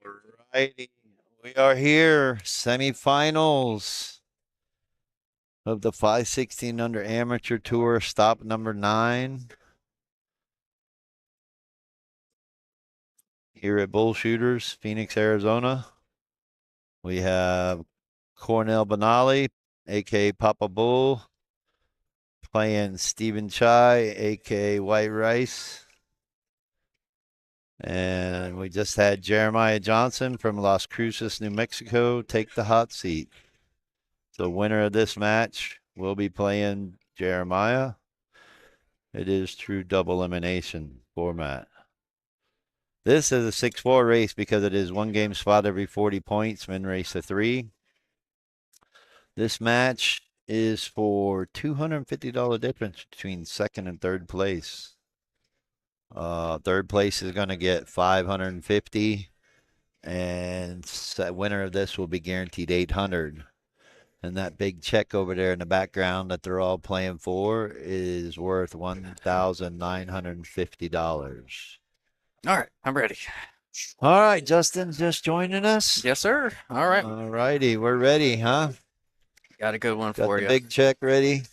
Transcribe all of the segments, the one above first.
Alrighty, we are here. Semifinals of the 516 under amateur tour, stop number 9 here at Bull Shooters, Phoenix, Arizona. We have Cornell Benali, aka Papa Bull, playing Stephen Chai, aka White Rice. And we just had Jeremiah Johnson from Las Cruces, New Mexico, take the hot seat. The winner of this match will be playing Jeremiah. It is true double elimination format. This is a 6-4 race because it is one game spot every 40 points, men race to 3. This match is for $250 difference between second and third place. Third place is going to get $550, and the winner of this will be guaranteed $800. And that big check over there in the background that they're all playing for is worth $1,950. All right, I'm ready. All right, Justin's just joining us. Yes, sir. All right. All righty, we're ready, huh? Got a good one Got for the you. big check ready.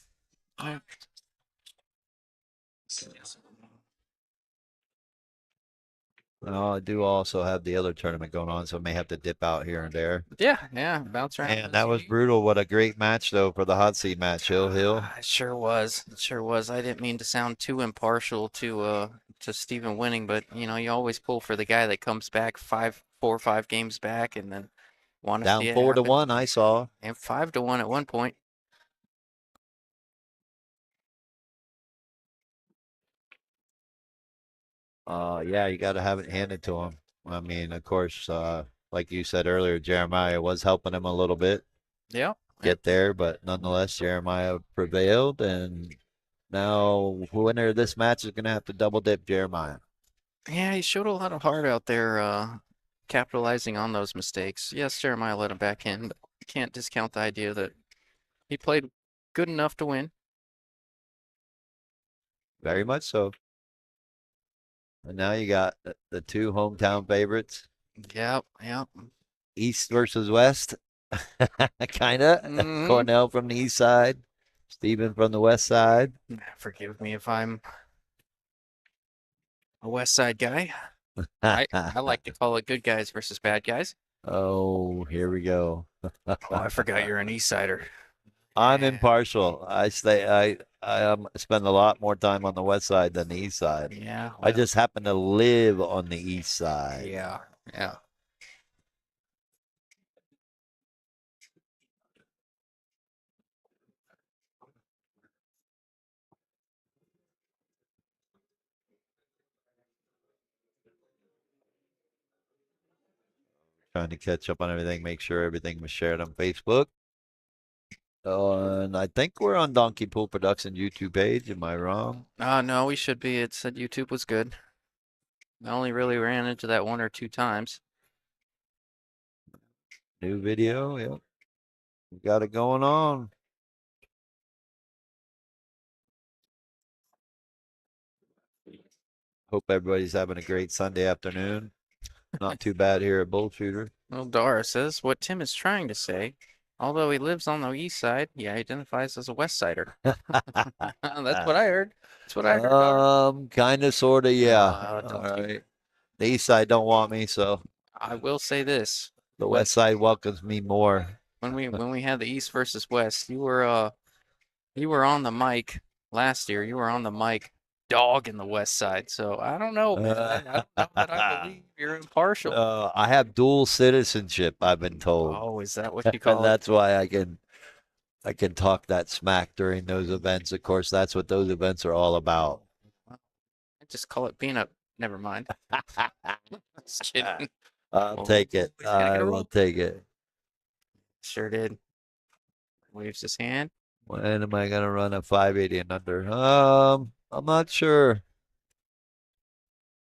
Oh, I do also have the other tournament going on, so I may have to dip out here and there. Yeah, bounce around. And that was brutal. What a great match, though, for the hot seat match, Hill. It sure was. It sure was. I didn't mean to sound too impartial to Stephen winning, but you always pull for the guy that comes back 4 or 5 games back, and then want to see Down it 4-1, I saw. and 5-1 at one point. Yeah, you got to have it handed to him. I mean, of course, like you said earlier, Jeremiah was helping him a little bit Yeah. get there, but nonetheless, Jeremiah prevailed, and now winner of this match is going to have to double dip Jeremiah. Yeah, he showed a lot of heart out there, capitalizing on those mistakes. Yes, Jeremiah let him back in, but you can't discount the idea that he played good enough to win. Very much so. And now you got the two hometown favorites. Yep. East versus West, kind of. Cornell from the east side, Stephen from the west side. Forgive me if I'm a West Side guy. I like to call it good guys versus bad guys. Oh, here we go. Oh, I forgot you're an East Sider. I'm impartial. I spend a lot more time on the west side than the east side. Yeah. I just happen to live on the east side. Yeah. Trying to catch up on everything, make sure everything was shared on Facebook. And I think we're on Donkey Pool Production YouTube page. Am I wrong? No, we should be. It said YouTube was good. I only really ran into that 1 or 2 times. New video, yep. We got it going on. Hope everybody's having a great Sunday afternoon. Not too bad here at Bull Shooter. Well, Dara says what Tim is trying to say. Although he lives on the east side, he identifies as a West Sider. That's what I heard. That's what I heard. Kind of, sort of, yeah. All right. The east side don't want me, so I will say this: the west side welcomes me more. When we had the East versus West, you were on the mic last year. You were on the mic dog in the West side. So I don't know, man. I don't know that I believe you're impartial. I have dual citizenship, I've been told. Oh, is that what you call it? That's why I can talk that smack during those events. Of course, that's what those events are all about. I just call it being a. Never mind. Just kidding. I'll take it. I will take it. Sure did. Waves his hand. When am I gonna run a 580 and under? I'm not sure.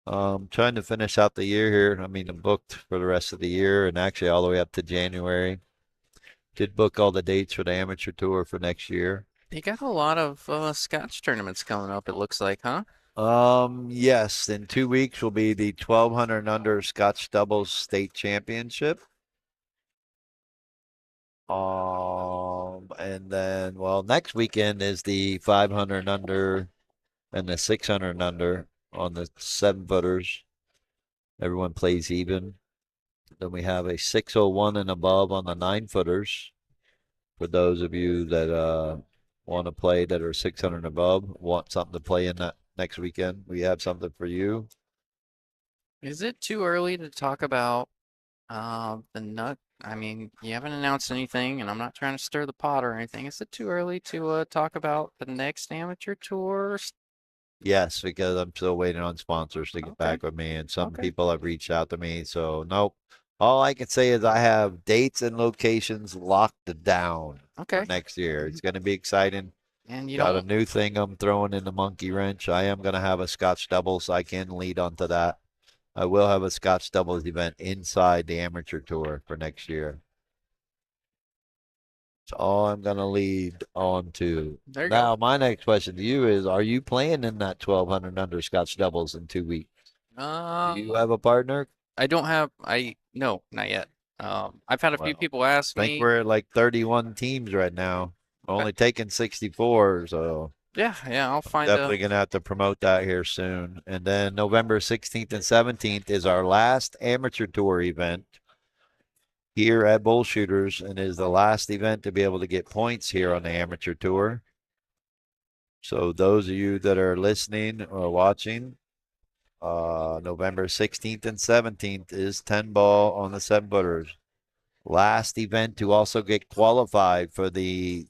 Trying to finish out the year here. I mean, I'm booked for the rest of the year and actually all the way up to January. Did book all the dates for the amateur tour for next year. You got a lot of Scotch tournaments coming up, it looks like, huh? Yes, in 2 weeks will be the 1200 and under Scotch doubles state championship. And then, well, next weekend is the 500 and under and the 600 and under on the 7-footers. Everyone plays even. Then we have a 601 and above on the 9-footers. For those of you that want to play that are 600 and above, want something to play in that next weekend, we have something for you. Is it too early to talk about the nut? I mean, you haven't announced anything, and I'm not trying to stir the pot or anything. Is it too early to talk about the next amateur tour? Yes, because I'm still waiting on sponsors to get Okay. back with me, and some Okay. people have reached out to me. So, nope. All I can say is I have dates and locations locked down for Okay. next year. It's going to be exciting. And you Got a don't. new thing I'm throwing in the monkey wrench. I am going to have a Scotch doubles. I can lead onto that. I will have a Scotch doubles event inside the amateur tour for next year. That's all I'm going to lead on to. There you Now, go. my next question to you is, are you playing in that 1200 under Scotch doubles in 2 weeks? Do you have a partner? I don't have. No, not yet. I've had a few Well, people ask I think me. we're at like 31 teams right now. Okay. Only taking 64, so Yeah, I'll find definitely going to have to promote that here soon. And then November 16th and 17th is our last amateur tour event here at Bull Shooters, and is the last event to be able to get points here on the amateur tour. So those of you that are listening or watching, November 16th and 17th is 10 ball on the 7-footers. Last event to also get qualified for the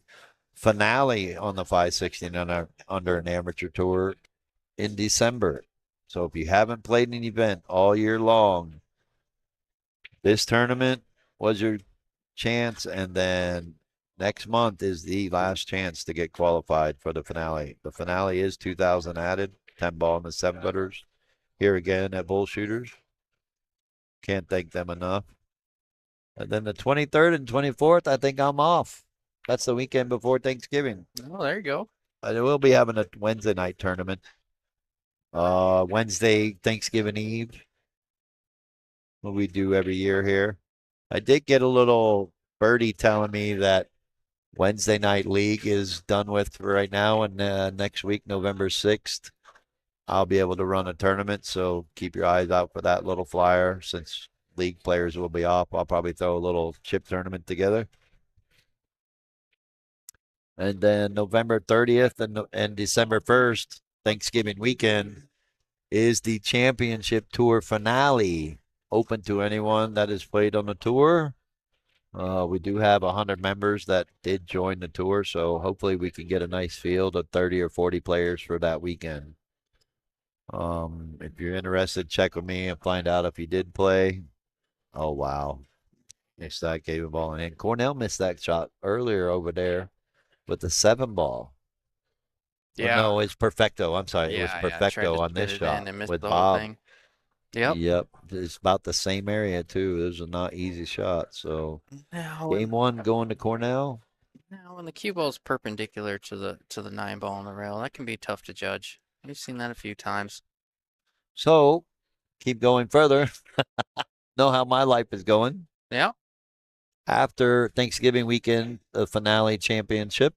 finale on the 516 under an amateur tour in December. So if you haven't played an event all year long, this tournament was your chance, and then next month is the last chance to get qualified for the finale. The finale is 2,000 added, 10 ball in the 7-footers. Here again at Bull Shooters. Can't thank them enough. And then the 23rd and 24th, I think I'm off. That's the weekend before Thanksgiving. Oh, there you go. I will be having a Wednesday night tournament. Wednesday, Thanksgiving Eve, what we do every year here. I did get a little birdie telling me that Wednesday night league is done with for right now, and next week, November 6th, I'll be able to run a tournament. So keep your eyes out for that little flyer. Since league players will be off, I'll probably throw a little chip tournament together. And then November 30th and December 1st, Thanksgiving weekend, is the championship tour finale, open to anyone that has played on the tour. We do have 100 members that did join the tour, so hopefully we can get a nice field of 30 or 40 players for that weekend. If you're interested, check with me and find out if you did play. Oh, wow. Missed that, gave a ball in. Cornell missed that shot earlier over there with the 7 ball. Yeah. No, it's perfecto. I'm sorry. It was Tried perfecto to on this spit it in shot and missed with the whole Bob. thing. Yep. Yep. It's about the same area, too. Those are not easy shots. So game 1 going to Cornell. Now, when the cue ball's perpendicular to the 9 ball on the rail, that can be tough to judge. We've seen that a few times. So keep going further. Know how my life is going. Yeah. After Thanksgiving weekend, the finale championship,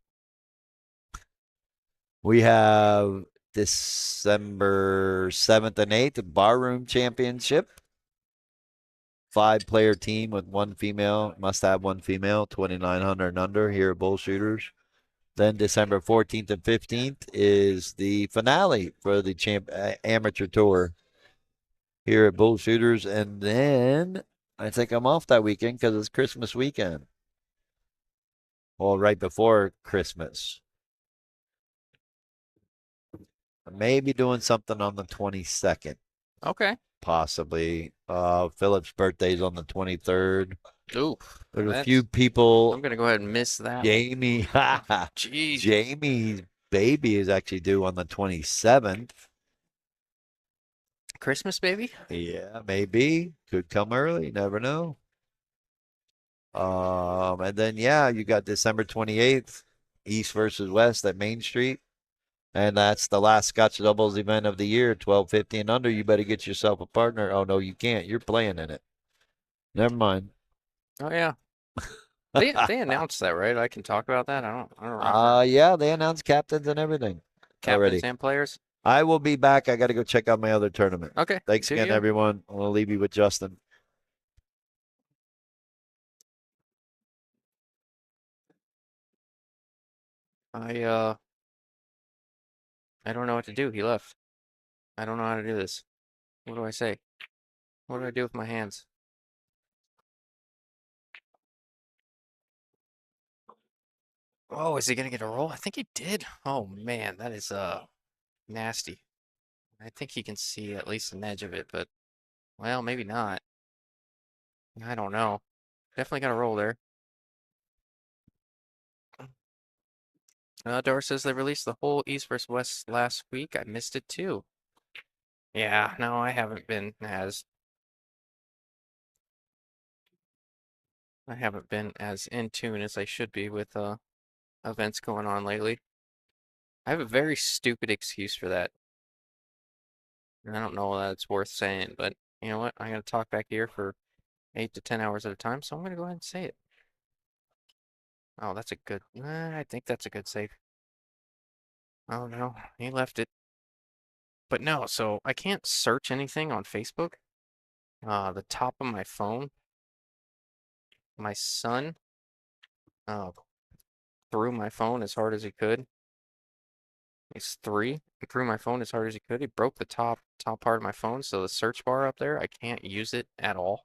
we have December 7th and 8th, Barroom Championship. 5-player team with 1 female, must have 1 female, 2,900 and under here at Bull Shooters. Then December 14th and 15th is the finale for the amateur tour here at Bull Shooters. And then I think I'm off that weekend because it's Christmas weekend. Well, right before Christmas. I may be doing something on the 22nd. Okay. Possibly. Philip's birthday's on the 23rd. Ooh. There's a few people. I'm gonna go ahead and miss that. Jamie. Jeez. Jamie's baby is actually due on the 27th. Christmas baby? Yeah, maybe. Could come early. Never know. And then, yeah, you got December 28th, East versus West at Main Street. And that's the last Scotch doubles event of the year, 1250 and under. You better get yourself a partner. Oh, no, you can't. You're playing in it. Never mind. Oh yeah. They announced that, right? I can talk about that. I don't remember. Yeah, they announced captains and everything Captains already. and players. I will be back. I got to go check out my other tournament. Okay. Thanks Do again, you? everyone. I'll leave you with Justin. I I don't know what to do. He left. I don't know how to do this. What do I say? What do I do with my hands? Oh, is he gonna get a roll? I think he did. Oh man, that is nasty. I think he can see at least an edge of it, but well, maybe not. I don't know. Definitely got a roll there. Dar says they released the whole East versus West last week. I missed it too. Yeah, no, I haven't been as in tune as I should be with events going on lately. I have a very stupid excuse for that. And I don't know that it's worth saying, but you know what? I gotta talk back here for 8 to 10 hours at a time, so I'm gonna go ahead and say it. Oh, that's a good. I think that's a good save. Oh no, he left it. But no, so I can't search anything on Facebook. The top of my phone, my son uh, threw my phone as hard as he could. He's 3. He threw my phone as hard as he could. He broke the top part of my phone, so the search bar up there, I can't use it at all.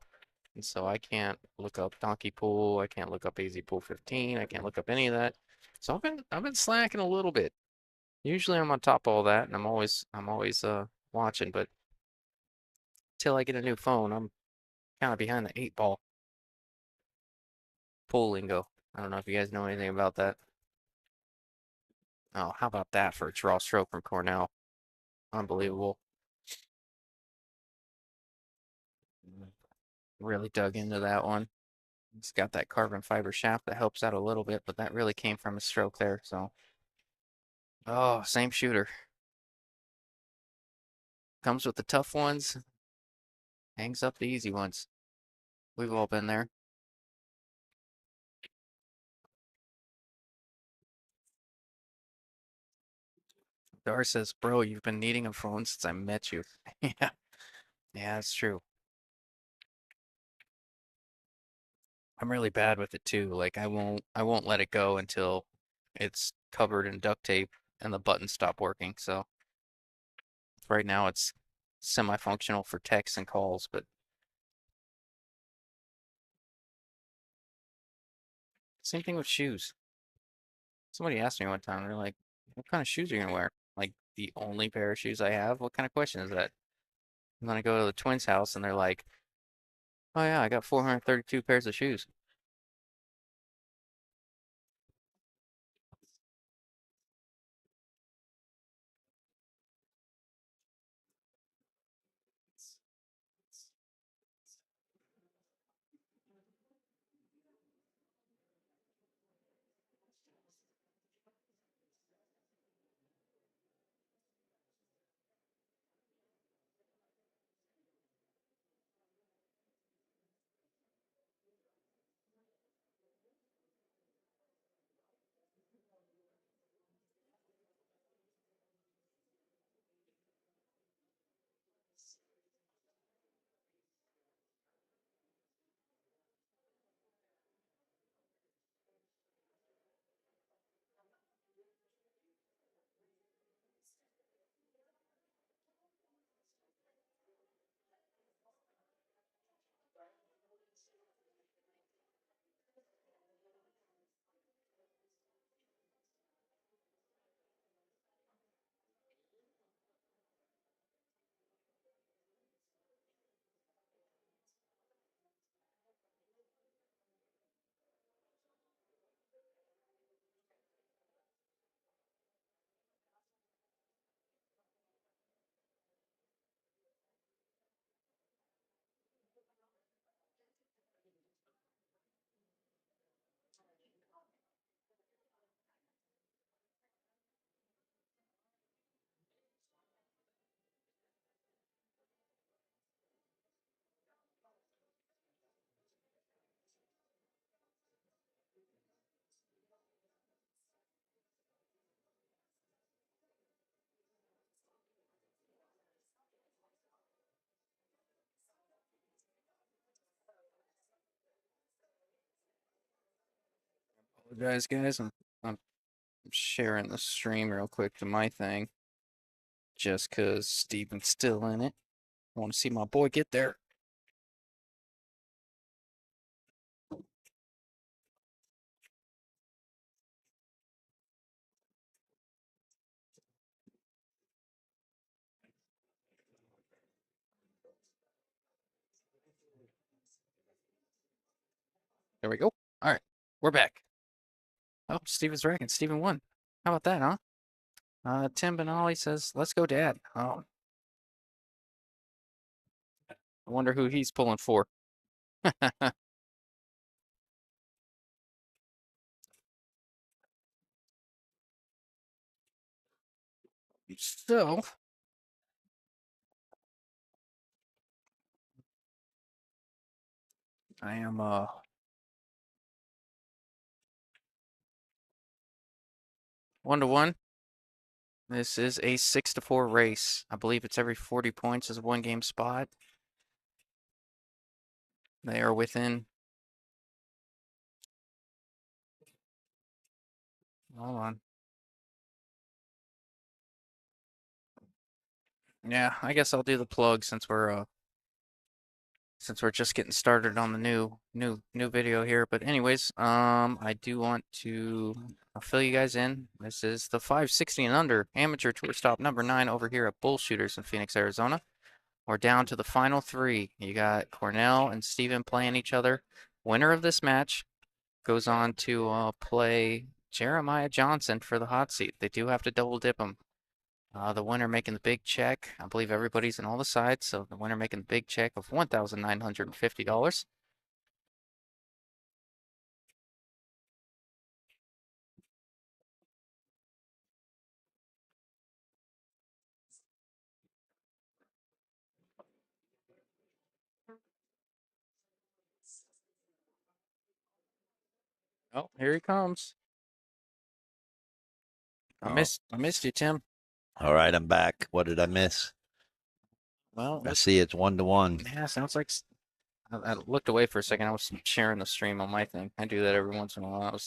And so I can't look up Donkey Pool. I can't look up AZ Pool 15. I can't look up any of that. So I've been slacking a little bit. Usually I'm on top of all that, and I'm always watching, but till I get a new phone, I'm kind of behind the 8 ball. Pool lingo. I don't know if you guys know anything about that. Oh, how about that for a draw stroke from Cornell? Unbelievable. Really dug into that one. It's got that carbon fiber shaft that helps out a little bit, but that really came from a stroke there. So, oh, same shooter. Comes with the tough ones, hangs up the easy ones. We've all been there. Dar says, bro, you've been needing a phone since I met you. Yeah, yeah, that's true. I'm really bad with it too. Like I won't let it go until it's covered in duct tape and the buttons stop working. So right now it's semi-functional for texts and calls, but same thing with shoes. Somebody asked me one time, they're like, what kind of shoes are you gonna wear? Like the only pair of shoes I have? What kind of question is that? And then I go to the twins' house and they're like, oh yeah, I got 432 pairs of shoes. guys. I'm sharing the stream real quick to my thing. Just because Steven's still in it. I want to see my boy get there. There we go. All right, we're back. Oh, Steven's racking. Steven won. How about that, huh? Tim Benali says, let's go, Dad. Oh. I wonder who he's pulling for. So, I am 1-1. This is a 6-4 race. I believe it's every 40 points is a 1-game spot. They are within. Hold on. Yeah, I guess I'll do the plug since we're just getting started on the new video here. But anyways, I do want to fill you guys in. This is the 560 and under amateur tour stop number 9 over here at Bull Shooters in Phoenix, Arizona. We're down to the final 3. You got Cornell and Steven playing each other. Winner of this match goes on to play Jeremiah Johnson for the hot seat. They do have to double dip him. The winner making the big check. I believe everybody's in all the sides, so the winner making the big check of $1,950. Oh, here he comes. I missed you, Tim. All right, I'm back. What did I miss? Well, I see it's 1-1. yeah, sounds like I looked away for a second. I was sharing the stream on my thing. I do that every once in a while.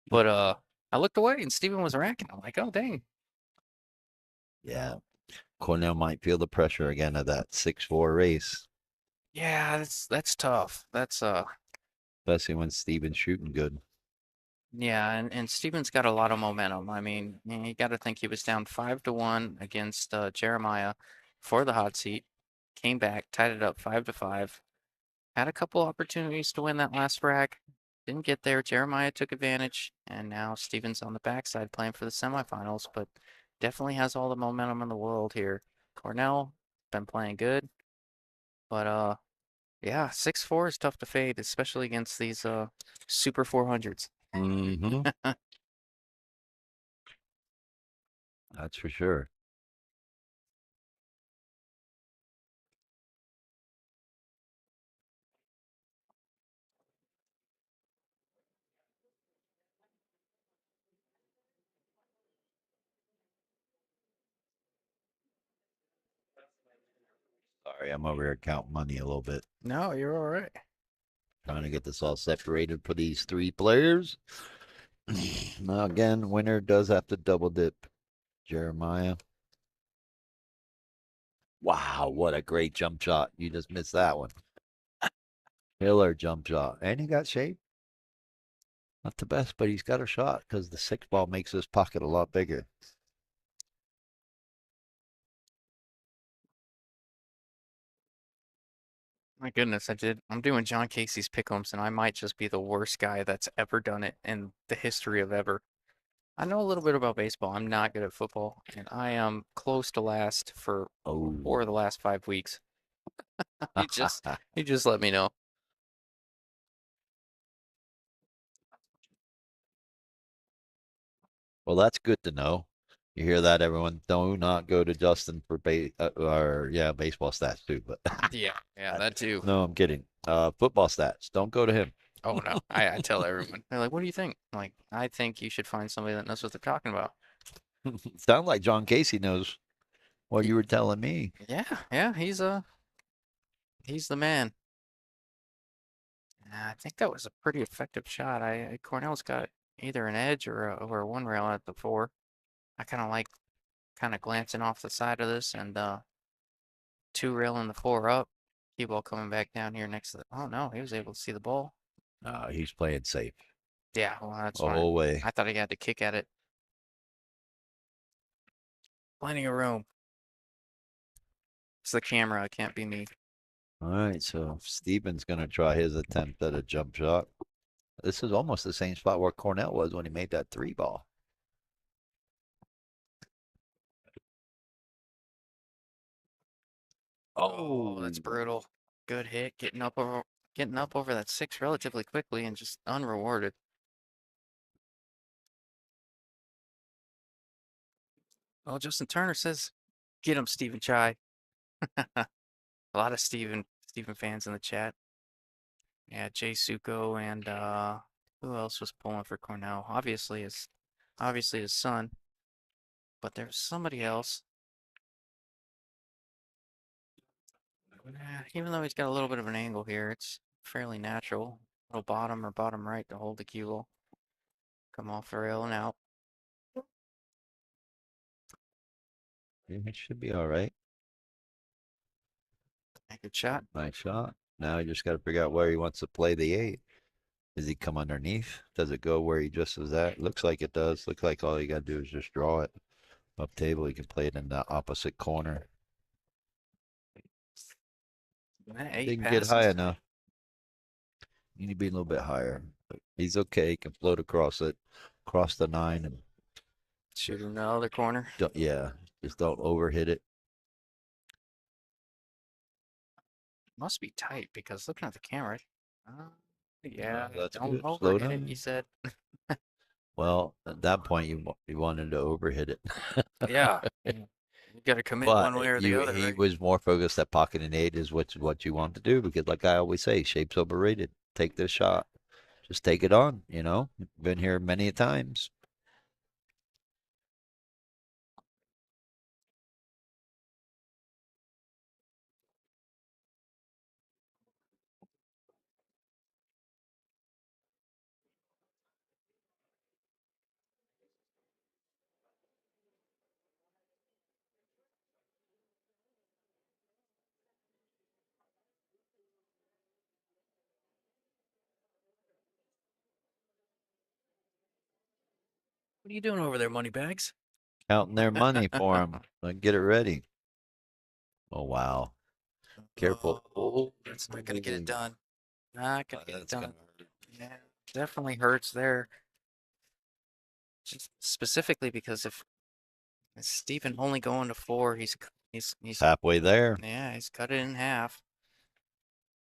But I looked away and Steven was racking. I'm like, oh dang. Yeah. Cornell might feel the pressure again of that 6-4 race. Yeah, that's tough. That's Especially when Steven's shooting good. Yeah, and Steven's got a lot of momentum. I mean, you got to think he was down 5-1 against Jeremiah for the hot seat. Came back, tied it up 5-5. Had a couple opportunities to win that last rack. Didn't get there. Jeremiah took advantage, and now Steven's on the backside playing for the semifinals, but definitely has all the momentum in the world here. Cornell been playing good, but yeah, 6-4 is tough to fade, especially against these super 400s. Mm-hmm. That's for sure. Sorry, I'm over here counting money a little bit. No, you're all right. Trying to get this all separated for these 3 players. Now, again, winner does have to double dip. Jeremiah. Wow, what a great jump shot. You just missed that one. Killer jump shot. And he got shape. Not the best, but he's got a shot because the 6 ball makes his pocket a lot bigger. My goodness, I'm doing John Casey's pick'ems, and I might just be the worst guy that's ever done it in the history of ever. I know a little bit about baseball. I'm not good at football, and I am close to last for 4 of the last 5 weeks. You just let me know. Well, that's good to know. You hear that, everyone? Do not go to Justin for baseball stats too. But Yeah, that too. no, I'm kidding. Football stats. Don't go to him. Oh no, I tell everyone. They're like, "What do you think?" I'm like, I think you should find somebody that knows what they're talking about. Sound like John Casey knows what you were telling me. Yeah, he's the man. I think that was a pretty effective shot. Cornell's got either an edge or a one rail at the 4. I kind of like glancing off the side of this and 2 rail in the 4 up. Cue ball coming back down here next to the. Oh no, he was able to see the ball. He's playing safe Yeah, well that's the fine. whole way. I thought he had to kick at it. Plenty of room. It's the camera. It can't be me. All right, so Steven's going to try his attempt at a jump shot. This is almost the same spot where Cornell was when he made that 3 ball. Oh, that's brutal. Good hit. Getting up over that 6 relatively quickly and just unrewarded. Well, Justin Turner says, "Get him, Stephen Chai." A lot of Stephen fans in the chat. Yeah, Jay Suko and who else was pulling for Cornell? Obviously his son, but there's somebody else. Even though he's got a little bit of an angle here, it's fairly natural. Little bottom or bottom right to hold the cue ball. Come off the rail and out. It should be all right. Good shot. Nice shot. Now you just got to figure out where he wants to play the 8. Does he come underneath? Does it go where he just was at? Looks like it does. Looks like all you got to do is just draw it up table. He can play it in the opposite corner. Didn't get high enough. Need to be a little bit higher. But he's okay. He can float across it, across the 9, and shoot in the other corner. Yeah, just don't overhit it. Must be tight because looking at the camera. Yeah, that's don't good. overhit it. He said. Well, at that point, you wanted to overhit it. Yeah, you got to commit one way or the other. He right? was more focused at pocketing 8 is what you want to do because, like I always say, shape's overrated. Take this shot, just take it on. You know, been here many times. What are you doing over there, Moneybags? Counting their money for him. Get it ready. Oh wow! Careful. Oh, that's not gonna get it done. Not gonna get it done. Yeah, definitely hurts there. Just specifically because if Stephen only going to 4, he's halfway there. Yeah, he's cut it in half.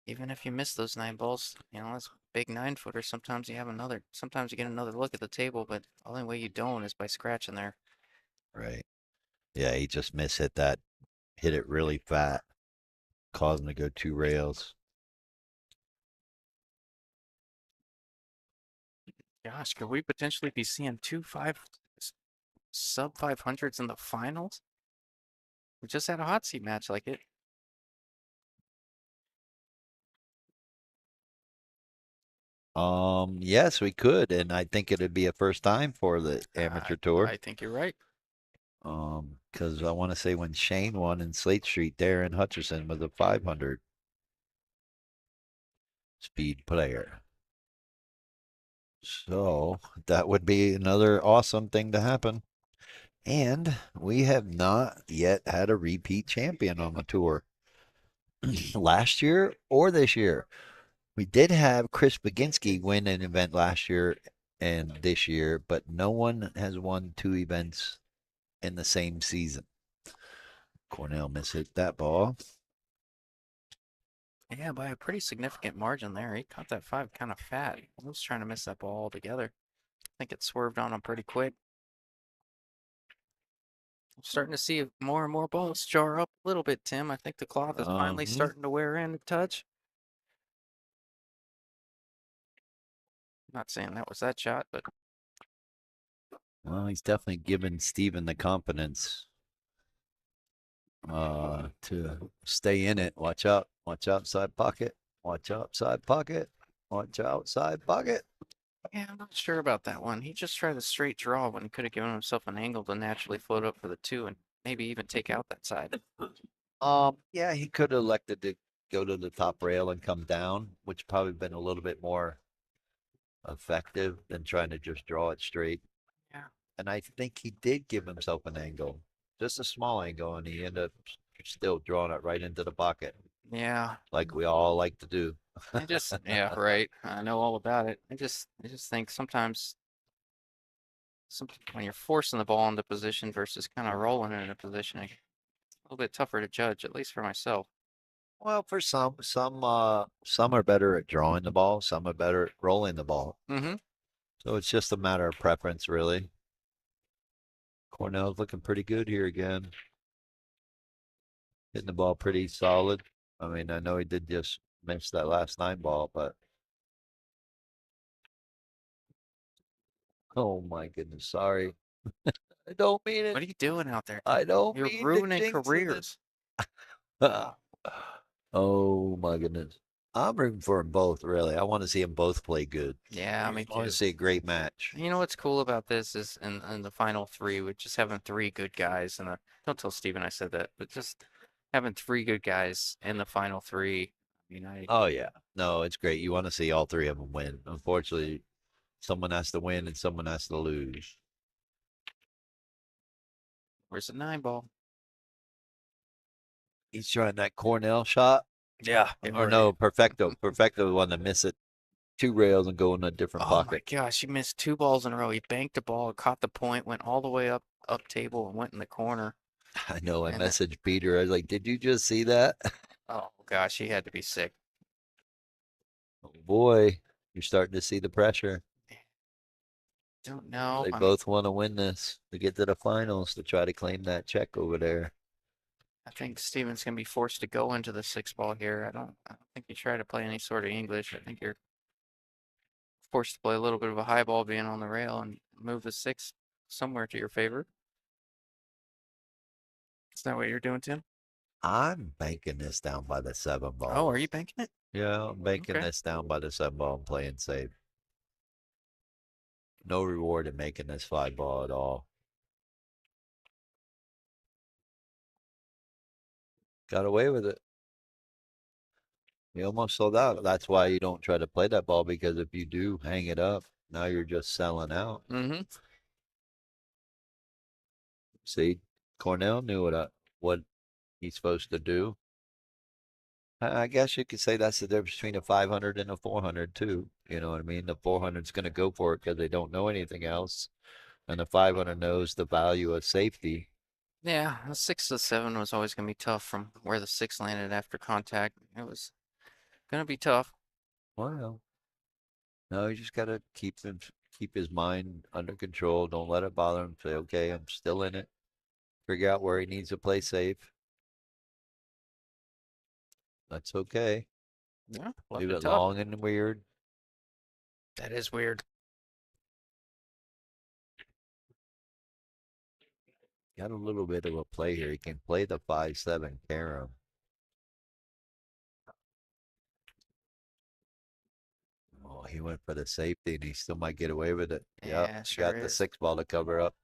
Even if you miss those 9 balls, you know, that's a big 9-footer. Sometimes you get another look at the table, but the only way you don't is by scratching there. Right. Yeah, he just hit that. Hit it really fat. Caused him to go 2 rails. Gosh, could we potentially be seeing 2 sub 500s in the finals? We just had a hot seat match like it. Yes, we could, and I think it'd be a first time for the amateur tour. I think you're right. Because I want to say when Shane won in Slate Street, Darren Hutcherson was a 500 speed player. So that would be another awesome thing to happen. And we have not yet had a repeat champion on the tour last year or this year. We did have Chris Baginski win an event last year and this year, but no one has won 2 events in the same season. Cornell mishit that ball. Yeah, by a pretty significant margin there. He caught that 5 kind of fat. I was trying to miss that ball altogether. I think it swerved on him pretty quick. I'm starting to see more and more balls jar up a little bit, Tim. I think the cloth is finally starting to wear in a touch. Not saying that was that shot, but well, he's definitely given Steven the confidence to stay in it. Watch out, side pocket. Watch out, side pocket. Watch outside bucket. Yeah, I'm not sure about that one. He just tried a straight draw when he could have given himself an angle to naturally float up for the 2 and maybe even take out that side. Yeah, he could have elected to go to the top rail and come down, which probably been a little bit more effective than trying to just draw it straight. Yeah. And I think he did give himself an angle, just a small angle, and he ended up still drawing it right into the pocket, Yeah. like we all like to do. Yeah, right. I know all about it. I just think sometimes when you're forcing the ball into position versus kind of rolling it into position, it's a little bit tougher to judge, at least for myself. Well, for some are better at drawing the ball, some are better at rolling the ball. Mm-hmm. So it's just a matter of preference, really. Cornell's looking pretty good here again. Hitting the ball pretty solid. I mean, I know he did just miss that last 9 ball, but oh my goodness, sorry. I don't mean it. What are you doing out there, I dude? don't You're mean to ruining jinx it. careers. Oh my goodness. I'm rooting for them both, really. I want to see them both play good. Yeah, me I want too. to see a great match. You know what's cool about this is in the final 3, with just having 3 good guys and don't tell Steven I said that, but just having 3 good guys in the final 3. I mean, Oh yeah. No, it's great. You want to see all 3 of them win. Unfortunately, someone has to win and someone has to lose. where's the 9 ball? He's trying that Cornell shot. Yeah. Or no, Perfecto. Perfecto one to miss it 2 rails and go in a different Oh my pocket. gosh, he missed 2 balls in a row. He banked the ball, caught the point, went all the way up table and went in the corner. I know. I And then, messaged Peter. I was like, "Did you just see that?" oh gosh, he had to be sick. Oh boy, you're starting to see the pressure. Don't know. They I mean, both want to win this to get to the finals to try to claim that check over there. I think Steven's gonna be forced to go into the 6 ball here. I don't think you try to play any sort of English. I think you're forced to play a little bit of a high ball being on the rail and move the 6 somewhere to your favor. Is that what you're doing, Tim? I'm banking this down by the 7 Oh, ball. are you banking it? Yeah, I'm banking Okay. this down by the 7 ball and playing safe. No reward in making this 5 ball at all. Got away with it. You almost sold out. That's why you don't try to play that ball, because if you do hang it up, now you're just selling out. Mm-hmm. See, Cornell knew what he's supposed to do. I guess you could say that's the difference between a 500 and a 400 too. You know what I mean? The 400's going to go for it because they don't know anything else, and the 500 knows the value of safety. Yeah, the 6 to 7 was always gonna be tough from where the 6 landed after contact. It was gonna be tough. Well, no, you just got to keep his mind under control. Don't let it bother him. Say, okay, I'm still in it. Figure out where he needs to play safe. That's okay. Yeah, left Leave it it tough. long and weird. That is weird. Got a little bit of a play here. He can play the 5-7 carom. Oh, he went for the safety and he still might get away with it. Yep, Yeah, he sure got the is. 6 ball to cover up.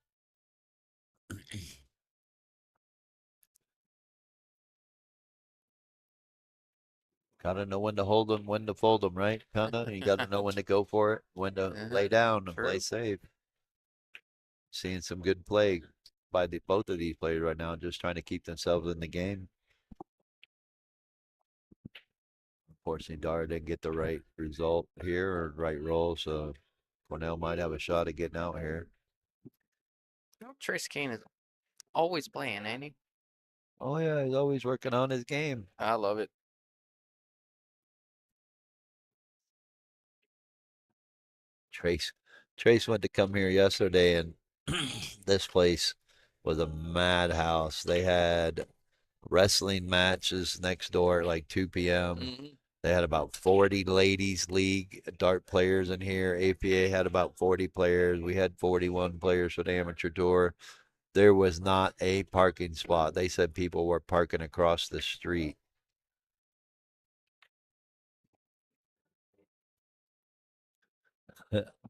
Gotta know when to hold them, when to fold them, right? Kinda. You gotta know when to go for it, when to lay down and play True. safe. Seeing some good play by both of these players right now, just trying to keep themselves in the game. Unfortunately, Dara didn't get the right result here or right roll, so Cornell might have a shot at getting out here. Trace Kane is always playing, ain't he? Oh yeah, he's always working on his game. I love it. Trace Trace went to come here yesterday, and this place was a madhouse. They had wrestling matches next door at like 2 p.m. Hmm. They had about 40 ladies league dart players in here. APA had about 40 players. We had 41 players for the amateur tour. There was not a parking spot. They said people were parking across the street.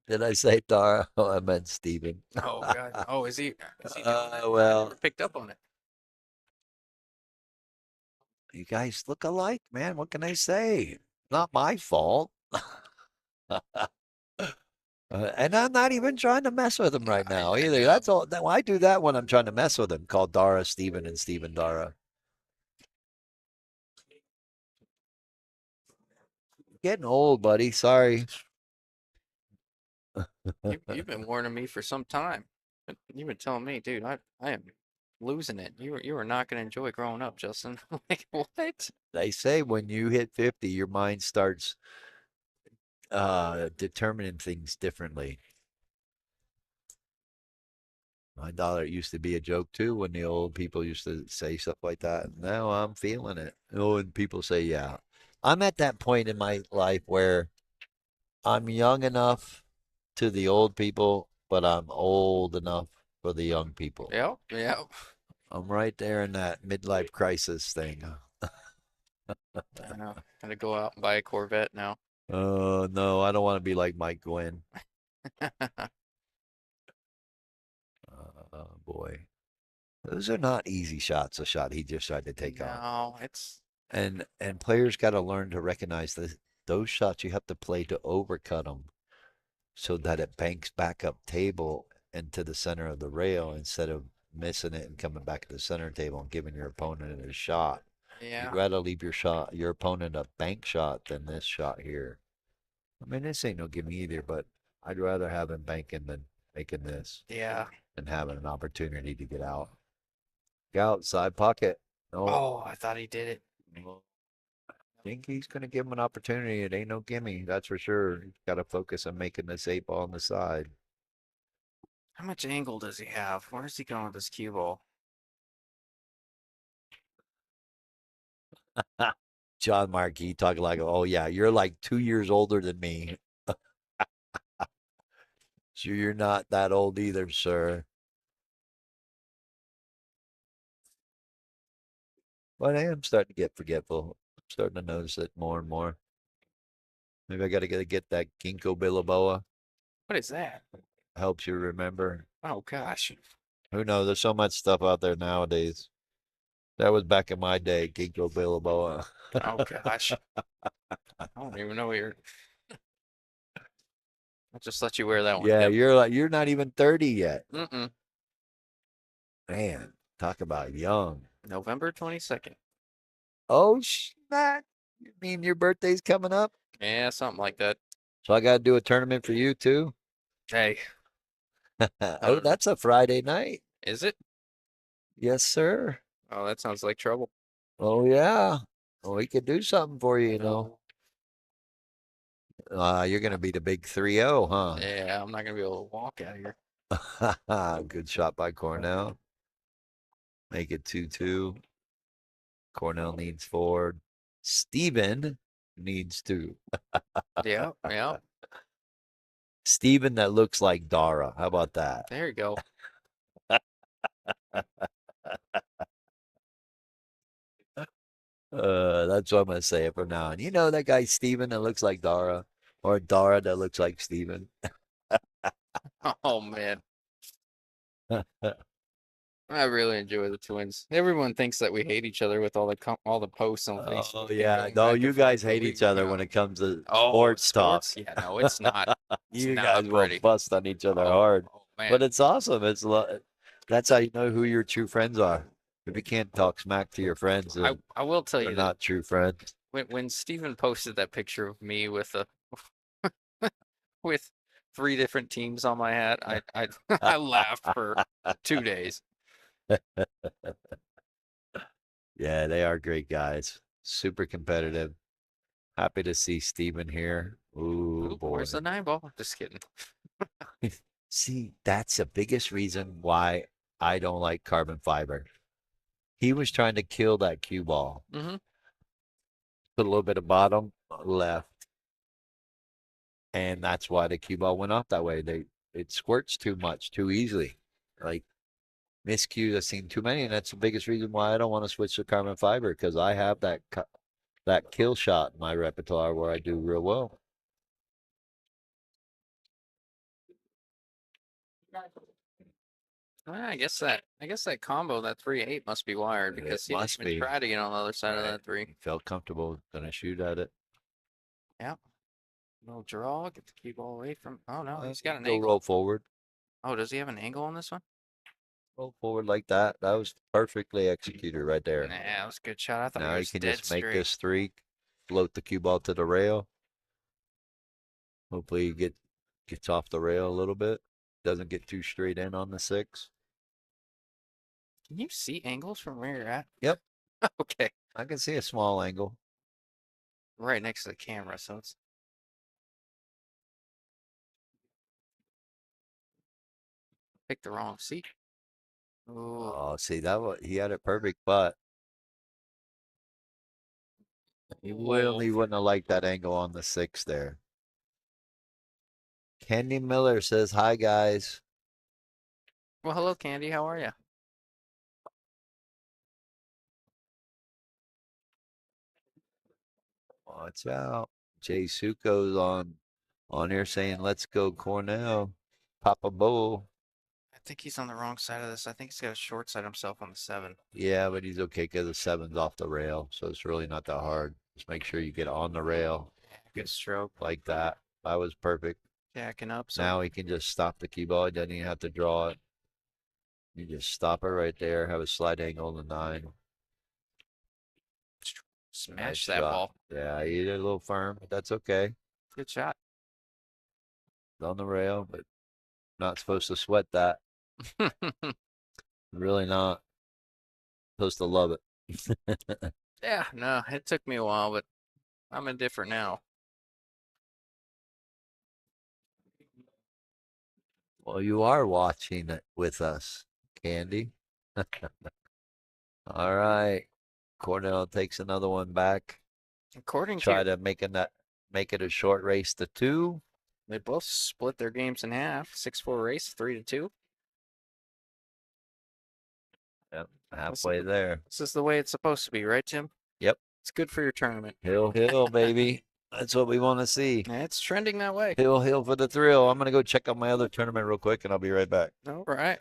Did I say Dara? Oh, I meant Steven. Oh God. Oh, is he doing that? I Well, never picked up on it. you guys look alike, man. What can I say? Not my fault. And I'm not even trying to mess with him right now I either. know. That's all. I do that when I'm trying to mess with him. Called Dara Steven and Steven Dara. Getting old, buddy. Sorry. You've been warning me for some time. You've been telling me, dude, I am losing it. You are not going to enjoy growing up, Justin. Like what? They say when you hit 50, your mind starts determining things differently. My daughter, it used to be a joke too when the old people used to say stuff like that. Now I'm feeling it. Oh, and people say, yeah. I'm at that point in my life where I'm young enough to the old people, but I'm old enough for the young people. Yep, yep. I'm right there in that midlife crisis thing. I know. Gotta go out and buy a Corvette now. Oh, no, I don't want to be like Mike Gwynn. Oh, boy. Those are not easy shots, a shot he just tried to take on. No, it's And players got to learn to recognize that those shots you have to play to overcut them so that it banks back up table and to the center of the rail instead of missing it and coming back to the center table and giving your opponent a shot. yeah. You'd rather leave your opponent a bank shot than this shot here. I mean, this ain't no gimme either, but I'd rather have him banking than making this Yeah. and having an opportunity to get out. Get outside pocket. No, Oh, I thought he did it. think he's going to give him an opportunity. It ain't no gimme, that's for sure. He's got to focus on making this 8 ball on the side. How much angle does he have? Where's he going with this cue ball? John Markey talking like, oh, yeah, you're like 2 years older than me. So you're not that old either, sir. But I am starting to get forgetful. I'm starting to notice it more and more. Maybe I got to get that ginkgo biloba. What is that? Helps you remember. Oh gosh. Who knows? There's so much stuff out there nowadays. That was back in my day, ginkgo biloba. Oh gosh. I don't even know what you're. I'll just let you wear that one. Yeah, Yep. you're not even 30 yet. Mm-mm. Man, talk about young. November 22nd. Oh, snap. You mean your birthday's coming up? Yeah, something like that. So I got to do a tournament for you too? Hey, Oh, that's a Friday night. is it? Yes, sir. Oh, that sounds like trouble. Oh, yeah. Well, we could do something for you, you know. You're going to be the big 3-0, huh? Yeah, I'm not gonna be able to walk out of here. Good shot by Cornell. Make it 2-2. Cornell needs 4. Steven needs 2. Yeah, yeah. Steven that looks like Dara. How about that? There you go. That's what I'm going to say it from now on. You know that guy Steven that looks like Dara? Or Dara that looks like Steven? Oh man. I really enjoy the Twins. Everyone thinks that we hate each other with all the posts on Facebook. Oh, and yeah. going No, back you and forth, guys but hate we- each other no. when it comes to Oh, sports talk. Yeah, no, it's not. It's You not guys will pretty. bust on each other Oh, hard. oh, man. But it's awesome. That's how you know who your true friends are. If you can't talk smack to your friends, I will tell they're you that not true friends. when Steven posted that picture of me with a with 3 different teams on my hat, I I laughed for 2 days. Yeah, they are great guys. Super competitive. Happy to see Steven here. Ooh, Ooh, boy. where's the 9 ball? Just kidding. See, that's the biggest reason why I don't like carbon fiber. He was trying to kill that cue ball. Mm-hmm. Put a little bit of bottom left. And that's why the cue ball went off that way. It squirts too much, too easily. Like miscues, I've seen too many, and that's the biggest reason why I don't want to switch to carbon fiber, because I have that kill shot in my repertoire where I do real well. I guess that combo, that 3-8 must be wired It because he didn't must even be. try to get on the other side of Right. that 3. He felt comfortable gonna shoot at it. Yeah. Little draw, get the cue ball away from. Oh no, he's got an Go angle. roll forward. Oh, does he have an angle on this one? Roll forward like that. That was perfectly executed right there. Nah, that was a good shot. I thought Now he you was can dead just make straight. this 3, float the cue ball to the rail. Hopefully he gets off the rail a little bit. Doesn't get too straight in on the 6. Can you see angles from where you're at? Yep. Okay. I can see a small angle. Right next to the camera, so it's. Picked the wrong seat. Ooh. Oh, see he had it perfect, but he really wouldn't have liked that angle on the 6 there. Candy Miller says, "Hi guys." Well, hello, Candy. How are you? Watch out. Jay Suko's on here saying, "Let's go Cornell." Papa Bull. I think he's on the wrong side of this. I think he's got a short side himself on the 7. Yeah, but he's okay because the 7's off the rail, so it's really not that hard. Just make sure you get on the rail Good stroke. like that. That was perfect. Jacking up. So Now he can just stop the cue ball. He doesn't even have to draw it. You just stop it right there. Have a slide angle on the 9. smash Nice that shot. ball. Yeah, he did a little firm, but that's okay. Good shot. It's on the rail, but not supposed to sweat that. Really not. Supposed to love it. Yeah, no, it took me a while, but I'm indifferent now. Well, you are watching it with us, Candy. All right. Cornell takes another one back. According Try to to make it a short race to 2. they both split their games in half. 6-4 race, 3-2. Yep, halfway there. This is the way it's supposed to be, right, Tim? Yep. It's good for your tournament. Hill, baby. That's what we want to see. Yeah, it's trending that way. Hill for the thrill. I'm going to go check out my other tournament real quick, and I'll be right back. All right.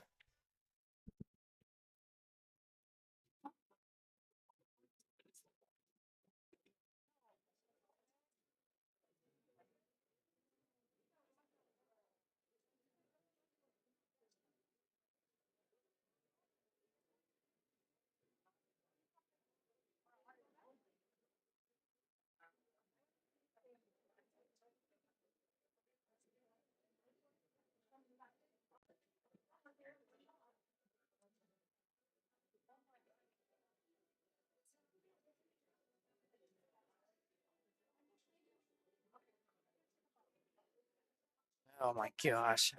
Oh my gosh.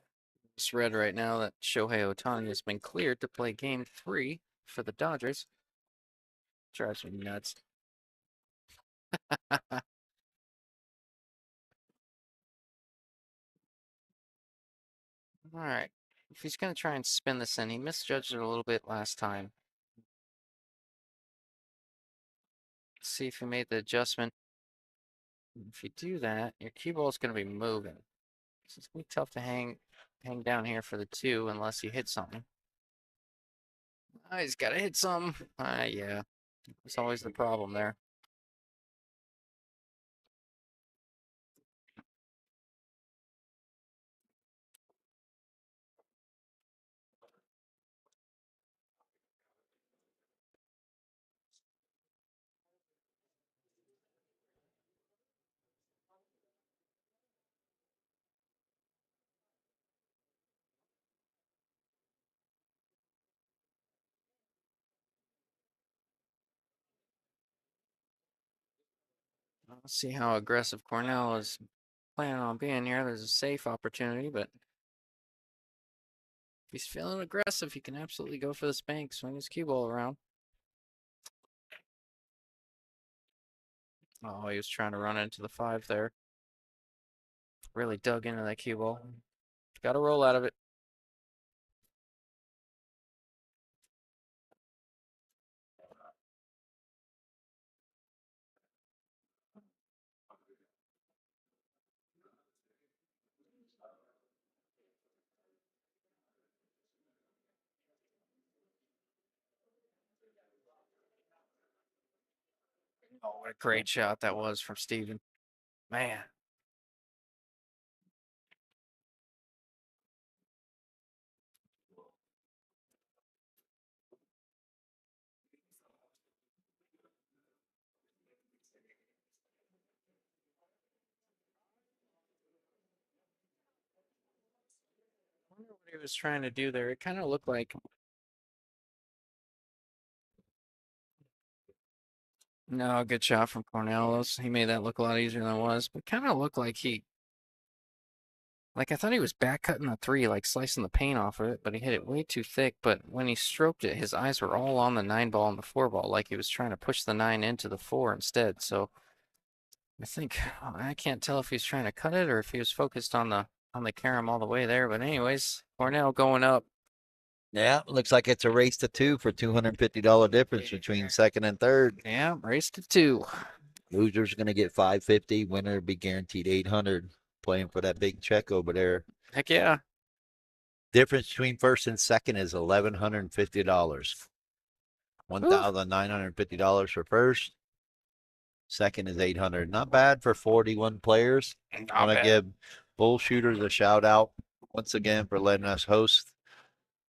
Just read right now that Shohei Ohtani has been cleared to play game 3 for the Dodgers. Drives me nuts. All right. If he's going to try and spin this in, he misjudged it a little bit last time. Let's see if he made the adjustment. If you do that, your cue ball is going to be moving. So it's going to be tough to hang down here for the 2 unless you hit something. He's got to hit something. Yeah. That's always the problem there. Let's see how aggressive Cornell is planning on being here. There's a safe opportunity, but if he's feeling aggressive, he can absolutely go for the spank, swing his cue ball around. Oh, he was trying to run into the 5 there. Really dug into that cue ball. Got to roll out of it. Oh, what a great shot that was from Steven. Man. I wonder what he was trying to do there. It kind of looked like. No, good shot from Cornelius. He made that look a lot easier than it was, but kind of looked like I thought he was back cutting the three, like slicing the paint off of it, but he hit it way too thick. But when he stroked it, his eyes were all on the 9 ball and the 4 ball, like he was trying to push the 9 into the 4 instead. So I think I can't tell if he's trying to cut it or if he was focused on the carom all the way there. But anyways, Cornell going up. Yeah, looks like it's a race to 2 for $250 difference between second and third. Yeah, race to 2. Loser's gonna get 550. Winner be guaranteed 800. Playing for that big check over there. Heck yeah. Difference between first and second is $1,150. $1,950 for first. Second is 800. Not bad for 41 players. Not I want to bad. give Bull Shooters a shout out once again for letting us host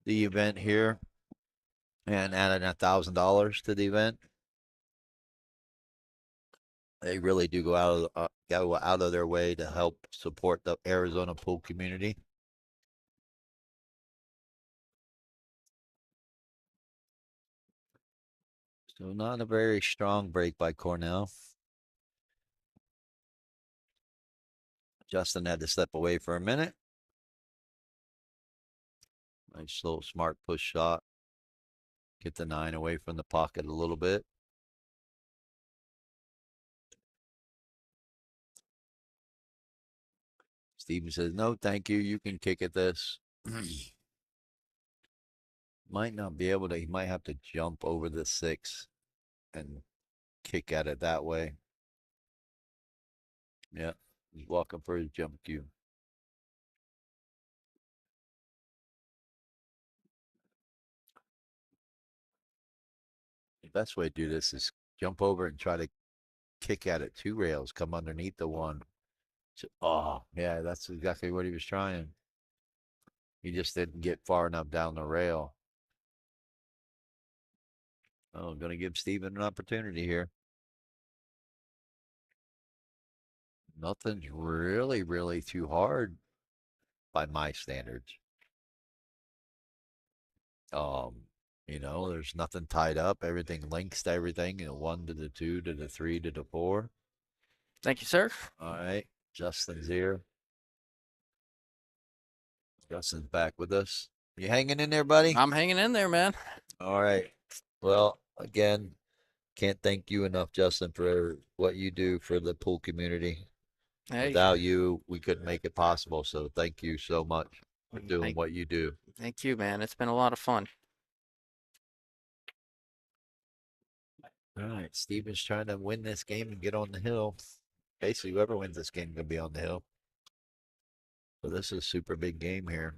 the event here and adding $1,000 to the event. They really do go out of their way to help support the Arizona pool community. So not a very strong break by Cornell. Justin had to step away for a minute. Nice little smart push shot. Get the 9 away from the pocket a little bit. Steven says, no, thank you. You can kick at this. Might not be able to. He might have to jump over the 6 and kick at it that way. Yeah, he's walking for his jump cue. The best way to do this is jump over and try to kick at it 2 rails, come underneath the 1. So, oh, yeah, that's exactly what he was trying. He just didn't get far enough down the rail. Oh, I'm going to give Steven an opportunity here. Nothing's really, really too hard by my standards. There's nothing tied up. Everything links to everything. 1 to the 2 to the 3 to the 4. Thank you, sir. All right. Justin's here. Justin's back with us. You hanging in there, buddy? I'm hanging in there, man. All right. Well, again, can't thank you enough, Justin, for what you do for the pool community. Hey, Without you, we couldn't make it possible. So thank you so much for doing what you do. thank you, man. It's been a lot of fun. All right. Steven's trying to win this game and get on the hill. Basically, whoever wins this game can be on the hill. So this is a super big game here.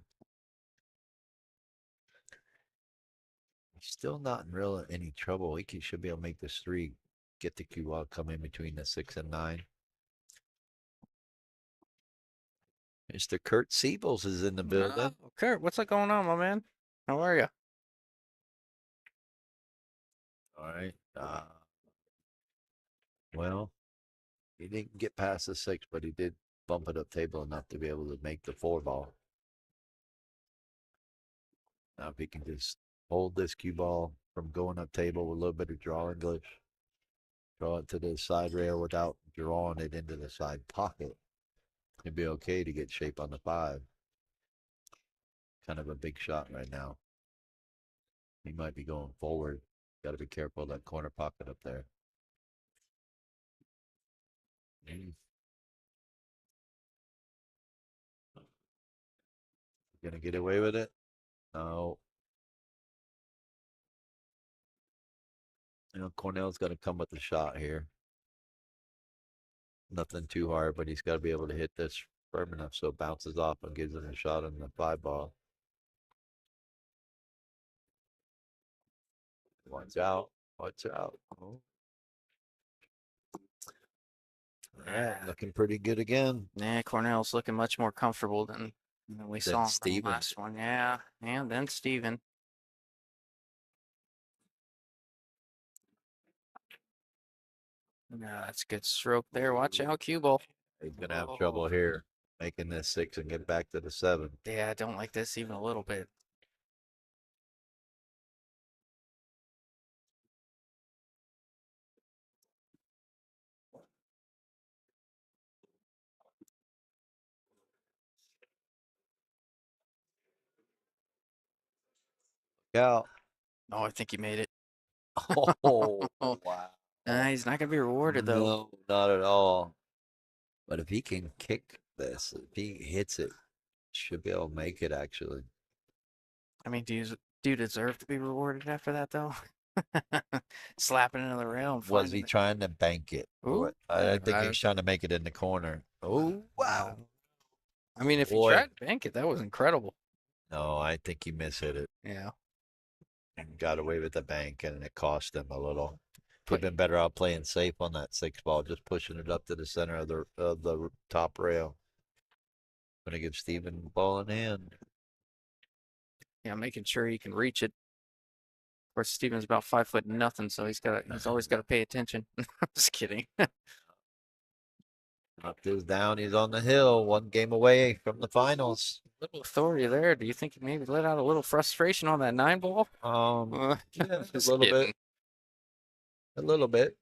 He's still not in any trouble. He should be able to make this 3. Get the cue ball, come in between the 6 and 9. Mr. Kurt Siebels is in the building. Oh, Kurt, what's going on, my man? How are you? All right. Well, he didn't get past the 6, but he did bump it up table enough to be able to make the 4 ball. Now, if he can just hold this cue ball from going up table with a little bit of draw English, draw it to the side rail without drawing it into the side pocket, it'd be okay to get shape on the 5. Kind of a big shot right now. He might be going forward. Got to be careful of that corner pocket up there. Gonna get away with it? No. Cornell's got to come with the shot here. Nothing too hard, but he's got to be able to hit this firm enough so it bounces off and gives him a shot on the 5 ball. Watch out. Watch out. Oh. Yeah, looking pretty good again. Yeah, Cornell's looking much more comfortable than we saw in the Steven. last one. Yeah, and then Steven. Yeah, that's a good stroke there. Watch out, cue ball. He's gonna have trouble here making this 6 and get back to the 7. Yeah, I don't like this even a little bit. Yeah. Oh, I think he made it. Oh, wow. He's not gonna be rewarded though. No, not at all. But if he can kick this, if he hits it, should be able to make it actually. I mean, do you deserve to be rewarded after that though? Slapping into the rail and Was finding he it. trying to bank it? Or Ooh, what? I yeah, think he's trying to make it in the corner. Oh, wow. I mean, if he Boy. tried to bank it, that was incredible. No, I think he mishit it Yeah. and got away with the bank, and it cost him a little. Put- He'd been better out playing safe on that 6 ball, just pushing it up to the center of the top rail. Gonna give Steven the ball in hand. Yeah, making sure he can reach it. Of course, Steven's about 5'0", so he's always got to pay attention. Just kidding. Up this down, he's on the hill, 1 game away from the finals. Little authority there. Do you think he maybe let out a little frustration on that 9 ball? Yeah, a Just little kidding. bit. A little bit.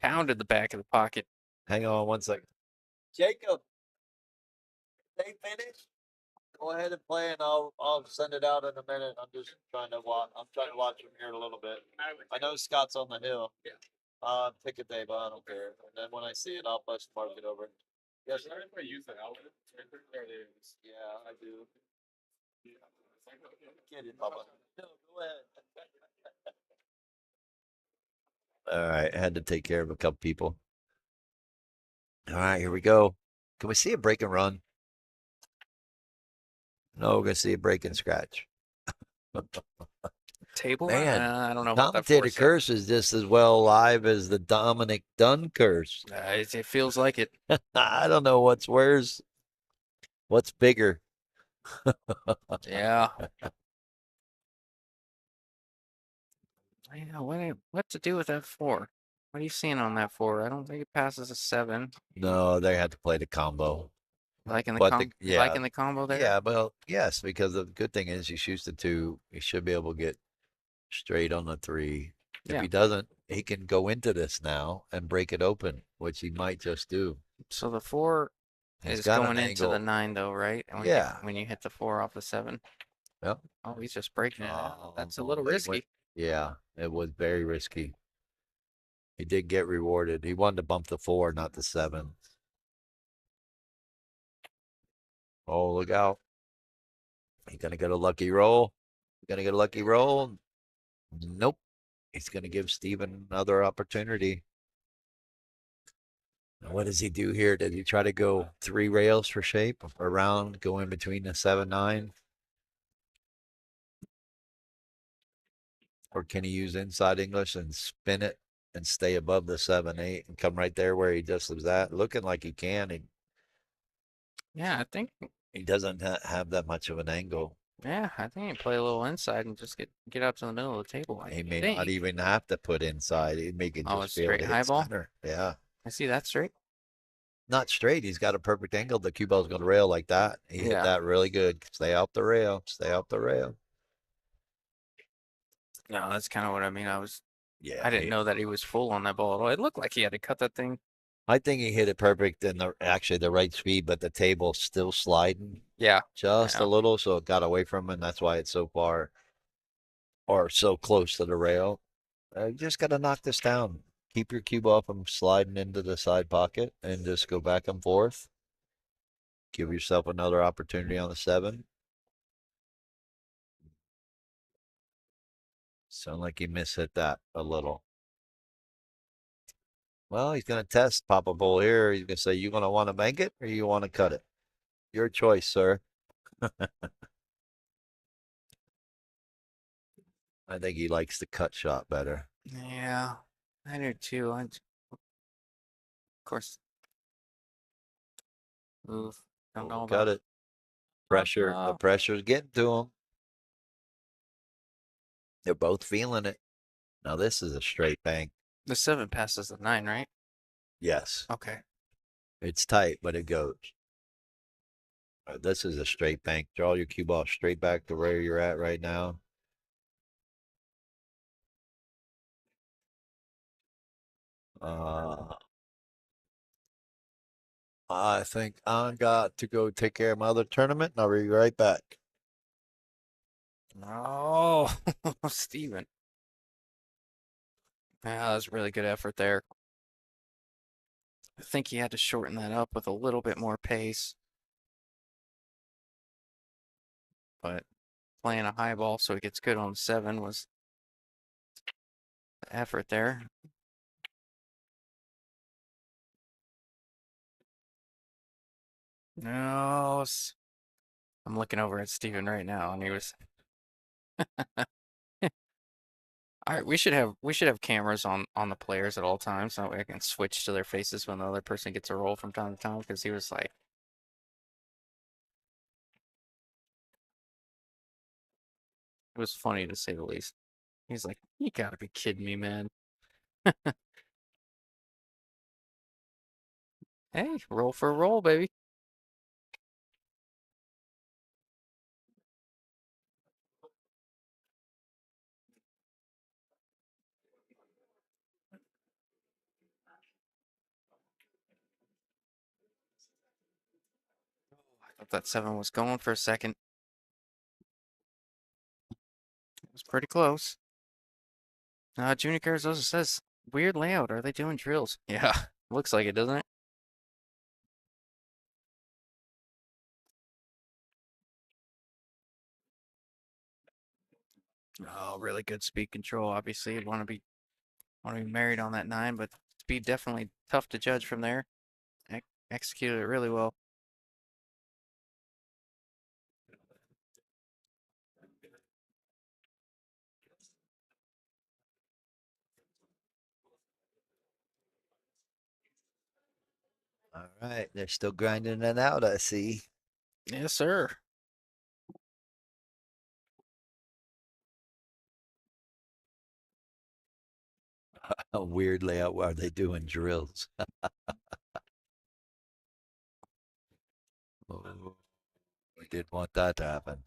Pounded the back of the pocket. Hang on 1 second. Jacob, they finished? Go ahead and play, and I'll send it out in a minute. I'm just trying to watch. I'm trying to watch from here a little bit. I know Scott's on the hill. Yeah. Pick a day, but I don't care. And then when I see it, I'll bust mark it over. Yes, sir. I use the outlet. There it is. Yeah, I do. Get it, Papa. No, go ahead. All right, I had to take care of a couple people. All right, here we go. Can we see a break and run? No, we're gonna see a break and scratch. Table? Man, I don't know about that. Commentator curse is just as well live as the Dominic Dunn curse. It feels like it. I don't know what's worse. What's bigger? Yeah. Yeah, what to do with that 4? What are you seeing on that 4? I don't think it passes a 7. No, they had to play the combo. Liking the But combo. yeah, Liking the combo there. yeah, well, yes, because the good thing is he shoots the 2. He should be able to get straight on the 3. If Yeah. he doesn't, he can go into this now and break it open, which he might just do. So the 4 He's is got going an into the angle. 9 though, right? And Yeah. when you hit the 4 off the 7. Yep. Oh, he's just breaking it out. That's a Oh, little they risky. went- Yeah, it was very risky. He did get rewarded. He wanted to bump the 4, not the 7. Oh, look out. He's going to get a lucky roll. Going to get a lucky roll. Nope. He's going to give Steven another opportunity. Now, what does he do here? Did he try to go 3 rails for shape around, go in between the 7-9? Or can he use inside English and spin it and stay above the 7-8 and come right there where he just was at? Looking like he can. Yeah, I think. He doesn't have that much of an angle. Yeah, I think he play a little inside and just get up to the middle of the table. He may think. not even have to put inside. He may Oh, just a be able straight to high hit ball? center. Yeah. I see that straight. Not straight. He's got a perfect angle. The cue ball's going to rail like that. He hit Yeah. that really good. Stay out the rail. Stay out the rail. No, that's kind of what I mean. Yeah. I didn't know that he was full on that ball at all. It looked like he had to cut that thing. I think he hit it perfect in actually the right speed, but the table's still sliding Yeah. just Yeah. a little, so it got away from him. And that's why it's so far or so close to the rail. You just got to knock this down. Keep your cue ball from sliding into the side pocket and just go back and forth. Give yourself another opportunity on the 7. Sound like he mishit that a little. Well, he's going to test Papa Bull here. He's going to say, you going to want to make it or you want to cut it? Your choice, sir. I think he likes the cut shot better. Yeah, I do too. course. Oof. Don't know Got about it. Pressure. The pressure's getting to them. They're both feeling it. Now this is a straight bank. the 7 passes the 9, right? Yes. Okay. It's tight, but it goes. This is a straight bank. Draw your cue ball straight back to where you're at right now. I think I got to go take care of my other tournament, and I'll be right back. No, Steven. Yeah, that was a really good effort there. I think he had to shorten that up with a little bit more pace. But playing a high ball so he gets good on 7 was the effort there. No, I'm looking over at Steven right now, and he was. All right, we should have cameras on the players at all times, so that way I can switch to their faces when the other person gets a roll from time to time. Because he was like, it was funny to say the least. He's like, you gotta be kidding me, man. Hey, roll for a roll, baby. I thought that 7 was going for a second. It was pretty close. Junior Carrizosa says, weird layout. Are they doing drills? Yeah, looks like it, doesn't it? Oh, really good speed control. Obviously, you'd want to be married on that 9, but speed definitely tough to judge from there. Executed it really well. All right. They're still grinding it out, I see. Yes, sir. A weird layout. Why are they doing drills? Oh, we didn't want that to happen.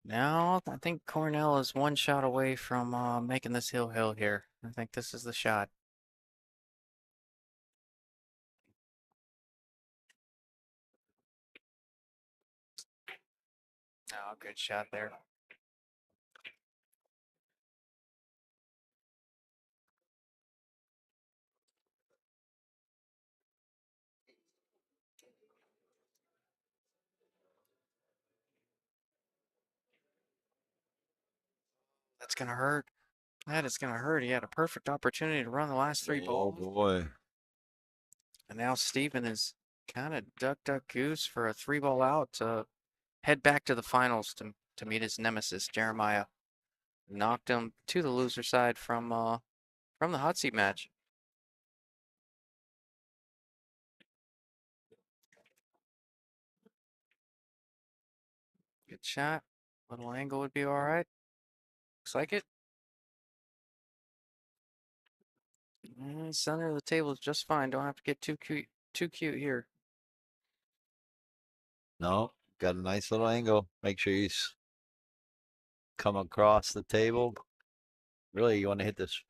Now, I think Cornell is one shot away from making this hill here. I think this is the shot. Oh, good shot there. That's gonna hurt. That is gonna hurt. He had a perfect opportunity to run the last 3 Oh balls. boy. And now Steven is kind of duck goose for a 3-ball out to head back to the finals to meet his nemesis, Jeremiah. Knocked him to the loser side from the hot seat match. Good shot. Little angle would be all right. Looks like it. Center of the table is just fine. Don't have to get too cute here. No, got a nice little angle. Make sure you come across the table. Really, you want to hit this.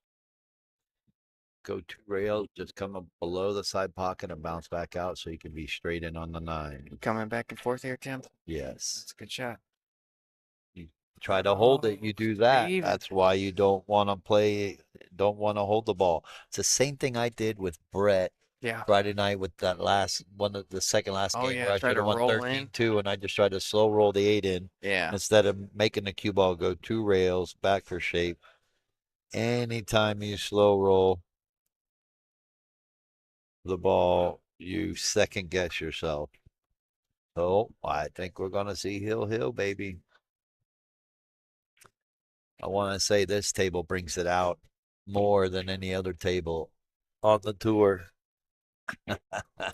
Go 2 rails, just come up below the side pocket and bounce back out so you can be straight in on the 9. Coming back and forth here, Tim. Yes. That's a good shot. Try to hold it. You do that. Steven. That's why you don't want to don't want to hold the ball. It's the same thing I did with Brett Yeah. Friday night with that last one of the second last Oh, game yeah, where I try should to have won roll 13-2 and I just tried to slow roll the 8 in Yeah. instead of making the cue ball go 2 rails back for shape. Anytime you slow roll the ball, you second guess yourself. So I think we're gonna see Hill, baby. I want to say this table brings it out more than any other table on the tour.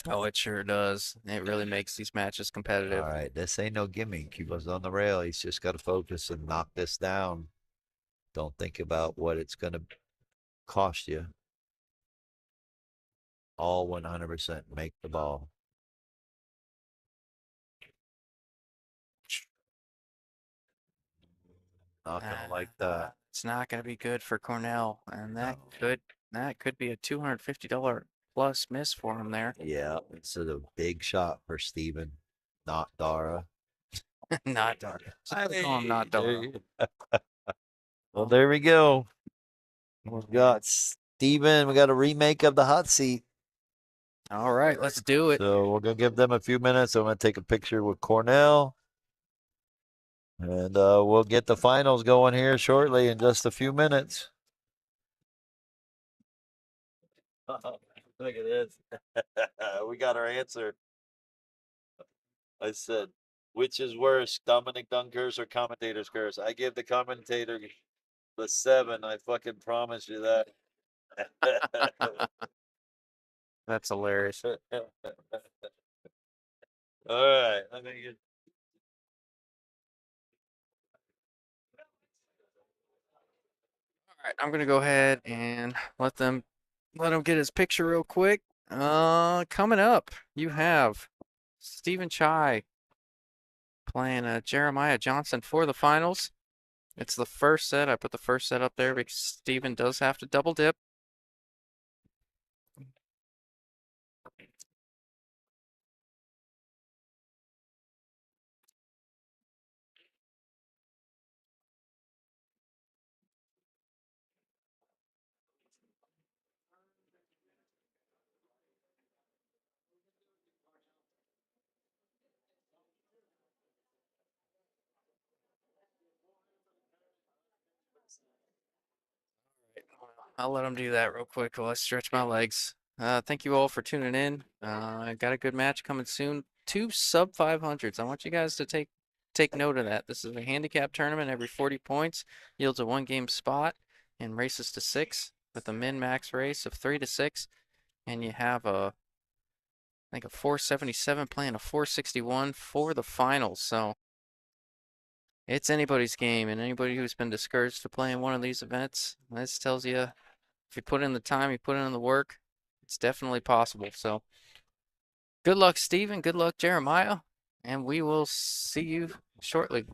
Oh, it sure does. It really makes these matches competitive. All right, this ain't no gimme. Cuba's on the rail. He's just got to focus and knock this down. Don't think about what it's going to cost you. All 100% make the ball. Not gonna like that. It's not going to be good for Cornell, and that No. could be a $250 plus miss for him there. Yeah, it's a big shot for Steven, not Dara. Not Dara. I would call him not Dara. Well, there we go. We've got Steven. We got a remake of the hot seat. All right, let's do it. So we're gonna give them a few minutes. I'm gonna take a picture with Cornell. And we'll get the finals going here shortly in just a few minutes. Look at this. We got our answer. I said, which is worse, Dominic Dunkers or commentator's curse? I give the commentator the 7. I fucking promise you that. That's hilarious. All right. Let me get. All right, I'm gonna go ahead and let him get his picture real quick. Coming up, you have Stephen Chai playing Jeremiah Johnson for the finals. It's the first set. I put the first set up there because Stephen does have to double dip. I'll let him do that real quick while I stretch my legs. Thank you all for tuning in. I got a good match coming soon. 2 sub 500s. I want you guys to take note of that. This is a handicap tournament. Every 40 points yields a 1-game spot and races to 6 with a min max race of 3 to 6. And you have I think a 477 playing a 461 for the finals. So it's anybody's game, and anybody who's been discouraged to play in one of these events, this tells you if you put in the time, you put in the work, it's definitely possible. So good luck, Stephen. Good luck, Jeremiah. And we will see you shortly.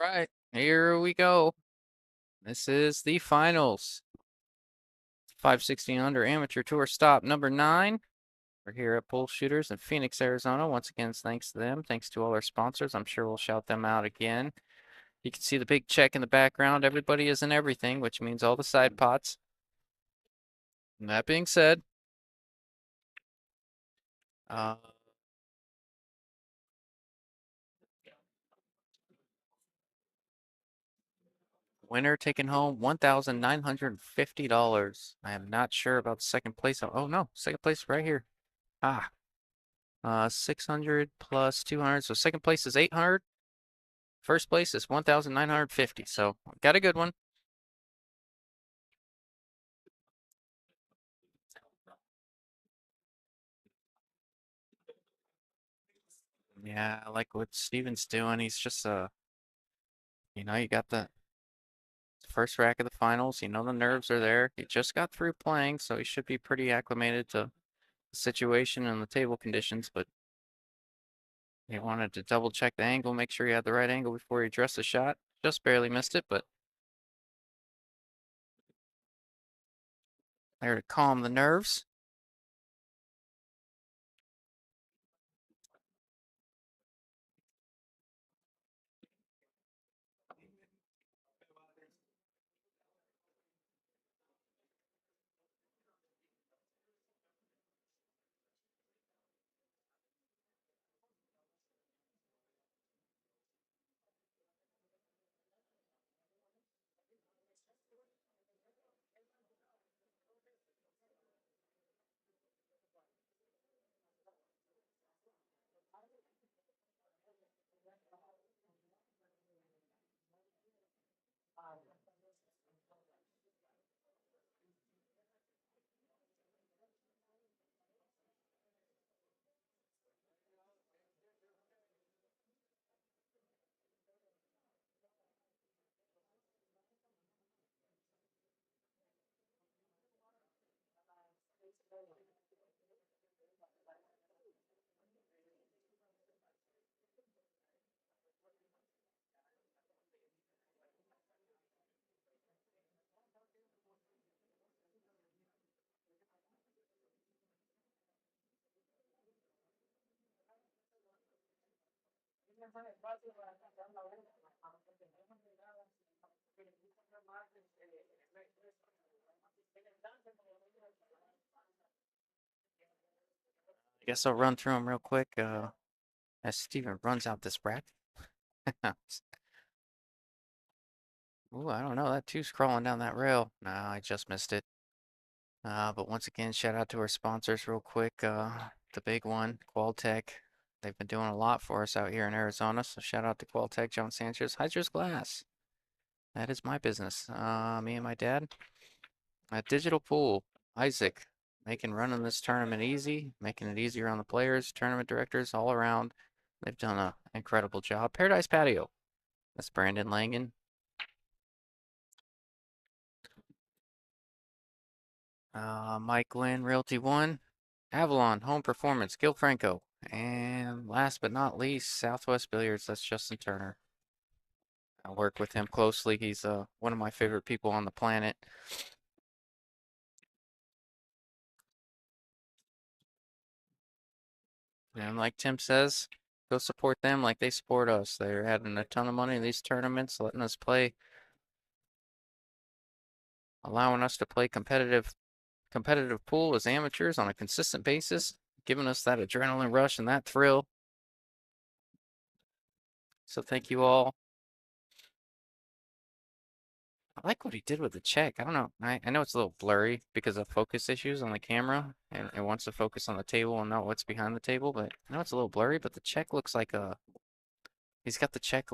right, here we go. This is the finals. 560 under amateur tour stop number 9. We're here at Bull Shooters in Phoenix, Arizona. Once again, thanks to them. Thanks to all our sponsors. I'm sure we'll shout them out again. You can see the big check in the background. Everybody is in everything, which means all the side pots. And that being said, winner taking home $1,950. I am not sure about second place. Oh no, second place right here. 600 plus 200. So second place is 800. First place is 1,950. So got a good one. Yeah, I like what Steven's doing. He's just you got the first rack of the finals. The nerves are there. He just got through playing, so he should be pretty acclimated to the situation and the table conditions, but he wanted to double check the angle, make sure he had the right angle before he addressed the shot. Just barely missed it, but there to calm the nerves. I guess I'll run through them real quick as Steven runs out this bracket. Ooh, I don't know. That two's crawling down that rail. Nah, I just missed it. But once again, shout out to our sponsors real quick. The big one, Qualtech. They've been doing a lot for us out here in Arizona. So shout out to Qualtech, John Sanchez, Hydra's Glass. That is my business. Me and my dad. Digital Pool, Isaac, making running this tournament easy, making it easier on the players, tournament directors, all around. They've done an incredible job. Paradise Patio. That's Brandon Langen. Mike Lynn, Realty One. Avalon, Home Performance, Gil Franco. And last but not least, Southwest Billiards. That's Justin Turner. I work with him closely. He's one of my favorite people on the planet. And like Tim says, go support them like they support us. They're adding a ton of money in these tournaments, letting us play, allowing us to play competitive pool as amateurs on a consistent basis, giving us that adrenaline rush and that thrill. So thank you all. I like what he did with the check. I don't know. I know it's a little blurry because of focus issues on the camera, and it wants to focus on the table and not what's behind the table. But I know it's a little blurry, but the check looks like he's got the check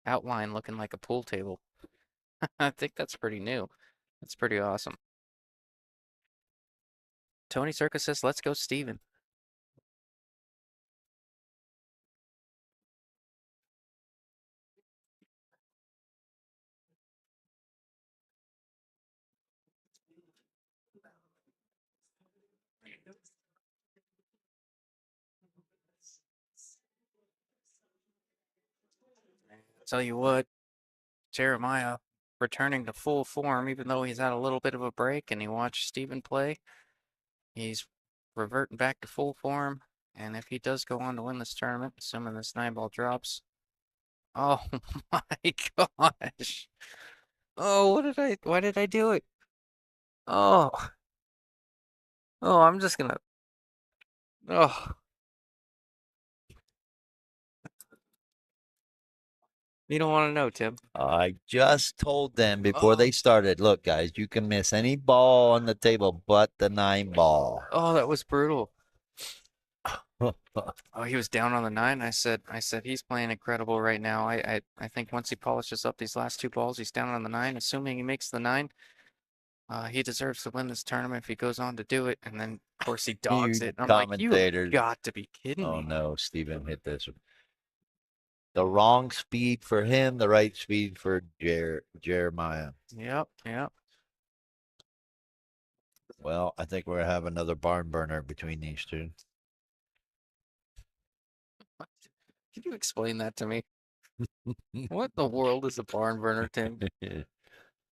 outline looking like a pool table. I think that's pretty new. That's pretty awesome. Tony Circus says, let's go, Steven. Tell you what, Jeremiah returning to full form, even though he's had a little bit of a break and he watched Steven play. He's reverting back to full form. And if he does go on to win this tournament, assuming this 9-ball drops, oh my gosh. Oh, why did I do it? Oh, I'm just gonna, oh, you don't want to know, Tim. I just told them before Oh. they started, look, guys, you can miss any ball on the table but the 9-ball. Oh, that was brutal. Oh, he was down on the 9. I said he's playing incredible right now. I think once he polishes up these last 2 balls, he's down on the 9. Assuming he makes the 9, he deserves to win this tournament if he goes on to do it. And then, of course, he dogs You it. I'm like, you commentators. got to be kidding Oh me. no, Steven hit this. The wrong speed for him, the right speed for Jeremiah. Yep. Well, I think we're gonna have another barn burner between these two. Can you explain that to me? What in the world is a barn burner, Tim?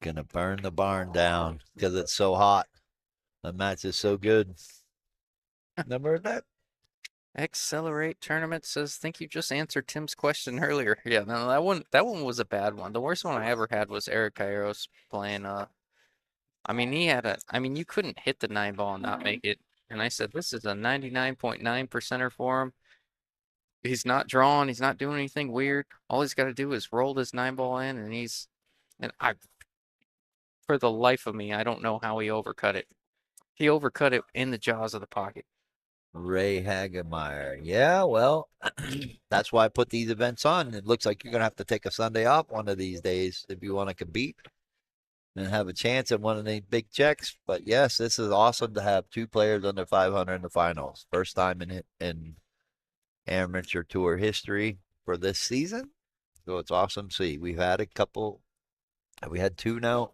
Gonna burn the barn down because it's so hot. The match is so good. Never heard that. Accelerate Tournament says, think you just answered Tim's question earlier. Yeah, no, that one was a bad one. The worst one I ever had was Eric Kairos playing I mean you couldn't hit the 9-ball and not make it. And I said this is a 99.9%er for him. He's not drawing, he's not doing anything weird. All he's got to do is roll this 9-ball in and I for the life of me, I don't know how he overcut it. He overcut it in the jaws of the pocket. Ray Hagemeyer. Yeah, well, that's why I put these events on. It looks like you're gonna have to take a Sunday off one of these days if you want to compete and have a chance at one of these big checks. But yes, this is awesome to have 2 players under 500 in the finals. First time in amateur tour history for this season. So it's awesome to see. We've had a couple. We had 2 now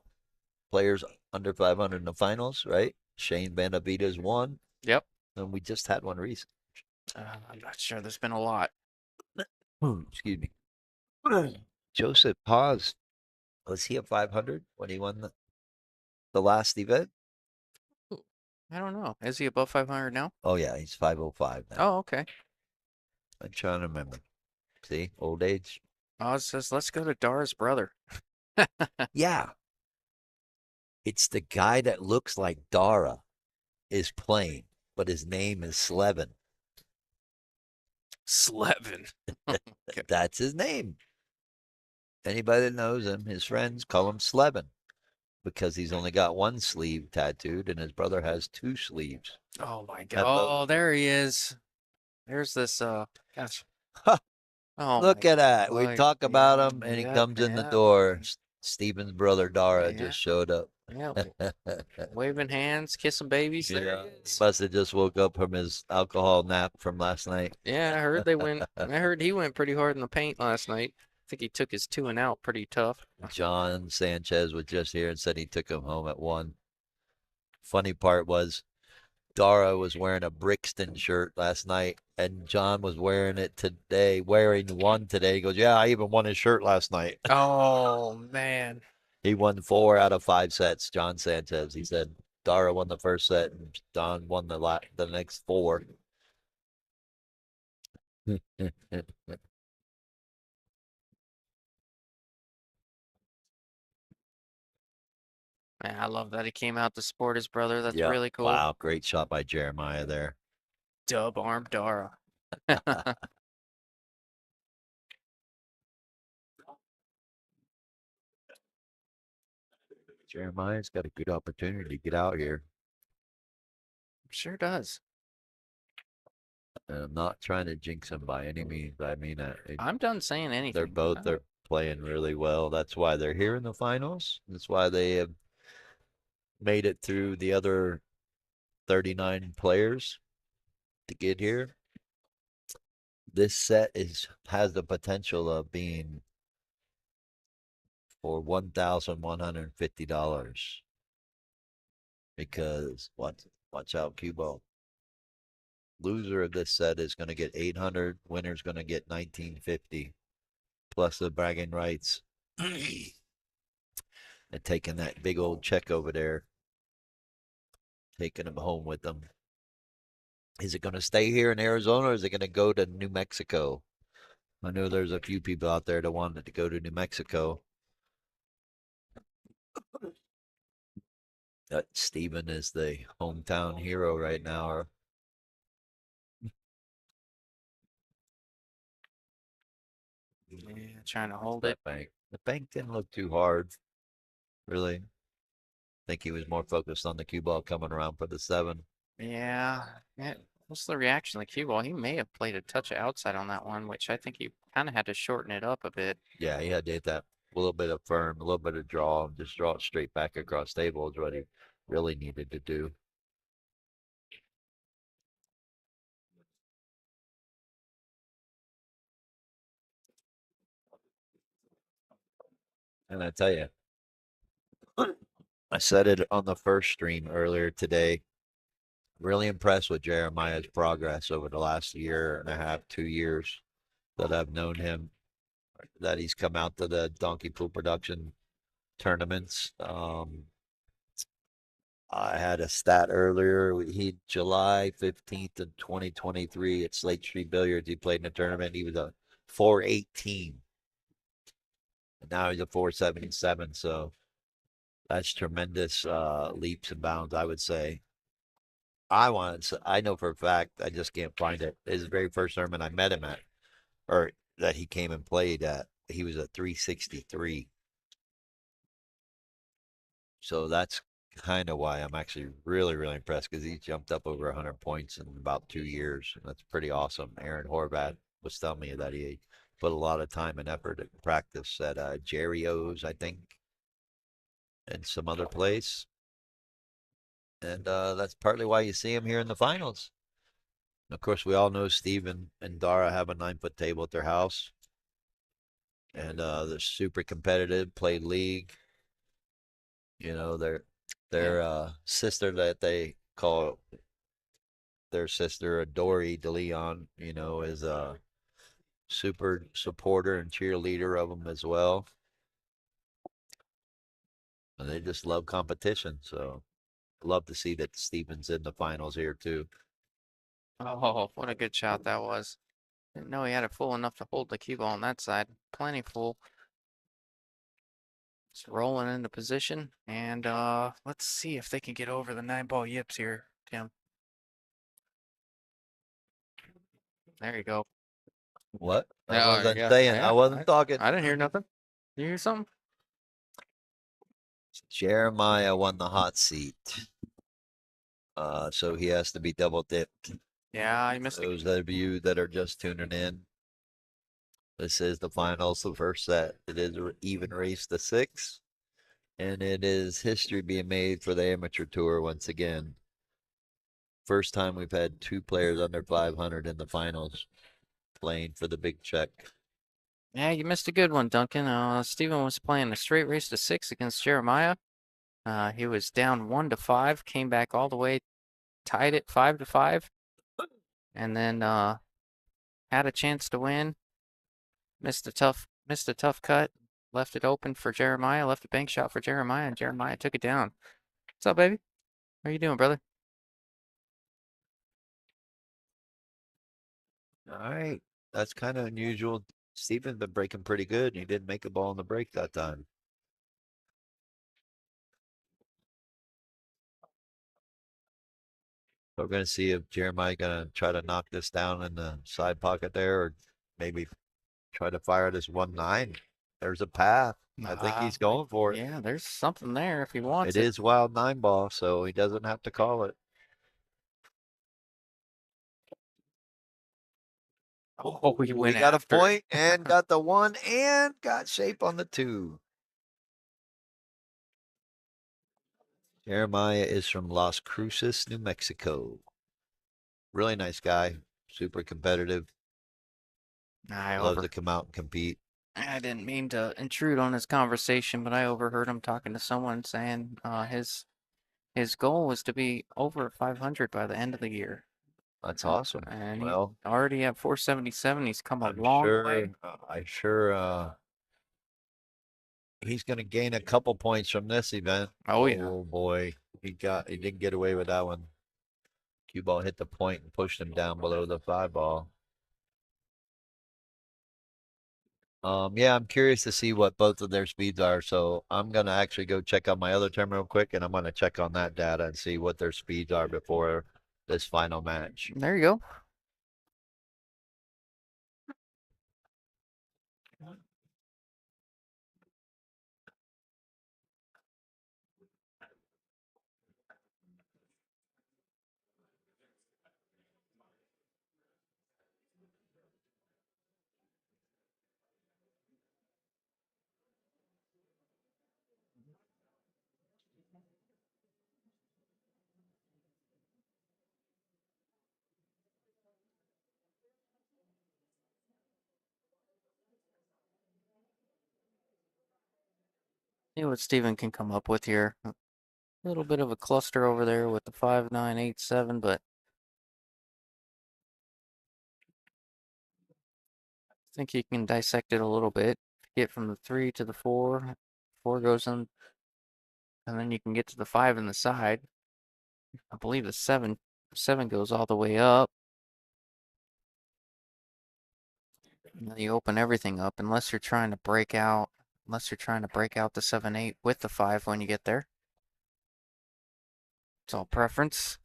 players under 500 in the finals, right? Shane Benavides won. Yep. And we just had one recently. I'm not sure. There's been a lot. Excuse me. Joseph Paz, was he at 500 when he won the last event? I don't know. Is he above 500 now? Oh, yeah, he's 505 now. Oh, okay. I'm trying to remember. See, old age. Oz says, let's go to Dara's brother. Yeah. It's the guy that looks like Dara is playing, but his name is Slevin. Slevin. Okay. That's his name. Anybody that knows him, his friends call him Slevin because he's only got 1 sleeve tattooed and his brother has 2 sleeves. Oh my God. Hello. Oh, there he is. There's this, gosh. Oh, Look my at that. We God. talk about him and he Yeah, comes in the yeah. door. Steven's brother Dara Yeah. just showed up. Yeah, waving hands, kissing babies. There Yeah, he he is. must have just woke up from his alcohol nap from last night. Yeah, I heard they went. I heard he went pretty hard in the paint last night. I think he took his 2 and out pretty tough. John Sanchez was just here and said he took him home at 1. Funny part was Dara was wearing a Brixton shirt last night and John was wearing it today, wearing one today. He goes, yeah, I even won his shirt last night. Oh man. He won 4 out of 5 sets, John Sanchez. He said Dara won the first set and Don won the next 4. Man, I love that he came out to support his brother. That's Yeah. really cool. Wow, great shot by Jeremiah there. Dub arm Dara. Jeremiah's got a good opportunity to get out here. Sure does. And I'm not trying to jinx him by any means. I mean, I'm done saying anything. they're playing really well. That's why they're here in the finals. That's why they have made it through the other 39 players to get here. This set has the potential of being for $1,150 because watch out, Cubo. Loser of this set is going to get 800. Winner's going to get 1950 plus the bragging rights. and taking that big old check over there, taking him home with them. Is it going to stay here in Arizona or is it going to go to New Mexico? I know there's a few people out there that wanted to go to New Mexico. Steven is the hometown hero right now. Yeah, trying to hold it. The bank didn't look too hard, really. I think he was more focused on the cue ball coming around for the 7. Yeah. What's the reaction of the cue ball? He may have played a touch of outside on that one, which I think he kind of had to shorten it up a bit. Yeah, he had to hit that a little bit of firm, a little bit of draw, and just draw it straight back across table is what he really needed to do. And I tell you, I said it on the first stream earlier today. Really impressed with Jeremiah's progress over the last year and a half, 2 years that I've known him, that he's come out to the Donkey Pool Production tournaments. I had a stat earlier. He July 15th of 2023 at Slate Street Billiards. He played in a tournament. He was a 418. And now he's a 477. So that's tremendous leaps and bounds, I would say. I know for a fact, I just can't find it. His very first tournament I met him at, or that he came and played at, he was a 363. So that's kind of why I'm actually really, really impressed, because he jumped up over 100 points in about 2 years. And that's pretty awesome. Aaron Horvath was telling me that he put a lot of time and effort and practice at Jerry O's, I think, and some other place. And that's partly why you see him here in the finals. And of course, we all know Steven and Dara have a 9-foot table at their house. And they're super competitive, play league. You know, their sister that they call their sister, Dory DeLeon, you know, is a super supporter and cheerleader of them as well. And they just love competition. So love to see that Steven's in the finals here too. Oh, what a good shot that was. Didn't know he had it full enough to hold the cue ball on that side. Plenty full. It's rolling into position. And let's see if they can get over the 9-ball yips here, Tim. There you go. What? I Yeah, wasn't yeah, saying. yeah, I wasn't talking. I didn't hear nothing. You hear something? Jeremiah won the hot seat. So he has to be double dipped. Yeah, he missed it. Those of you that are just tuning in, this is the finals, the first set. It is an even race to 6. And it is history being made for the amateur tour once again. First time we've had 2 players under 500 in the finals playing for the big check. Yeah, you missed a good one, Duncan. Steven was playing a straight race to 6 against Jeremiah. He was down 1-5, came back all the way, tied it 5-5, and then had a chance to win. Missed a tough cut. Left it open for Jeremiah. Left a bank shot for Jeremiah, and Jeremiah took it down. What's up, baby? How you doing, brother? All right. That's kind of unusual. Steven's been breaking pretty good, and he didn't make a ball in the break that time. We're going to see if Jeremiah going to try to knock this down in the side pocket there, or maybe try to fire this 1-9. There's a path. I think he's going for it. Yeah, there's something there if he wants It it. is wild 9-ball, so he doesn't have to call it. Oh, we went got after a point and got the 1 and got shape on the 2. Jeremiah is from Las Cruces, New Mexico. Really nice guy. Super competitive. Loves to come out and compete. I didn't mean to intrude on his conversation, but I overheard him talking to someone saying his goal was to be over 500 by the end of the year. That's awesome. And Well, he already at 477. He's come a I'm long sure, way. he's going to gain a couple points from this event. Oh, yeah. Oh boy, he didn't get away with that one. Cue ball hit the point and pushed him down below the 5 ball. Yeah, I'm curious to see what both of their speeds are. So I'm gonna actually go check on my other terminal quick, and I'm gonna check on that data and see what their speeds are before this final match. There you go. See what Steven can come up with here. A little bit of a cluster over there with the 5, 9, 8, 7, but I think you can dissect it a little bit. Get from the 3 to the 4. 4 goes in, and then you can get to the 5 in the side. I believe the 7 goes all the way up. And then you open everything up unless you're trying to break out the 7, 8 with the 5 when you get there. It's all preference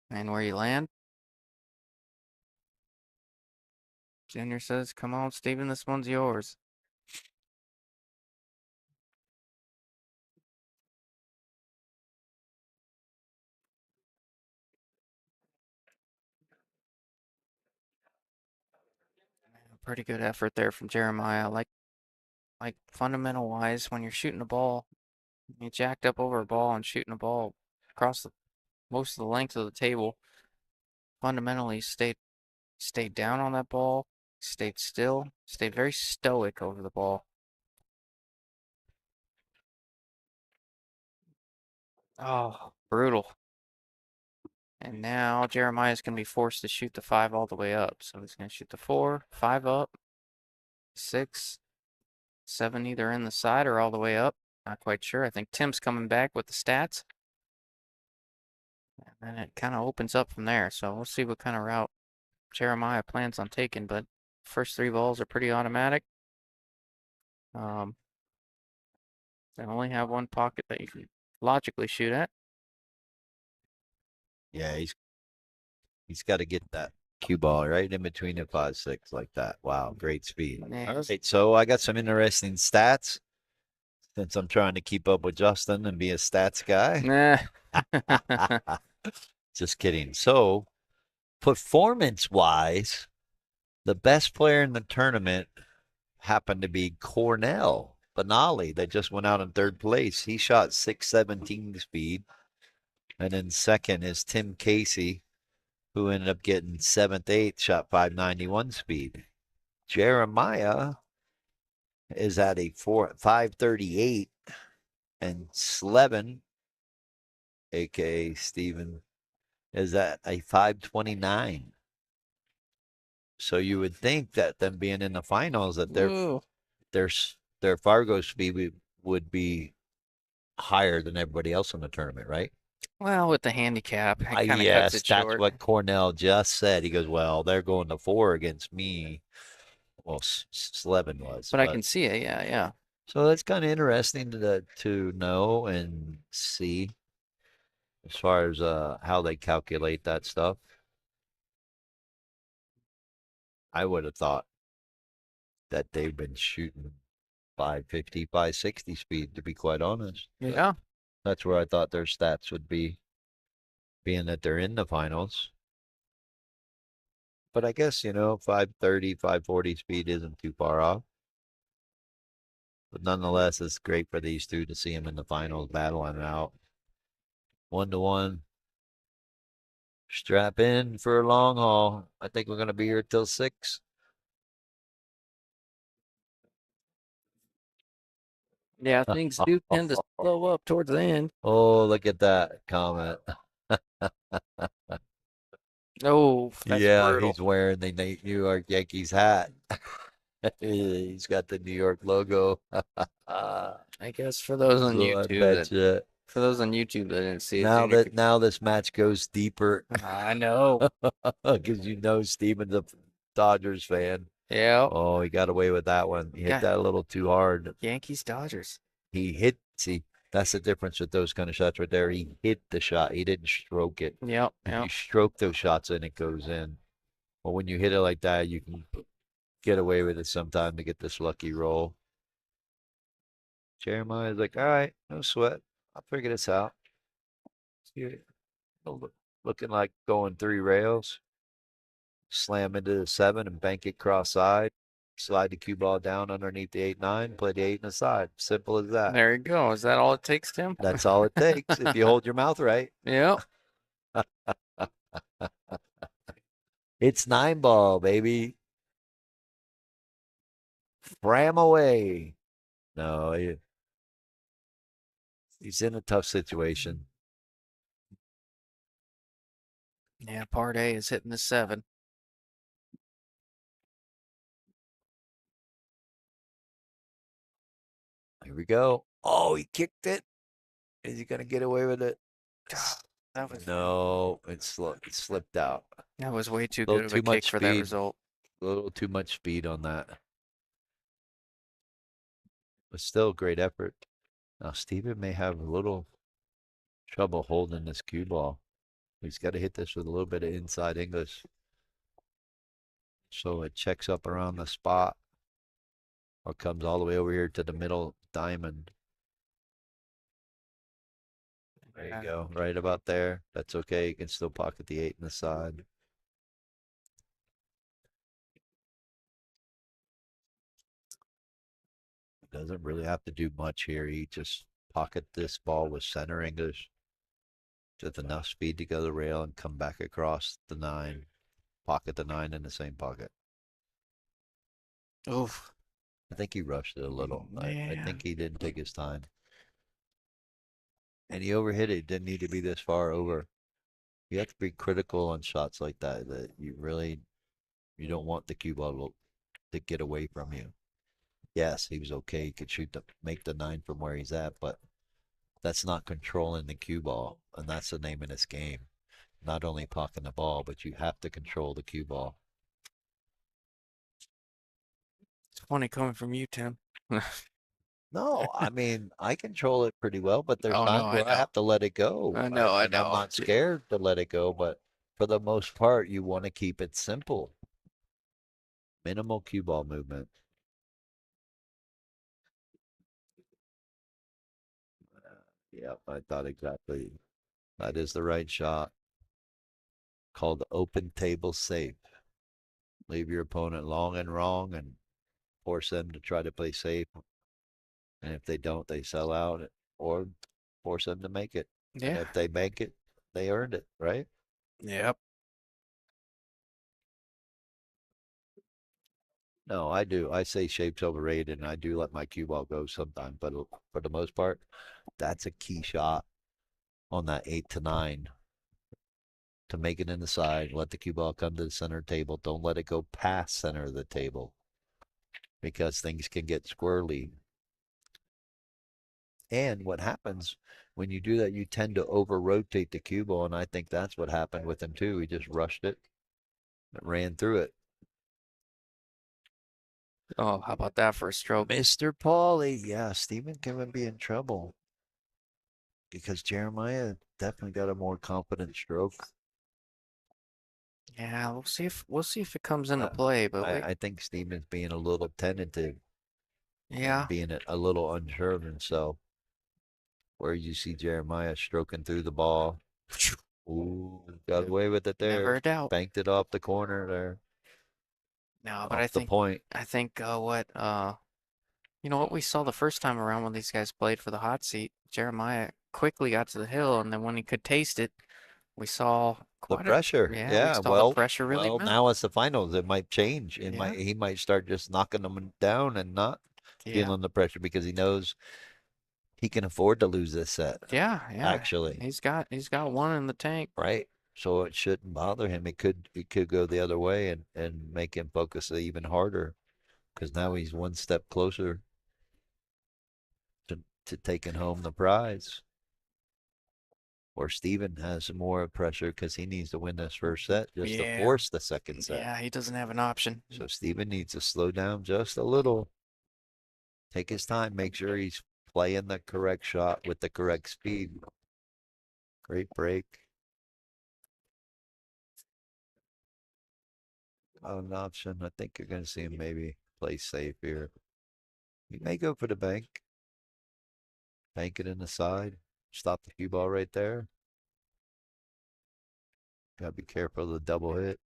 and where you land. Junior says, come on, Steven, this one's yours. Pretty good effort there from Jeremiah. Like fundamental wise, when you're shooting a ball, you jacked up over a ball and shooting a ball across most of the length of the table. Fundamentally stayed down on that ball, stayed still, stayed very stoic over the ball. Oh, brutal. And now Jeremiah's going to be forced to shoot the 5 all the way up. So he's going to shoot the 4, 5 up, 6, 7 either in the side or all the way up. Not quite sure. I think Tim's coming back with the stats. And then it kind of opens up from there. So we'll see what kind of route Jeremiah plans on taking. But first 3 balls are pretty automatic. They only have one pocket that you can logically shoot at. Yeah, he's got to get that cue ball right in between the 5, 6 like that. Wow, great speed. All Nice. right, so I got some interesting stats since I'm trying to keep up with Justin and be a stats guy. Nah. Just kidding. So, performance-wise, the best player in the tournament happened to be Cornell Benali. That just went out in 3rd place. He shot 617 speed. And then second is Tim Casey, who ended up getting 7th, 8th, shot 591 speed. Jeremiah is at a 538, and Slevin, aka Steven, is at a 529. So you would think that them being in the finals that their Fargo speed would be higher than everybody else in the tournament, right? Well, with the handicap, it kind of cuts Yes, it that's short. what Cornell just said. He goes, well, they're going to 4 against me. Well, Slevin was. But I can see it. Yeah, yeah. So that's kind of interesting to know and see as far as how they calculate that stuff. I would have thought that they've been shooting 550, 560 speed, to be quite honest. Yeah. That's where I thought their stats would be, being that they're in the finals. But I guess, 530, 540 speed isn't too far off. But nonetheless, it's great for these two to see them in the finals battling it out. 1-1. Strap in for a long haul. I think we're going to be here till 6. Yeah, things do tend to slow up towards the end. Oh, look at that comment. Oh, that's Yeah, brutal. he's wearing the New York Yankees hat. He's got the New York logo. I guess for those on So I YouTube bet you. that didn't see it, Now Junior that now this match goes deeper I know. because Steven's a Dodgers fan. Yeah. Oh, he got away with that one. He hit Got- that a little too hard. Yankees, Dodgers. He hit. See, that's the difference with those kind of shots right there. He hit the shot. He didn't stroke it. Yep. If Yep. you stroke those shots and it goes in. But when you hit it like that, you can get away with it sometime to get this lucky roll. Jeremiah's like, all right, no sweat. I'll figure this out. See it. Looking like going 3 rails. Slam into the 7 and bank it cross-side. Slide the cue ball down underneath the 8-9. Play the 8 in the side. Simple as that. There you go. Is that all it takes, Tim? That's all it takes if you hold your mouth right. Yep. It's 9-ball, baby. Fram away. No, he's in a tough situation. Yeah, part A is hitting the 7. Here we go. Oh, he kicked it. Is he gonna get away with it? That was No, it slipped out. that was way too Little good of too a kick much for that speed. result. A little too much speed on that. But still, great effort. Now, Steven may have a little trouble holding this cue ball. He's got to hit this with a little bit of inside English. So it checks up around the spot or comes all the way over here to the middle diamond. There you go. Right about there. That's okay. You can still pocket the 8 in the side. Doesn't really have to do much here. He just pocket this ball with center English. Just enough speed to go the rail and come back across the 9. Pocket the 9 in the same pocket. Oof. I think he rushed it a little. I think he didn't take his time. And he overhit it. Didn't need to be this far over. You have to be critical on shots like that. That you don't want the cue ball to get away from you. Yes, he was okay. He could make the 9 from where he's at, but that's not controlling the cue ball, and that's the name of this game. Not only pocketing the ball, but you have to control the cue ball. It's funny coming from you, Tim. No, I mean, I control it pretty well, but there's Oh, no, times I where I know. have to let it go. I know, I and I'm know. not scared to let it go, but for the most part, you want to keep it simple. Minimal cue ball movement. Yep, I thought exactly. That is the right shot. Called open table safe. Leave your opponent long and wrong and force them to try to play safe. And if they don't, they sell out or force them to make it. And Yeah. if they make it, they earned it, right? Yep. No, I do. I say shape's overrated, and I do let my cue ball go sometimes. But for the most part, that's a key shot on that 8 to 9 to make it in the side. Let the cue ball come to the center table. Don't let it go past center of the table because things can get squirrely. And what happens when you do that, you tend to over-rotate the cue ball, and I think that's what happened with him too. He just rushed it, ran through it. Oh, how about that for a stroke? Mr. Paulie, yeah, Steven can be in trouble because Jeremiah definitely got a more confident stroke. Yeah, we'll see if it comes into play, but I think Steven's being a little tentative, yeah. being a little unsure of himself. Where you see Jeremiah stroking through the ball. Ooh, got away with it there. Never a doubt. Banked it off the corner there. No, but Off the point. I think what we saw the first time around when these guys played for the hot seat, Jeremiah quickly got to the hill, and then when he could taste it, we saw The pressure. we Yeah, saw well, the pressure really mount. now it's the finals. It might change. Yeah. He might start just knocking them down and not feeling the pressure because he knows he can afford to lose this set. Yeah. Actually, He's got one in the tank. right. So it shouldn't bother him. It could go the other way and make him focus even harder. because now he's one step closer to taking home the prize. Or Steven has more pressure because he needs to win this first set just to Yeah. force the second set. Yeah, he doesn't have an option. So Steven needs to slow down just a little. Take his time. Make sure he's playing the correct shot with the correct speed. Great break. An option. I think you're going to see him maybe play safe here. He may go for the bank. Bank it in the side. Stop the cue ball right there. Gotta be careful of the double hit.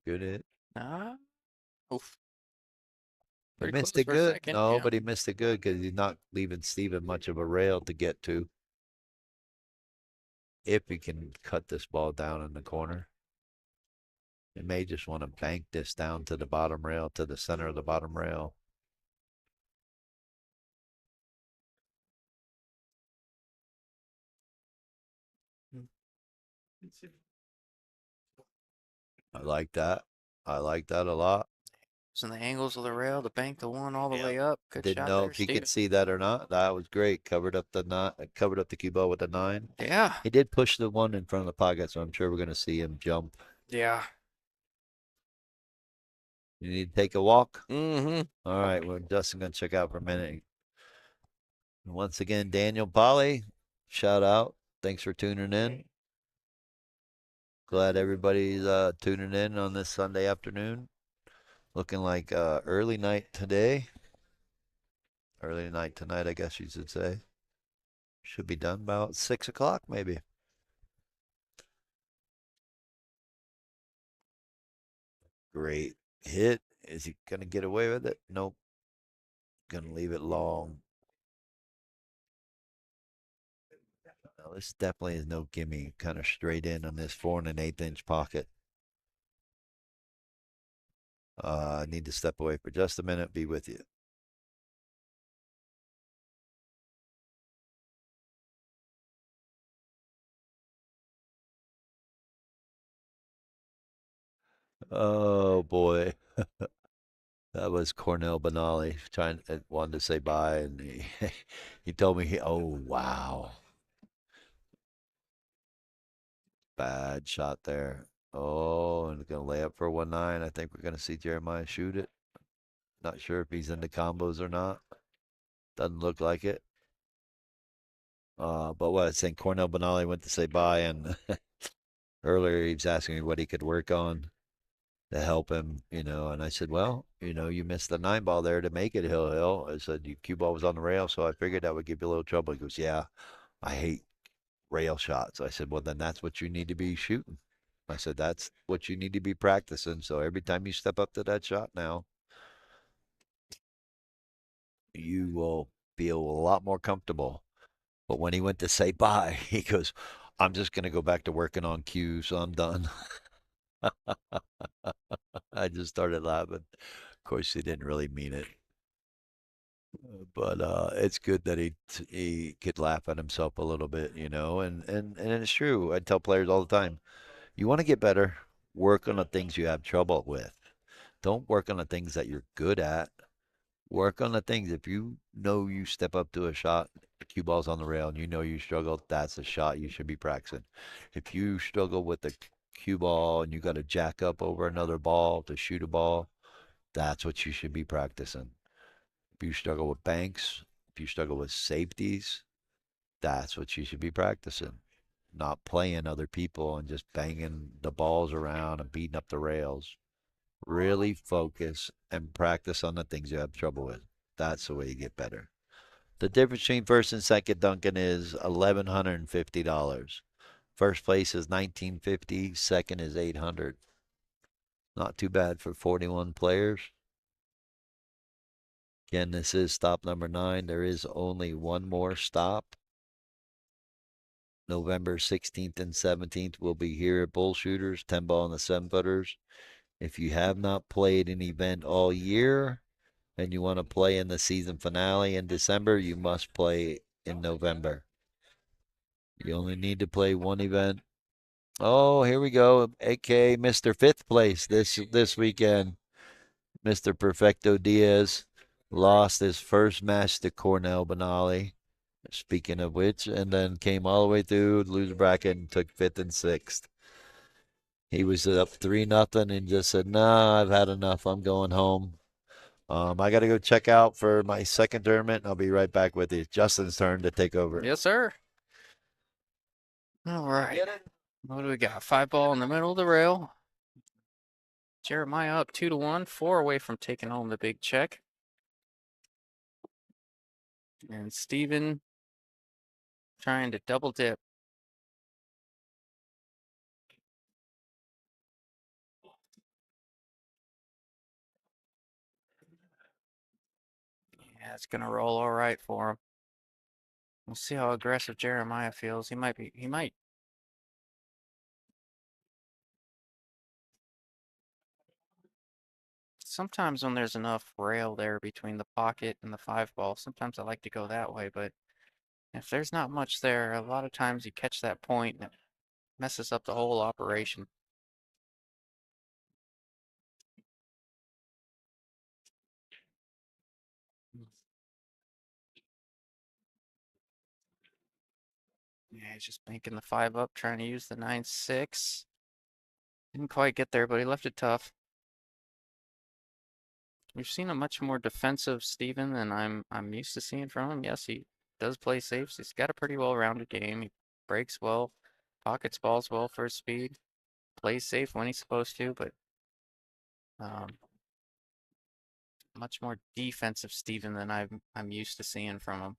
Good hit. Oof. He Pretty missed close it for a good. second, No, yeah. but he missed it good because he's not leaving Steven much of a rail to get to. If he can cut this ball down in the corner. He may just want to bank this down to the bottom rail, to the center of the bottom rail. I like that. I like that a lot. Using the angles of the rail to bank the one all the Yep. way up. Good Didn't shot know there, if he Steven. could see that or not. That was great. Covered up the cue ball with the 9. Yeah. He did push the 1 in front of the pocket, so I'm sure we're gonna see him jump. Yeah. You need to take a walk? Mm-hmm. All right, well, Justin gonna check out for a minute. Once again, Daniel Polly, shout out. Thanks for tuning in. Glad everybody's tuning in on this Sunday afternoon. Looking like early night today. Early night tonight, I guess you should say. Should be done about 6 o'clock, maybe. Great hit. Is he going to get away with it? Nope. Going to leave it long. Now, this definitely is no gimme. Kind of straight in on this 4 1/8 inch pocket. I need to step away for just a minute. Be with you. Oh boy, that was Cornell Benali wanted to say bye, and he he told me oh wow, bad shot there. Oh, and gonna lay up for 1-9. I think we're gonna see Jeremiah shoot it. Not sure if he's into combos or not. Doesn't look like it. But what I was saying, Cornell Benali went to say bye, and earlier he was asking me what he could work on to help him, and I said, well, you missed the 9 ball there to make it hill. I said, your cue ball was on the rail, so I figured that would give you a little trouble. He goes, yeah, I hate rail shots. I said, well, then that's what you need to be shooting. I said, that's what you need to be practicing. So every time you step up to that shot now, you will feel a lot more comfortable. But when he went to say bye, he goes, I'm just going to go back to working on cue, so I'm done. I just started laughing. Of course, he didn't really mean it. But it's good that he could laugh at himself a little bit, and it's true. I tell players all the time, you want to get better, work on the things you have trouble with. Don't work on the things that you're good at. Work on the things. If you know you step up to a shot, the cue ball's on the rail, and you know you struggle, that's a shot you should be practicing. If you struggle with the cue ball and you got to jack up over another ball to shoot a ball, that's what you should be practicing. If you struggle with banks, if you struggle with safeties, that's what you should be practicing. Not playing other people and just banging the balls around and beating up the rails. Really focus and practice on the things you have trouble with. That's the way you get better. The difference between first and second Duncan is $1,150. First place is $1,950. Second is $800. Not too bad for 41 players. Again, this is stop number 9. There is only one more stop. November 16th and 17th, we'll be here at Bull Shooters, 10 ball and the 7-footers. If you have not played an event all year and you want to play in the season finale in December, you must play in November. You only need to play one event Oh, here we go. AK Mr. Fifth Place this weekend. Mr. Perfecto Diaz lost his first match to Cornell Benali. Speaking of which, and then came all the way through the loser bracket and took fifth and sixth. He was up 3-0 and just said, "Nah, I've had enough. I'm going home." I got to go check out for my second tournament. I'll be right back with you. Justin's turn to take over. Yes, sir. All right. What do we got? 5-ball in the middle of the rail. Jeremiah up 2-1, 4 away from taking home the big check. And Steven trying to double dip. Yeah, it's gonna roll all right for him. We'll see how aggressive Jeremiah feels. He might. Sometimes when there's enough rail there between the pocket and the 5-ball, sometimes I like to go that way, but if there's not much there, a lot of times you catch that point and it messes up the whole operation. Yeah, he's just banking the 5 up, trying to use the 9-6. Didn't quite get there, but he left it tough. We've seen a much more defensive Steven than I'm used to seeing from him. Yes, he does play safe. So he's got a pretty well-rounded game. He breaks well, pockets balls well for his speed, plays safe when he's supposed to, but um, much more defensive Steven than I'm used to seeing from him.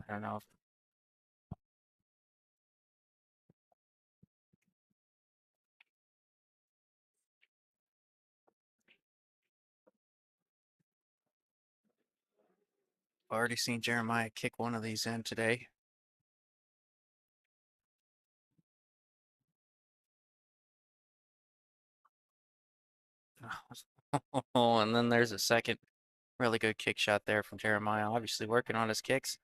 I don't know if I've already seen Jeremiah kick one of these in today. Oh, and then there's a second really good kick shot there from Jeremiah. Obviously working on his kicks.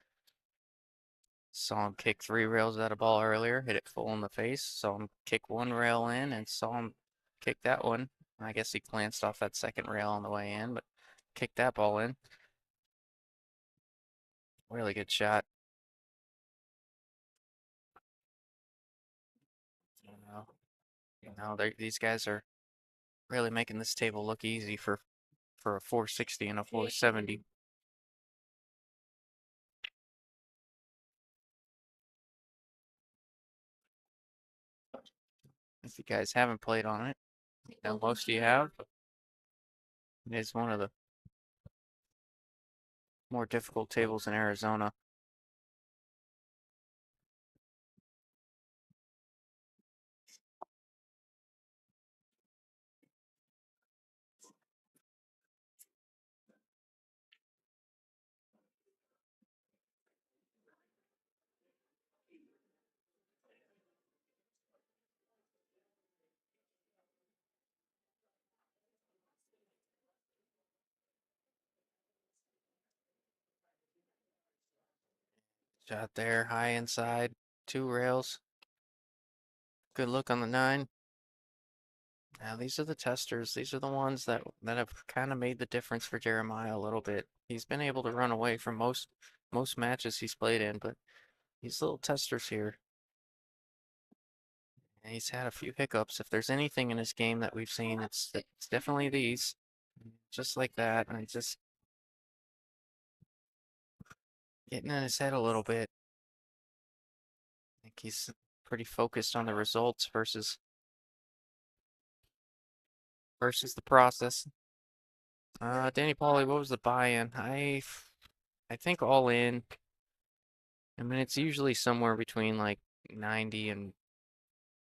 Saw him kick 3 rails at a ball earlier, hit it full in the face. Saw him kick 1 rail in and saw him kick that one. I guess he glanced off that second rail on the way in, but kicked that ball in. Really good shot. These guys are really making this table look easy for a 460 and a 470. If you guys haven't played on it, I know most of you have. It is one of the more difficult tables in Arizona. Shot there, high inside, 2 rails. Good look on the 9. Now these are the testers. These are the ones that have kind of made the difference for Jeremiah a little bit. He's been able to run away from most matches he's played in, but these little testers here, and he's had a few hiccups. If there's anything in his game that we've seen, it's definitely these. Just like that, and just getting in his head a little bit. I think he's pretty focused on the results versus the process. Danny Pauly, what was the buy-in? I think all in. I mean, it's usually somewhere between like 90 and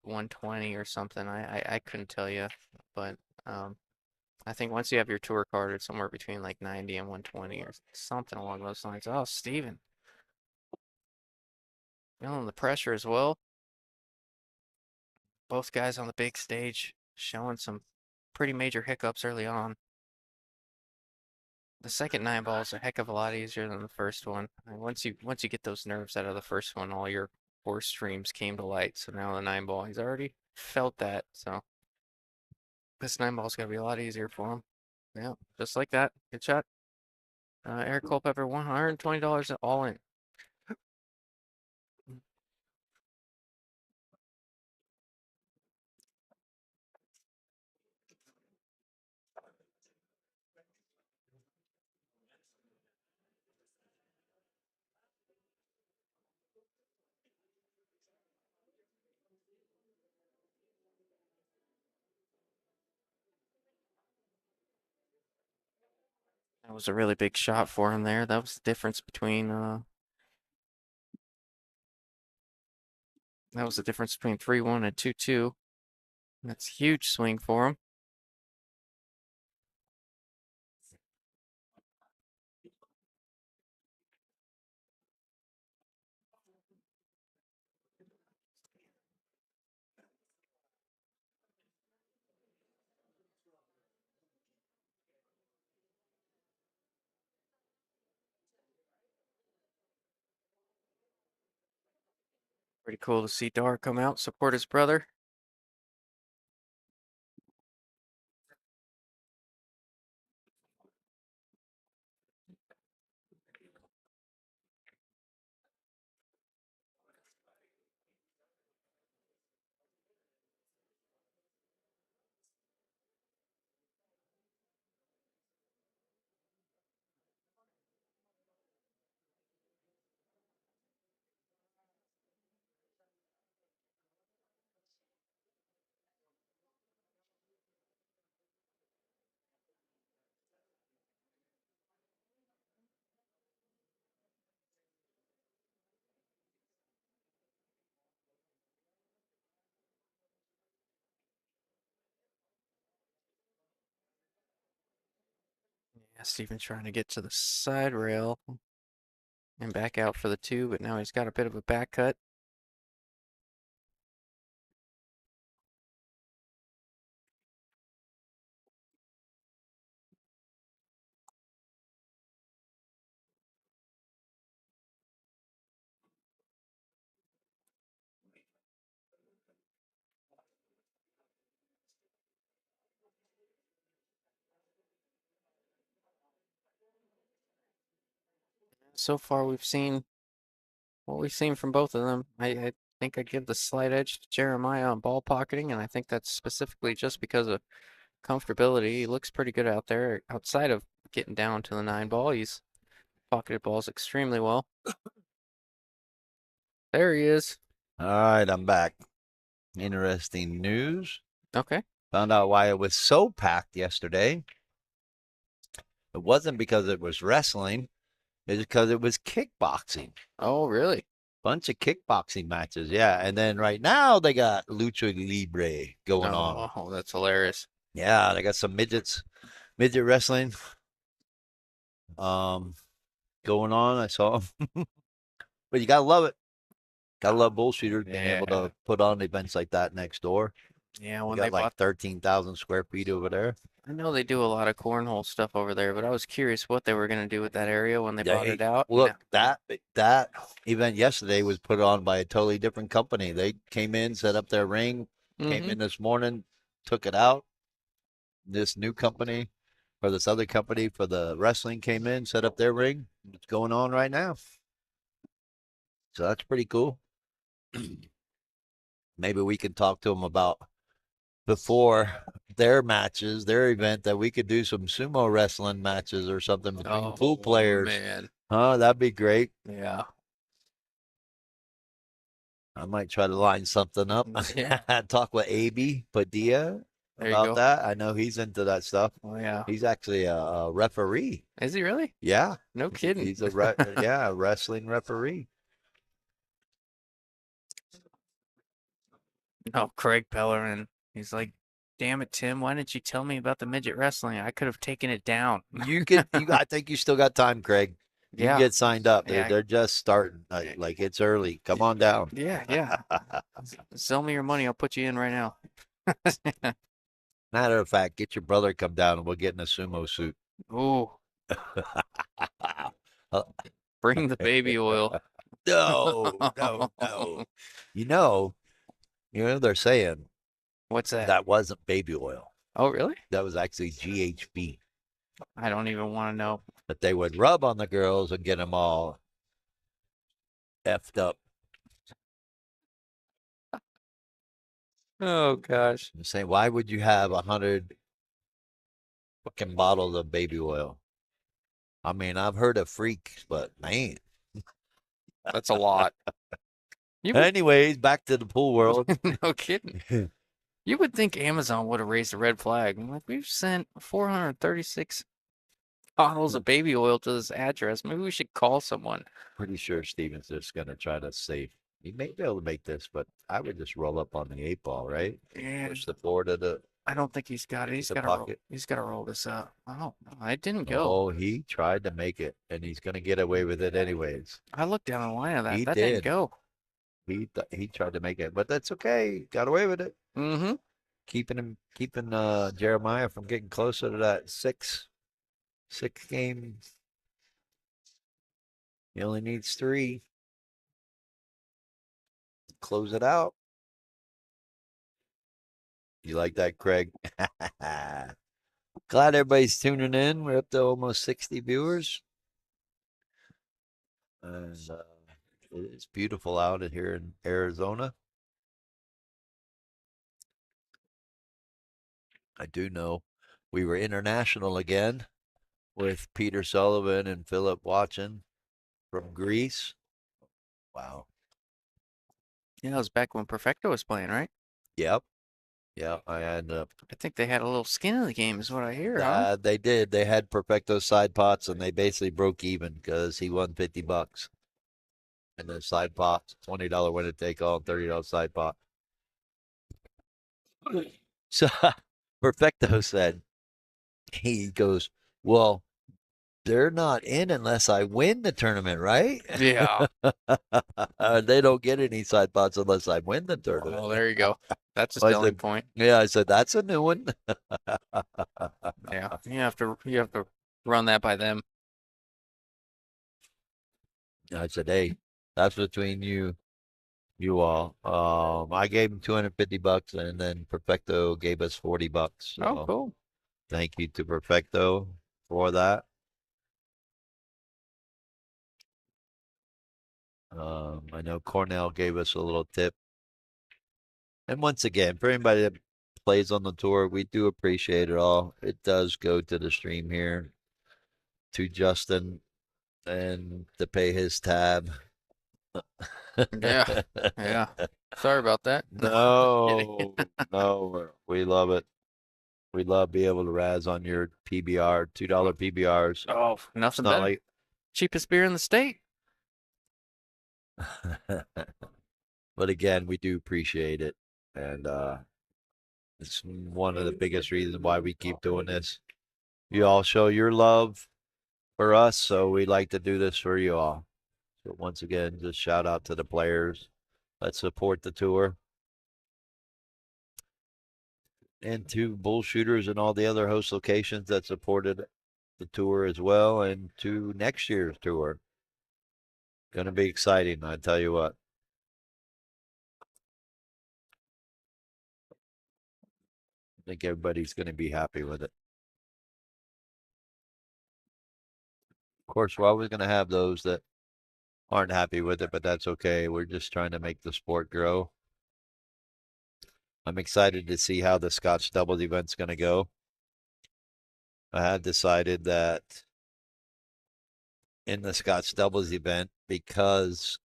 120 or something. I couldn't tell you, but I think once you have your tour card, it's somewhere between like 90 and 120 or something along those lines. Oh, Steven, feeling the pressure as well. Both guys on the big stage showing some pretty major hiccups early on. The second 9-ball is a heck of a lot easier than the first one. And once you get those nerves out of the first one, all your horse dreams came to light. So now the 9-ball, he's already felt that. So this 9-ball's gonna be a lot easier for him. Yeah, just like that. Good shot. Eric Culpepper, $120 all in. That was a really big shot for him there. That was the difference between 3-1 and 2-2. That's a huge swing for him. Pretty cool to see Dar come out, support his brother. Yeah, Steven trying to get to the side rail and back out for the 2, but now he's got a bit of a back cut. So far, we've seen what we've seen from both of them. I think I give the slight edge to Jeremiah on ball pocketing, and I think that's specifically just because of comfortability. He looks pretty good out there. Outside of getting down to the 9-ball, he's pocketed balls extremely well. There he is. All right, I'm back. Interesting news. Okay. Found out why it was so packed yesterday. It wasn't because it was wrestling. It's because it was kickboxing. Oh, really? Bunch of kickboxing matches, yeah. And then right now they got Lucha Libre going on. Oh, that's hilarious. Yeah, they got some midget wrestling going on. I saw them. But you gotta love it. Gotta love bullshitters being able Yeah. to put on events like that next door. Yeah, We when got they like bought, 13,000 square feet over there. I know they do a lot of cornhole stuff over there, but I was curious what they were going to do with that area when they bought it out. Look, that event yesterday was put on by a totally different company. They came in, set up their ring, came in this morning, took it out. This new company or this other company for the wrestling came in, set up their ring. It's going on right now. So that's pretty cool. Maybe we can talk to them about before their matches, their event, that we could do some sumo wrestling matches or something between pool players. Man. Huh? That'd be great. Yeah. I might try to line something up. Yeah. Talk with AB Padilla There you about go. that. I know he's into that stuff. Oh, yeah. He's actually a referee. Is he really? Yeah. No kidding. He's a wrestling referee. Oh, Craig Pellerin. He's like, damn it, Tim. Why didn't you tell me about the midget wrestling? I could have taken it down. I think you still got time, Craig. You Yeah. can get signed up. Yeah. They're just starting. Like it's early. Come on down. Yeah. Sell me your money. I'll put you in right now. Matter of fact, get your brother come down and we'll get in a sumo suit. Ooh, bring the baby oil. No, no, no. You know, they're saying What's that? that wasn't baby oil. Oh, really? That was actually GHB I don't even want to know. that they would rub on the girls and get them all effed up. Oh gosh. I'm saying, why would you have 100 fucking bottles of baby oil? I mean, I've heard of freaks, but man. That's a lot. You would, Anyways, back to the pool world. no kidding. You would think Amazon would have raised a red flag. I'm like, we've sent 436 bottles of baby oil to this address. Maybe we should call someone. Pretty sure Steven's just gonna try to save. He may be able to make this, but I would just roll up on the 8-ball, right? Yeah, Push the floor to the. I don't think he's got it. He's The got to roll. pocket. He's got to roll this up. Oh, no, it didn't go. Oh, he tried to make it, and he's gonna get away with it anyways. I looked down the line of that. He That didn't did. go. He tried to make it, but that's okay. Got away with it. Mm-hmm. Keeping Jeremiah from getting closer to that six game. He only needs 3. Close it out. You like that, Craig? Glad everybody's tuning in. We're up to almost 60 viewers. And it's beautiful out here in Arizona. I do know we were international again with Peter Sullivan and Philip Watson from Greece. Wow. Yeah, it was back when Perfecto was playing, right? Yep. Yeah, I had I think they had a little skin in the game, is what I hear, huh? they did. They had Perfecto side pots, and they basically broke even because he won $50. And the side pot, $20 winner take all, $30 side pot. So Perfecto said, he goes, well, they're not in unless I win the tournament, right? Yeah. They don't get any side pots unless I win the tournament. Oh, there you go. That's a I selling said- point. Yeah, I said, that's a new one. Yeah, you have to run that by them. I said, hey, that's between you all. I gave him $250 and then Perfecto gave us $40. So Oh, cool. thank you to Perfecto for that. I know Cornell gave us a little tip. And once again, for anybody that plays on the tour, we do appreciate it all. It does go to the stream here, to Justin, and to pay his tab. Yeah. Yeah. Sorry about that. No, no, we love it. We love being able to razz on your PBR, $2 PBRs. Oh, It's nothing not better. like, Cheapest beer in the state. but again, we do appreciate it, and it's one of the biggest reasons why we keep doing this. You all show your love for us, so we like to do this for you all. So once again, just shout out to the players. Let's support the tour. And to Bull Shooters and all the other host locations that supported the tour as well, and to next year's tour. Gonna be exciting, I tell you what. I think everybody's gonna be happy with it. Of course, we're always gonna have those that aren't happy with it, but that's okay. We're just trying to make the sport grow. I'm excited to see how the Scotch doubles event's gonna go. I had decided that in the Scotch doubles event, because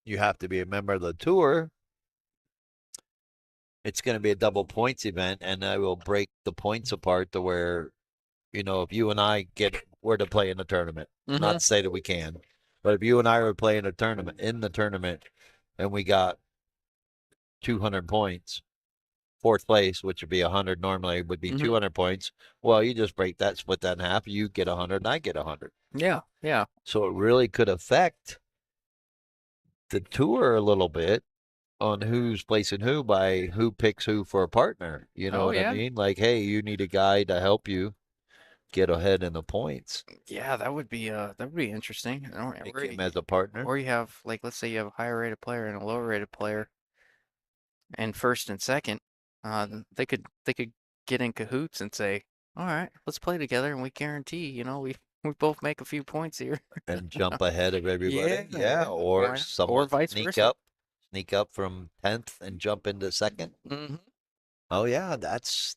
you have to be a member of the tour, it's going to be a double points event, and I will break the points apart to where, if you and I were to play in a tournament, not to say that we can, but if you and I were playing a tournament in the tournament and we got 200 points, fourth place, which would be 100 normally, would be 200 points. Well, you just break that, split that in half. You get 100 and I get 100. Yeah, yeah. So it really could affect the tour a little bit on who's placing who by who picks who for a partner. You know Oh, what yeah. I mean? Like, hey, you need a guy to help you. get ahead in the points. Yeah, that would be interesting. Take Or, him as a partner. or you have like, let's say you have a higher rated player and a lower rated player, and first and second, they could get in cahoots and say, all right, let's play together, and we guarantee, we both make a few points here. And jump ahead of everybody. Yeah, Yeah, why or not? Or someone vice versa. sneak up from 10th and jump into second. Hmm. Oh yeah, that's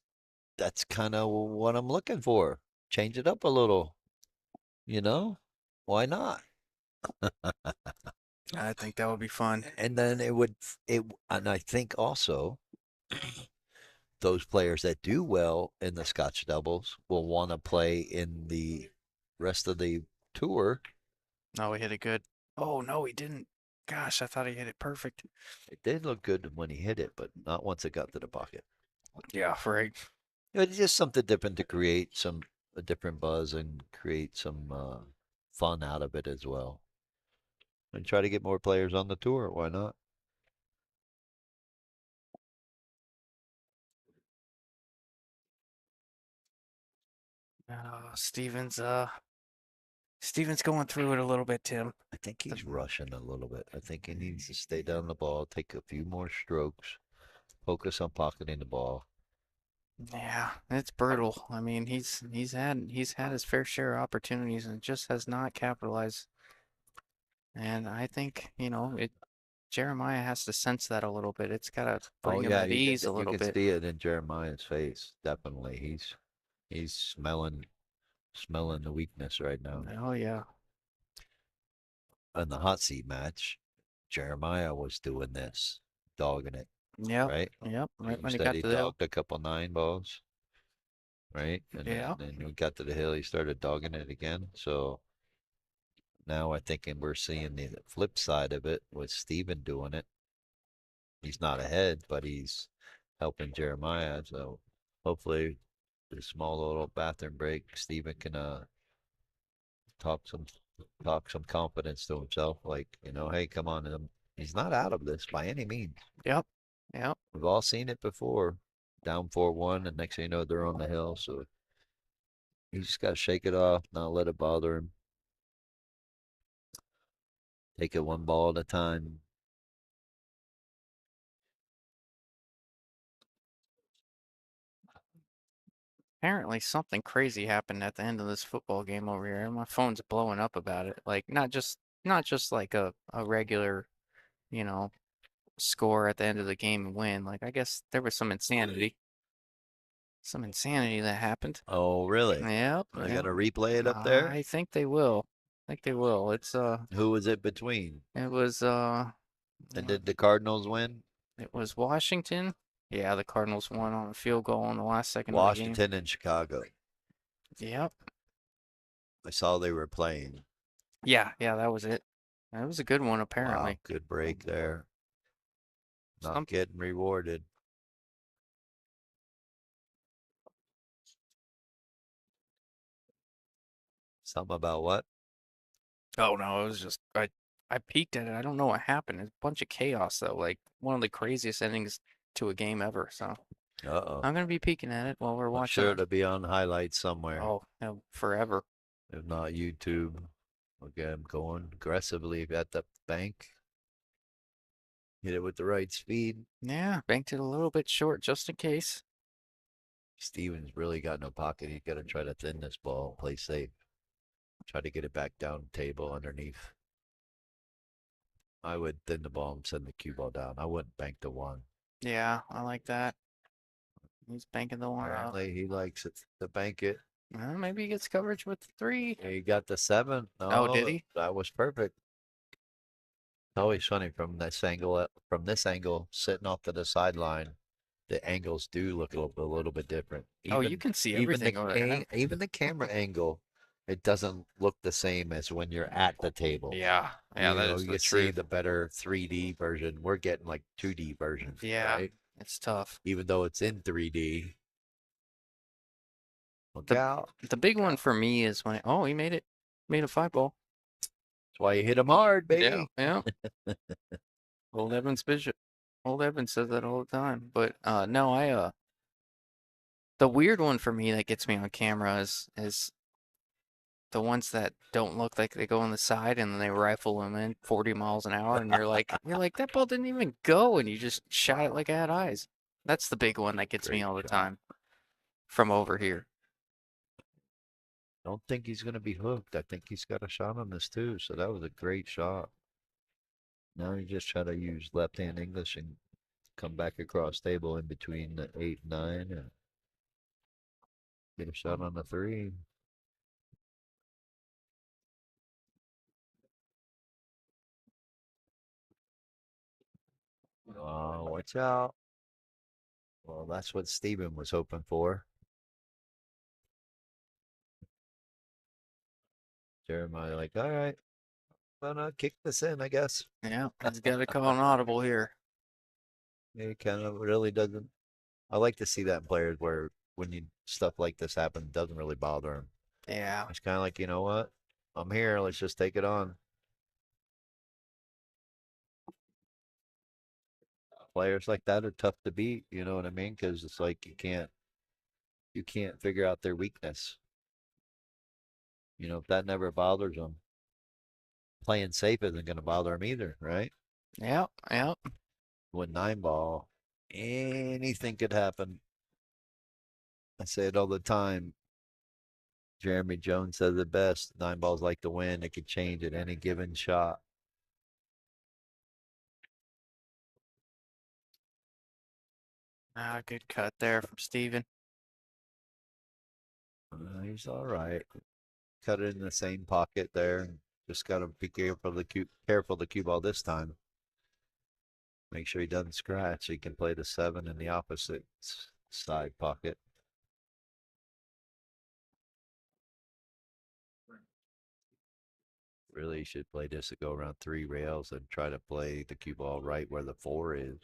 kind of what I'm looking for. Change it up a little, you know? Why not? I think that would be fun. And then and I think also those players that do well in the Scotch doubles will want to play in the rest of the tour. No, he hit it good. Oh no, he didn't. Gosh, I thought he hit it perfect. It did look good when he hit it, but not once it got to the pocket. Yeah, right. It's just something different to create a different buzz and create some fun out of it as well. And try to get more players on the tour. Why not? Steven's going through it a little bit, Tim. I think he's rushing a little bit. I think he needs to stay down the ball, take a few more strokes, focus on pocketing the ball. Yeah, it's brutal. I mean, he's had his fair share of opportunities and just has not capitalized. And I think, Jeremiah has to sense that a little bit. It's got to bring him at ease a little you can bit. see it in Jeremiah's face. Definitely, he's smelling the weakness right now. Oh yeah. In the hot seat match, Jeremiah was doing this, dogging it, Yep. right? Yep. Right You when he said got he to the hill. dogged a couple 9 balls, right? And Yeah. then we got to the hill, he started dogging it again. So now I think we're seeing the flip side of it with Steven doing it. He's not ahead, but he's helping Jeremiah. So hopefully, this small little bathroom break, Steven can talk some confidence to himself, like, hey, come on. He's not out of this by any means. Yep. Yep. We've all seen it before. Down 4-1, and next thing you know, they're on the hill. So you just got to shake it off, not let it bother him. Take it one ball at a time. Apparently something crazy happened at the end of this football game over here, and my phone's blowing up about it. Like not just like a regular, you know, score at the end of the game and win. Like, I guess there was some insanity. Some insanity that happened. Oh, really? Yep. I Yep. got to replay it up there. I think they will. I think they will. Who was it between? It was And did the Cardinals win? it was Washington. Yeah, the Cardinals won on a field goal in the last second of the game. Washington and Chicago. Yep. I saw they were playing. Yeah, that was it. That was a good one, Wow, apparently. good break there. Not Some- getting rewarded. Something about what? Oh no, it was just I peeked at it. I don't know what happened. It's a bunch of chaos though, like one of the craziest endings to a game ever. So Uh-oh. I'm gonna be peeking at it while we're I'm watching. sure it'll be on highlights somewhere. Oh, no, forever. If not YouTube. Okay, I'm going aggressively at the bank. Hit it with the right speed. Yeah, banked it a little bit short just in case. Steven's really got no pocket. He's got to try to thin this ball, play safe. Try to get it back down table underneath. I would thin the ball and send the cue ball down. I wouldn't bank the one. Yeah, I like that. He's banking the one out. Apparently he likes it to bank it. Well, maybe he gets coverage with the 3. He got the 7. Oh, No, did he? That was perfect. It's always funny from this angle, sitting off to the sideline. The angles do look a little bit different. Oh, you can see everything over there. Even the camera angle, it doesn't look the same as when you're at the table. Yeah, You that know, is you the see truth. the better 3D version. We're getting like 2D version. Yeah. Right? It's tough. Even though it's in 3D. Look The- out. The big one for me is when he made it. Made a 5 ball. That's why you hit him hard, baby. Yeah. Old Evans Bishop. Old Evans says that all the time. But no, The weird one for me that gets me on camera is the ones that don't look like they go on the side and then they rifle them in 40 miles an hour, and you're like that ball didn't even go, and you just shot it like it had eyes. That's the big one that gets me Great all the shot. time from over here. Don't think he's going to be hooked. I think he's got a shot on this too. So that was a great shot. Now you just try to use left-hand English and come back across table in between the 8 and 9 and get a shot on the 3. Oh, watch out. Well, that's what Steven was hoping for. Jeremiah like, all right, gonna kick this in, I guess. Yeah, he's got to call an audible here. He kind of really doesn't. I like to see that in players where when you stuff like this happens, it doesn't really bother him. Yeah. It's kind of like, you know what? I'm here. Let's just take it on. Players like that are tough to beat. You know what I mean? Because it's like you can't figure out their weakness. You know, if that never bothers them, playing safe isn't going to bother them either, right? Yep. Yep. With 9-ball, anything could happen. I say it all the time. Jeremy Jones says it best. 9-ball's like the wind. It could change at any given shot. Good cut there from Steven. He's all right. Cut it in the same pocket there. Just got to be careful the cue ball this time. Make sure he doesn't scratch. He can play the 7 in the opposite side pocket. Really should play this to go around 3 rails and try to play the cue ball right where the 4 is.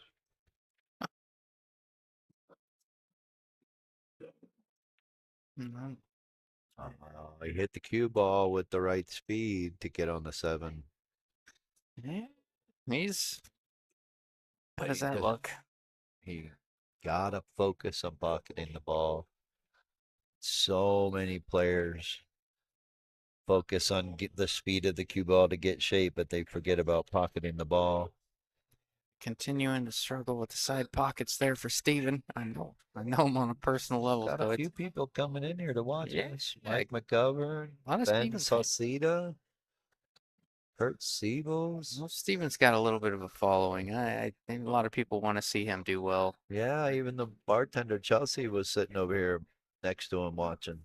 He hit the cue ball with the right speed to get on the 7. Yeah. He's. How But does he that doesn't- look? He gotta focus on pocketing the ball. So many players focus on get the speed of the cue ball to get shape, but they forget about pocketing the ball. Continuing to struggle with the side pockets there for Steven. I know him on a personal level. Got So a it's few people coming in here to watch Yeah, us. yeah. Mike McGovern, a lot of Ben Steven fans. Sauceda, Kurt Siebels. Well, Steven's got a little bit of a following. I think a lot of people want to see him do well. Yeah, even the bartender Chelsea was sitting over here next to him watching.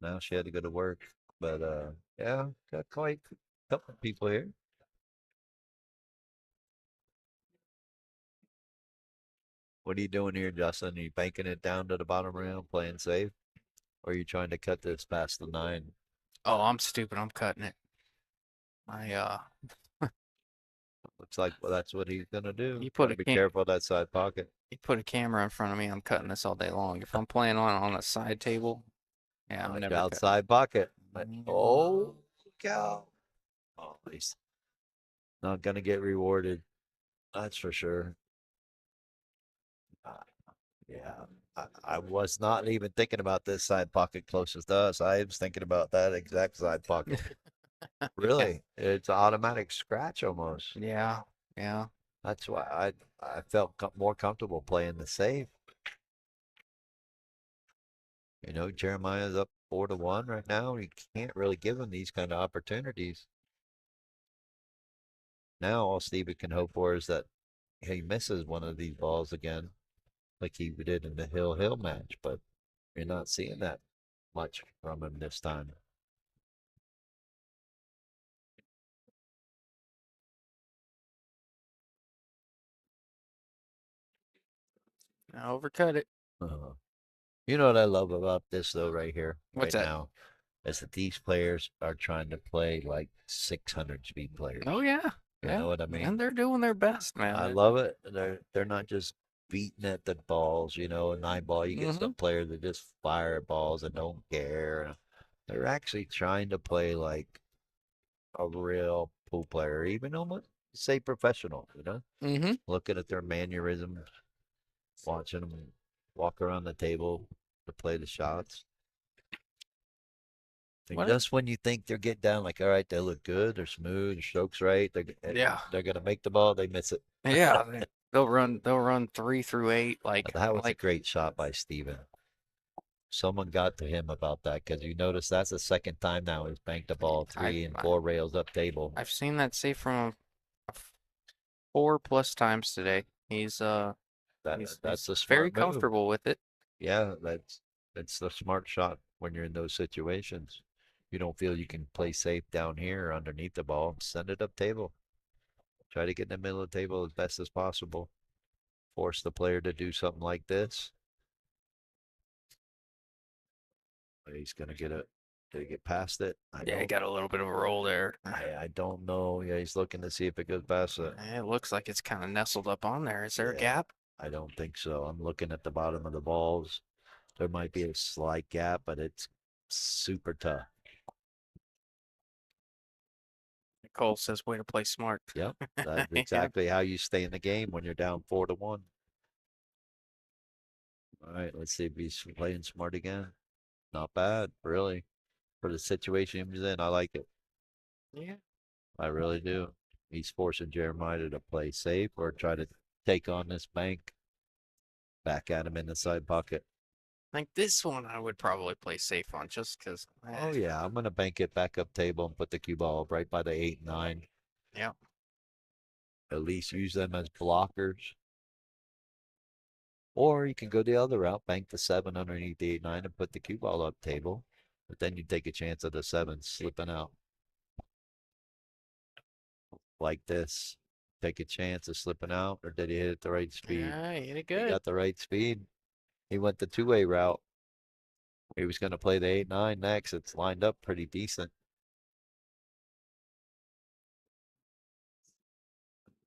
Now she had to go to work. But yeah, got quite a couple of people here. What are you doing here, Justin? Are you banking it down to the bottom rail, playing safe? Or are you trying to cut this past the 9? Oh, I'm stupid. I'm cutting it. Looks like that's what he's gonna do. You put Gotta a be can- careful of that side pocket. You put a camera in front of me, I'm cutting this all day long. If I'm playing on a side table, yeah, I'm Watch never outside pocket. But, Mm. oh, cow. Oh, he's not gonna get rewarded. That's for sure. Yeah, I was not even thinking about this side pocket closest to us. I was thinking about that exact side pocket. Really, it's an automatic scratch almost. Yeah, yeah. That's why I felt more comfortable playing the safe. You know, Jeremiah's up 4-1 right now. You can't really give him these kind of opportunities. Now all Steven can hope for is that he misses one of these balls again, like he did in the Hill match, but you're not seeing that much from him this time. I overcut it. Uh, you know what I love about this though, right here, What's right that? now, is that these players are trying to play like 600 speed players. Oh yeah, You yeah. know what I mean? And they're doing their best, man. I love it. They're not just beating at the balls, you know, a 9-ball. You get some players that just fire at balls and don't care. They're actually trying to play like a real pool player, even almost say professional, you know? Mm-hmm. Looking at their mannerisms, watching them walk around the table to play the shots. And What? just when you think they're getting down, like, all right, they look good, they're smooth, the stroke's right, Yeah. they're gonna make the ball, they miss it. Yeah, they'll run 3 through 8 But that was a like great shot by Steven. Someone got to him about that because you notice that's the second time now he's banked the ball I- 3 and I- 4 rails up table. I've seen that save from him 4+ times today. He's That's a very smart move. comfortable with it. Yeah, that's the smart shot when you're in those situations. You don't feel you can play safe down here underneath the ball. Send it up table. Try to get in the middle of the table as best as possible. Force the player to do something like this. He's gonna get it. Did he get past it? Yeah, he got a little bit of a roll there. I don't know. Yeah, he's looking to see if it goes past it. It looks like it's kind of nestled up on there. Is there a Yeah. gap? I don't think so. I'm looking at the bottom of the balls. There might be a slight gap, but it's super tough. Nicole says, "Way to play smart." Yep, that's Yeah. exactly how you stay in the game when you're down 4-1. All right, let's see if he's playing smart again. Not bad, really. For the situation he's in, I like it. Yeah. I really do. He's forcing Jeremiah to play safe or try to take on this bank. Back at him in the side pocket. Like this one, I would probably play safe on just because. Oh yeah, I'm gonna bank it back up table and put the cue ball right by the 8-9. Yeah. At least use them as blockers. Or you can go the other route, bank the 7 underneath the 8-9 and put the cue ball up table. But then you take a chance of the 7 slipping out. Like this. Take a chance of slipping out, or did he hit it the right speed? Yeah, he hit it He good. got the right speed. He went the two-way route. He was going to play the 8-9 next. It's lined up pretty decent.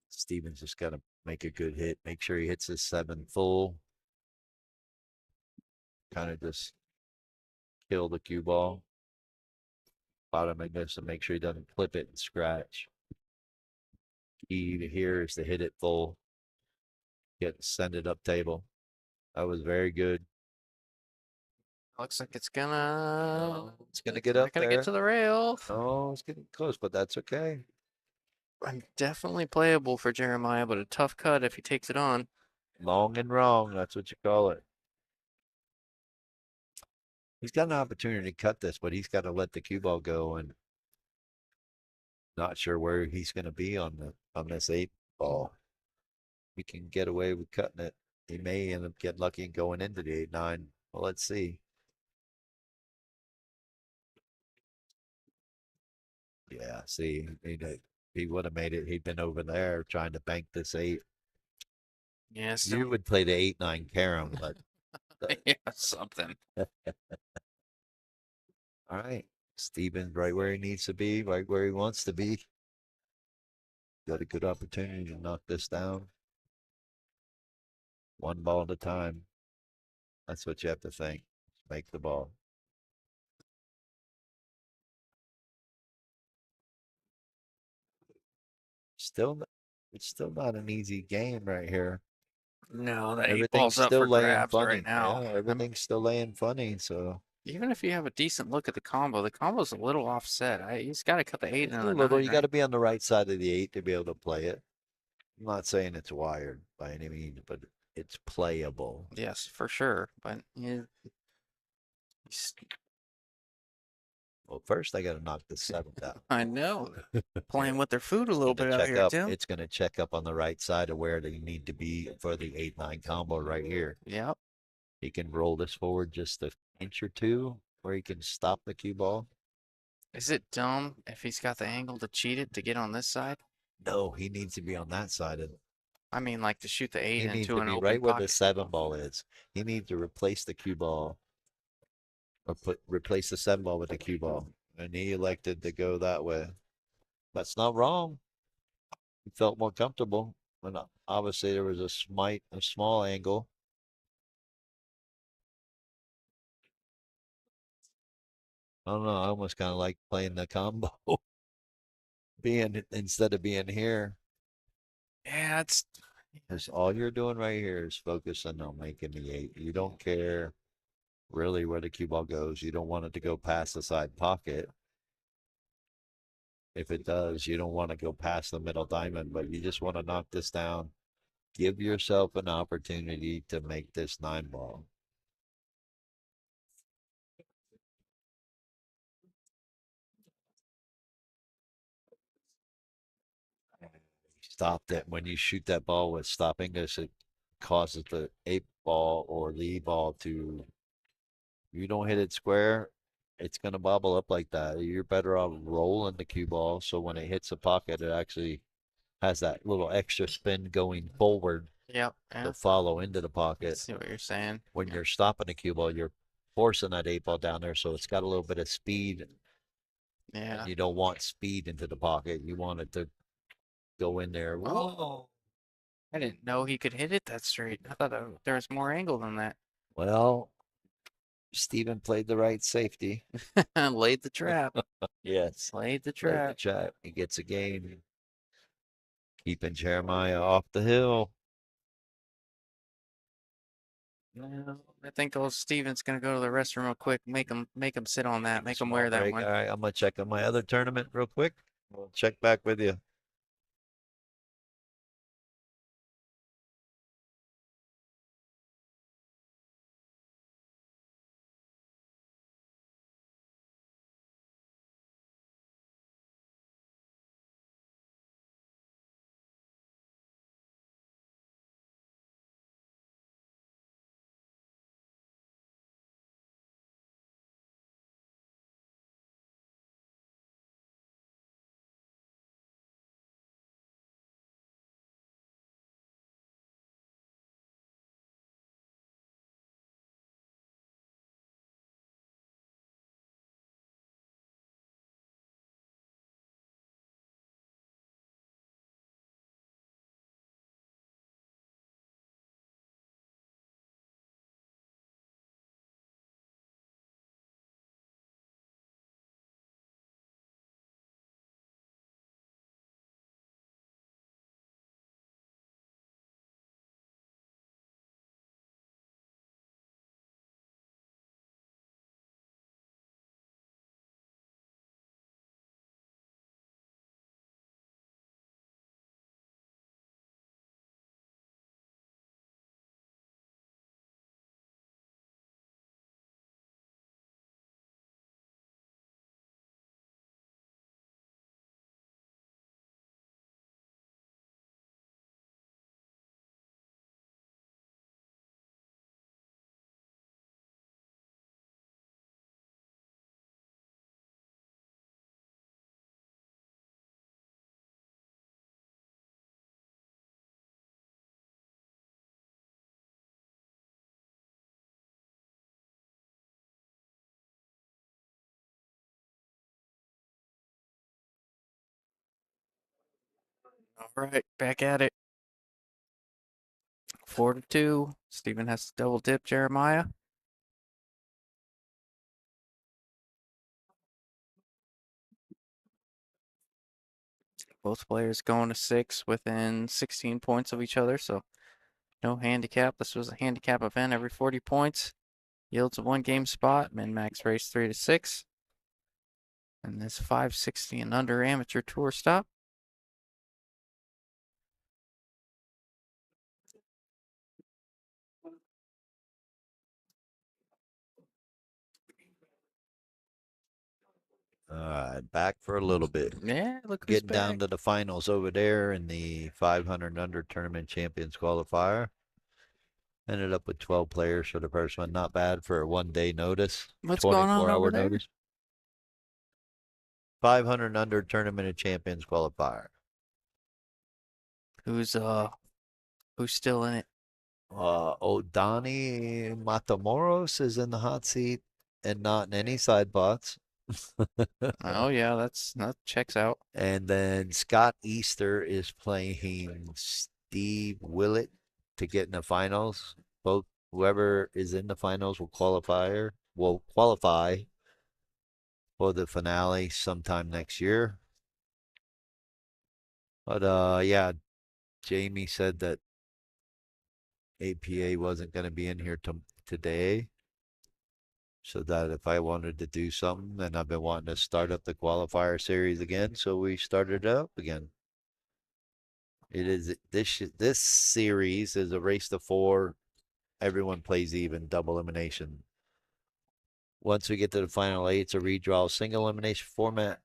Steven's just got to make a good hit. Make sure he hits his 7 full. Kind of just kill the cue ball. Bottom of this and make sure he doesn't flip it and scratch. Key to here is to hit it full. Send it up table. That was very good. Looks like it's gonna. It's gonna get up Gonna there. get to the rail. Oh, it's getting close, but that's okay. I'm definitely playable for Jeremiah, but a tough cut if he takes it on. Long and wrong. That's what you call it. He's got an opportunity to cut this, but he's got to let the cue ball go, and not sure where he's going to be on this 8 ball. He can get away with cutting it. He may end up getting lucky and going into the 8-9. Well, let's see. Yeah, see, he would have made it. He'd been over there trying to bank this 8. Yes. You would play the 8-9 carom, but Yeah, something. all right. Steven's right where he needs to be, right where he wants to be. Got a good opportunity to knock this down. One ball at a time. That's what you have to think. Make the ball. It's still not an easy game right here. No, that 8 Everything's ball's up still for laying grabs funny. right now. Yeah, everything's still laying funny. So Even if you have a decent look at the combo's a little offset. He's got to cut the 8 it's and a the little. 9, You right? got to be on the right side of the 8 to be able to play it. I'm not saying it's wired by any means, but it's playable. Yes, for sure. But yeah, Well, first I got to knock the 7 down. I know. Playing with their food a little bit out here, Tim. It's going to check up on the right side of where they need to be for the 8-9 combo right here. Yep. He can roll this forward just an inch or two where he can stop the cue ball. Is it dumb if he's got the angle to cheat it to get on this side? No, he needs to be on that side of it. I mean, like to shoot the 8 He needs into to an be open right where the pocket. 7 ball is. He needs to replace the cue ball or replace the 7 ball with the cue ball. And he elected to go that way. That's not wrong. He felt more comfortable. When obviously there was a small angle. I don't know. I almost kind of like playing the combo, instead of being here. Yeah, Because all you're doing right here is focusing on making the 8. You don't care really where the cue ball goes. You don't want it to go past the side pocket. If it does, you don't want to go past the middle diamond, but you just want to knock this down. Give yourself an opportunity to make this 9 ball. Stop that when you shoot that ball with stopping this, it causes the 8 ball or the ball to, you don't hit it square, it's going to bobble up like that. You're better off rolling the cue ball so when it hits the pocket, it actually has that little extra spin going forward Yep. Yeah. to follow into the I pocket. see what you're saying. When Yeah. you're stopping the cue ball, you're forcing that 8 ball down there, so it's got a little bit of speed. Yeah. And you don't want speed into the pocket. You want it to go in there. Oh, I didn't know he could hit it that straight. I thought there was more angle than that. Well, Steven played the right safety. Laid the trap. Yes. Laid the Played the trap. trap. He gets a game. Keeping Jeremiah off the hill. No, I think old Steven's gonna go to the restroom real quick. Make him sit on that. Make him wear that Break. one. All right, I'm gonna check on my other tournament real quick. We'll check back with you. All right, back at it. 4-2. Steven has to double dip Jeremiah. Both players going to 6 within 16 points of each other, so no handicap. This was a handicap event. Every 40 points yields a 1-game spot. Min-max race 3-6. And this 560 and under amateur tour stop. All right, back for a little bit. Yeah, look who's Getting down back. to the finals over there in the 500 under tournament champions qualifier. Ended up with 12 players for the first one. Not bad for a 1-day notice. What's going on 24-hour over there? notice. 500 under tournament of champions qualifier. Who's still in it? Odani Matamoros is in the hot seat and not in any side bots. Oh yeah, that checks out. And then Scott Easter is playing Steve Willett to get in the finals. Both whoever is in the finals will qualify for the finale sometime next year. But yeah, Jamie said that APA wasn't going to be in here today. So that if I wanted to do something, then I've been wanting to start up the qualifier series again. So we started it up again. It is this series is a race to 4. Everyone plays even, double elimination. Once we get to the final 8, it's a redraw, single elimination format.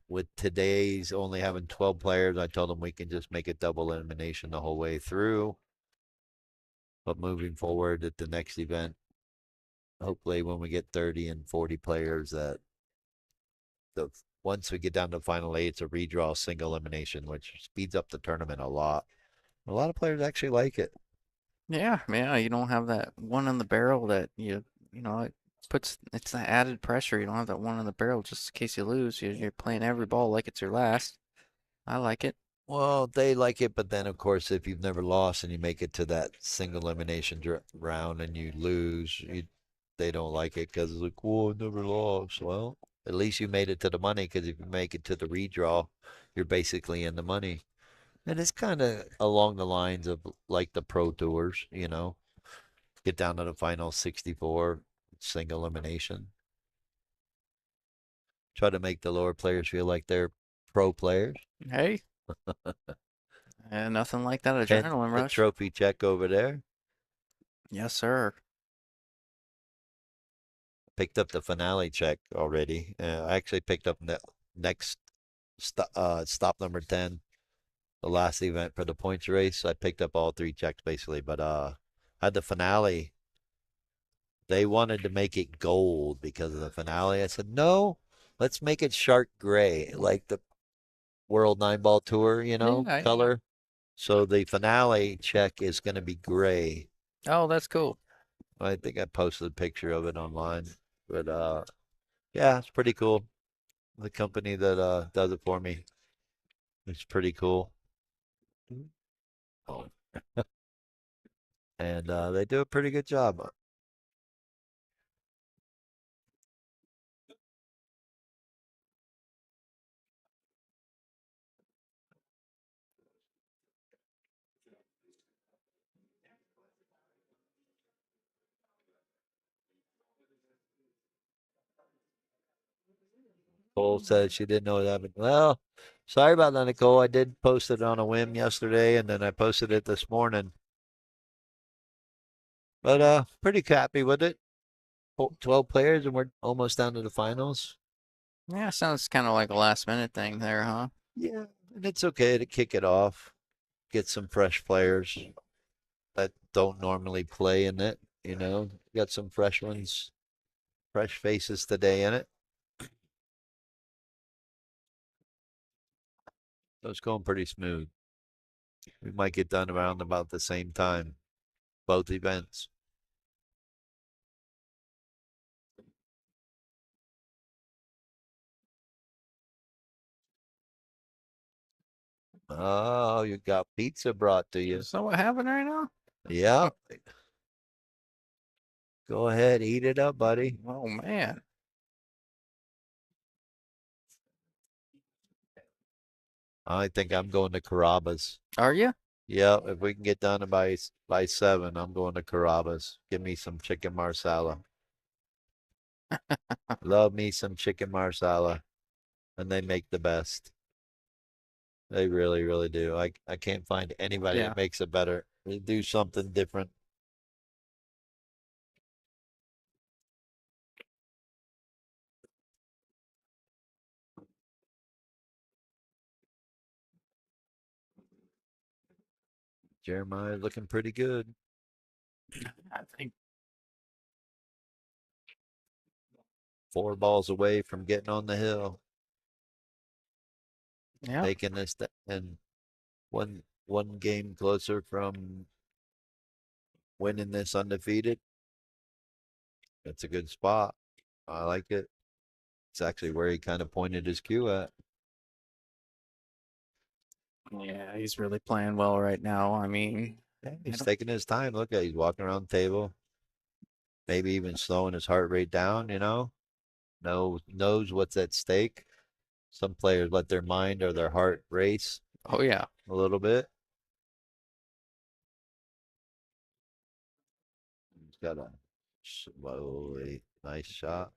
With today's only having 12 players, I told them we can just make it double elimination the whole way through. But moving forward at the next event, hopefully when we get 30 and 40 players, that once we get down to the final 8, it's a redraw, single elimination, which speeds up the tournament a lot. A lot of players actually like it. Yeah, you don't have that one in the barrel that you know, it's the added pressure. You don't have that one in the barrel just in case you lose. You're playing every ball like it's your last. I like it. Well, they like it, but then of course, if you've never lost and you make it to that single elimination round and you lose, they don't like it because it's like, "Whoa, I never lost." Well, at least you made it to the money, because if you make it to the redraw, you're basically in the money. And it's kind of along the lines of like the pro tours, get down to the final 64, single elimination. Try to make the lower players feel like they're pro players. Hey, nothing like that And adrenaline the rush. trophy check over there. Yes, sir. Picked up the finale check already. I actually picked up the next stop number 10, the last event for the points race. I picked up all 3 checks basically, but had the finale. They wanted to make it gold because of the finale. I said, no, let's make it shark gray, like the World 9-Ball Tour, Yeah, color. So the finale check is going to be gray. Oh, that's cool. I think I posted a picture of it online. But yeah, it's pretty cool. The company that does it for me, it's pretty cool. And they do a pretty good job. Nicole said she didn't know it happened. Well, sorry about that, Nicole. I did post it on a whim yesterday, and then I posted it this morning. But pretty happy with it. 12 players, and we're almost down to the finals. Yeah, sounds kind of like a last minute thing there, huh? Yeah, and it's okay to kick it off. Get some fresh players that don't normally play in it. Got some fresh ones, fresh faces today in it. So it's going pretty smooth. We might get done around about the same time, both events. Oh, you got pizza brought to you. Is that what happened right now? Yeah. Go ahead, eat it up, buddy. Oh man. I think I'm going to Carrabba's. Are you? Yeah, if we can get done by 7, I'm going to Carrabba's. Give me some chicken marsala. Love me some chicken marsala, and they make the best. They really, really do. I can't find anybody Yeah. that makes it better. They do something different. Jeremiah looking pretty good. I think. 4 balls away from getting on the hill. Yeah. Taking this and one game closer from winning this undefeated. That's a good spot. I like it. It's actually where he kind of pointed his cue at. Yeah, he's really playing well right now. I mean, He's taking his time. Look at, he's walking around the table. Maybe even slowing his heart rate down, knows what's at stake. Some players let their mind or their heart race oh yeah. a little bit. He's got a slowly nice shot.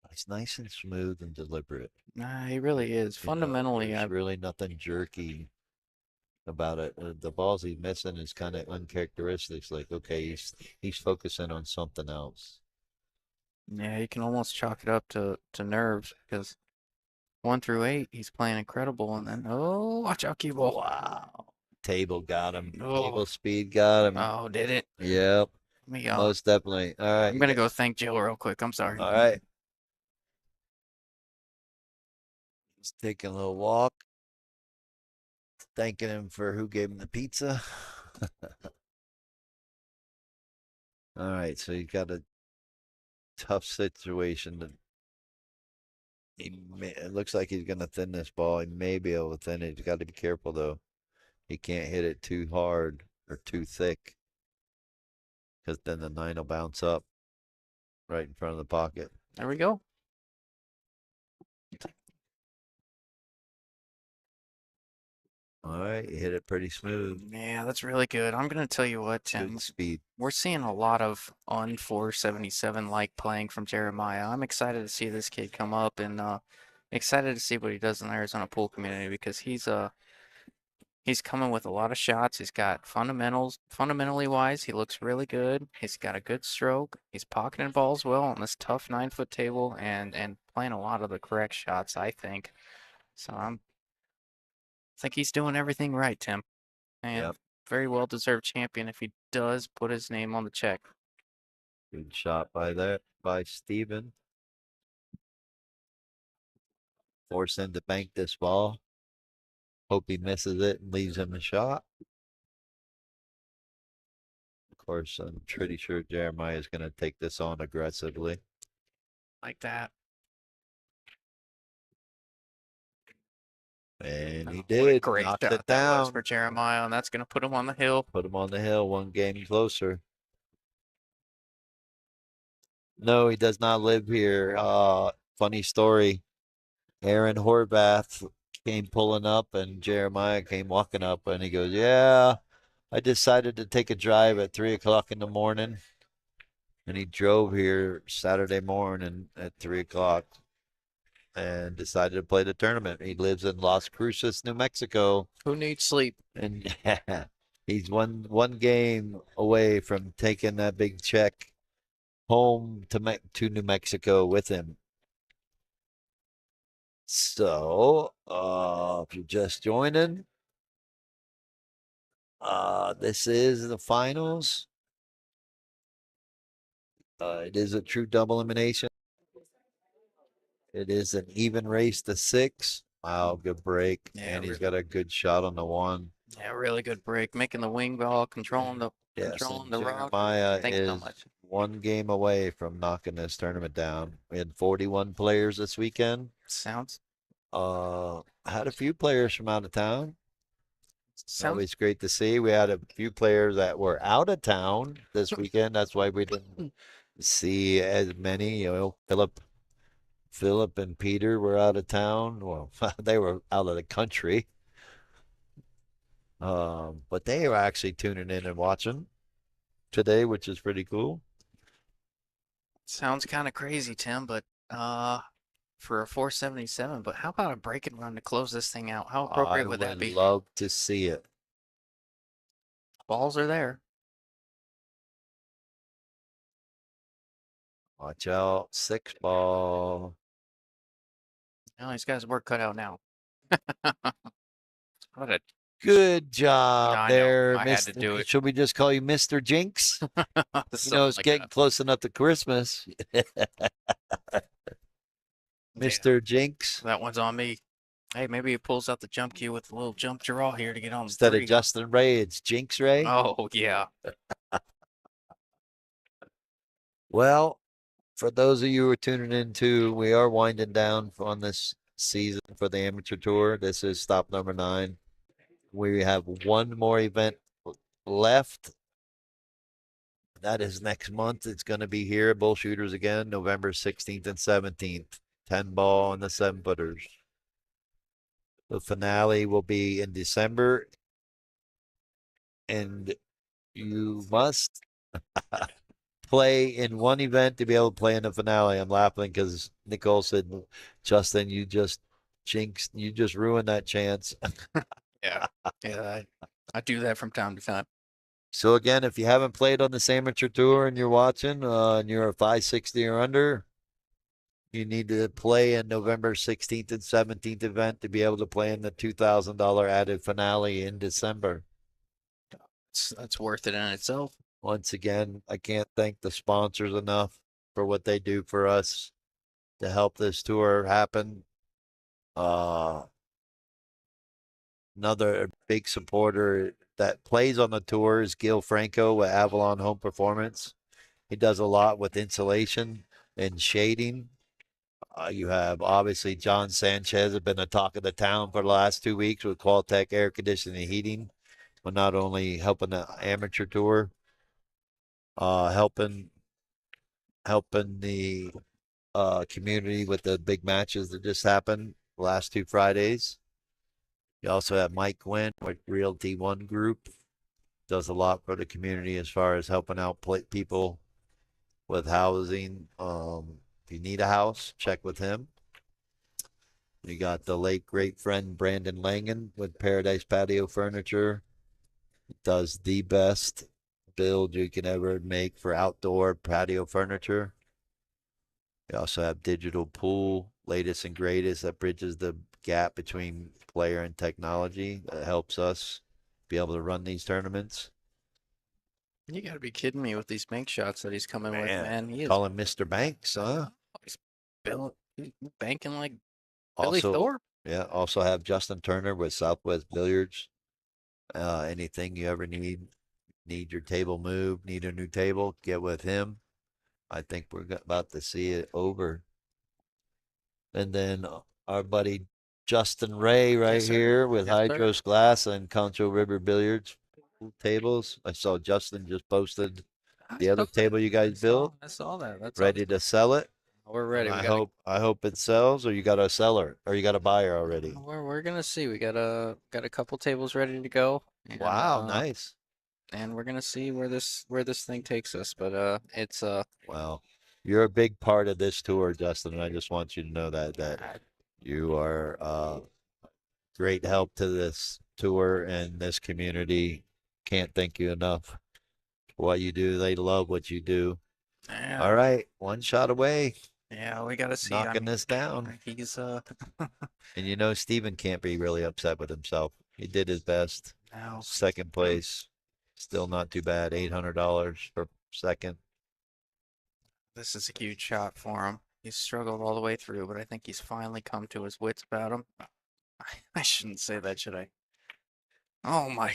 He's nice and smooth and deliberate. Nah, he really is. You know, Fundamentally, there's really nothing jerky about it. The balls he's missing is kind of uncharacteristic. Like, okay, he's focusing on something else. yeah, you can almost chalk it up to nerves because 1 through 8, he's playing incredible, and then watch out, Keeble. Wow. Table got him. Oh. Table speed got him. Oh, did it? Yep. Me, Most definitely. All right. I'm gonna go thank Jill real quick. I'm sorry. All right. He's taking a little walk. Thanking him for who gave him the pizza. All right, so you got a tough situation. It looks like he's going to thin this ball. He may be able to thin it. He's got to be careful, though. He can't hit it too hard or too thick because then the 9 will bounce up right in front of the pocket. There we go. All right, you hit it pretty smooth. Yeah, that's really good. I'm gonna tell you what, Tim. Good speed. We're seeing a lot of on 477 like playing from Jeremiah. I'm excited to see this kid come up and excited to see what he does in the Arizona pool community because he's coming with a lot of shots. He's got fundamentally wise, he looks really good. He's got a good stroke. He's pocketing balls well on this tough 9-foot table and playing a lot of the correct shots, I think. So I think he's doing everything right, Tim. And Yep. very well deserved champion if he does put his name on the check. Good shot by Steven. Force him to bank this ball. Hope he misses it and leaves him a shot. Of course, I'm pretty sure Jeremiah is going to take this on aggressively. Like that. And he What a did. great Knocked shot it that was down. for Jeremiah, and that's going to put him on the hill. Put him on the hill, one game closer. No, he does not live here. Funny story. Aaron Horvath came pulling up and Jeremiah came walking up and he goes, yeah, I decided to take a drive at 3 o'clock in the morning. And he drove here Saturday morning at 3 o'clock and decided to play the tournament. He lives in Las Cruces, New Mexico. Who needs sleep? And he's one game away from taking that big check home to New Mexico with him. So, if you're just joining, this is the finals. It is a true double elimination. It is an even race to 6. Wow, good break. Yeah, and he's really. got a good shot on the 1. Yeah, really good break. Making the wing ball, controlling the Yes, and rock. Jeremiah Thanks so is much. 1 game away from knocking this tournament down. We had 41 players this weekend. Sounds Had a few players from out of town. sounds Always great to see. We had a few players that were out of town this weekend. That's why we didn't see as many. You know, Philip and Peter were out of town. Well, they were out of the country. But they were actually tuning in and watching today, which is pretty cool. sounds kind of crazy, Tim, but for a 477, but how about a breaking run to close this thing out? How appropriate would that be? Love to see it. Balls are there. Watch out, 6 ball. Oh, he's got his work cut out now. What a Good job I know. there, I had to do it. Should we just call you Mr. Jinx? You know, something it's like getting that. close enough to Christmas. Mr. Jinx. That one's on me. Hey, maybe he pulls out the jump cue with a little jump draw here to get on the Instead 3. of Justin Ray, it's Jinx Ray. Oh, yeah. Well, for those of you who are tuning in too, we are winding down on this season for the amateur tour. This is stop number 9. We have one more event left. That is next month. It's going to be here at Bull Shooters again, November 16th and 17th. 10 ball and the 7-footers. The finale will be in December and you must play in one event to be able to play in the finale. I'm laughing because Nicole said, Justin, you just jinxed, you just ruined that chance. Yeah. Yeah. I do that from time to time. So again, if you haven't played on this amateur tour and you're watching, and you're a 560 or under, you need to play in November 16th and 17th event to be able to play in the $2,000 added finale in December. That's worth it in itself. Once again, I can't thank the sponsors enough for what they do for us to help this tour happen. Another big supporter that plays on the tour is Gil Franco with Avalon Home Performance. He does a lot with insulation and shading. You have obviously John Sanchez has been the talk of the town for the last 2 weeks with Qualtech air conditioning and heating. But not only helping the amateur tour, helping the community with the big matches that just happened the last 2 Fridays. You also have Mike Gwynn with Realty One Group. Does a lot for the community as far as helping out people with housing. If you need a house, check with him. You got the late great friend Brandon Langen with Paradise Patio Furniture. Does the best build you can ever make for outdoor patio furniture. You also have Digital Pool, latest and greatest, that bridges the gap between player and technology. That helps us be able to run these tournaments. You got to be kidding me with these bank shots that he's coming with, man. He is Call him Mr. Banks, huh? he's banking like Billy Also, Thorpe. yeah, also have Justin Turner with Southwest Billiards. Anything you ever need your table moved, need a new table, get with him. I think we're about to see it over. And then our buddy Justin Ray right Yes, sir. here with Yes, sir. Hydros Glass and Concho River Billiards tables. I saw Justin just posted the other table you guys built, I saw that. That's ready to sell it. We're ready. And We I hope it sells, or you got a seller, or you got a buyer already. we're gonna see. We got a couple tables ready to go. And, Wow, nice. And we're gonna see where this thing takes us. But it's Well, you're a big part of this tour, Justin, and I just want you to know that you are great help to this tour and this community. Can't thank you enough for what you do. They love what you do. yeah, All right, one shot away, yeah. We gotta see. knocking this down. He's And you know, Steven can't be really upset with himself. He did his best. now Second place, still not too bad. $800 for second. this is a huge shot for him. He's struggled all the way through, but I think he's finally come to his wits about him. I shouldn't say that, should I? Oh my!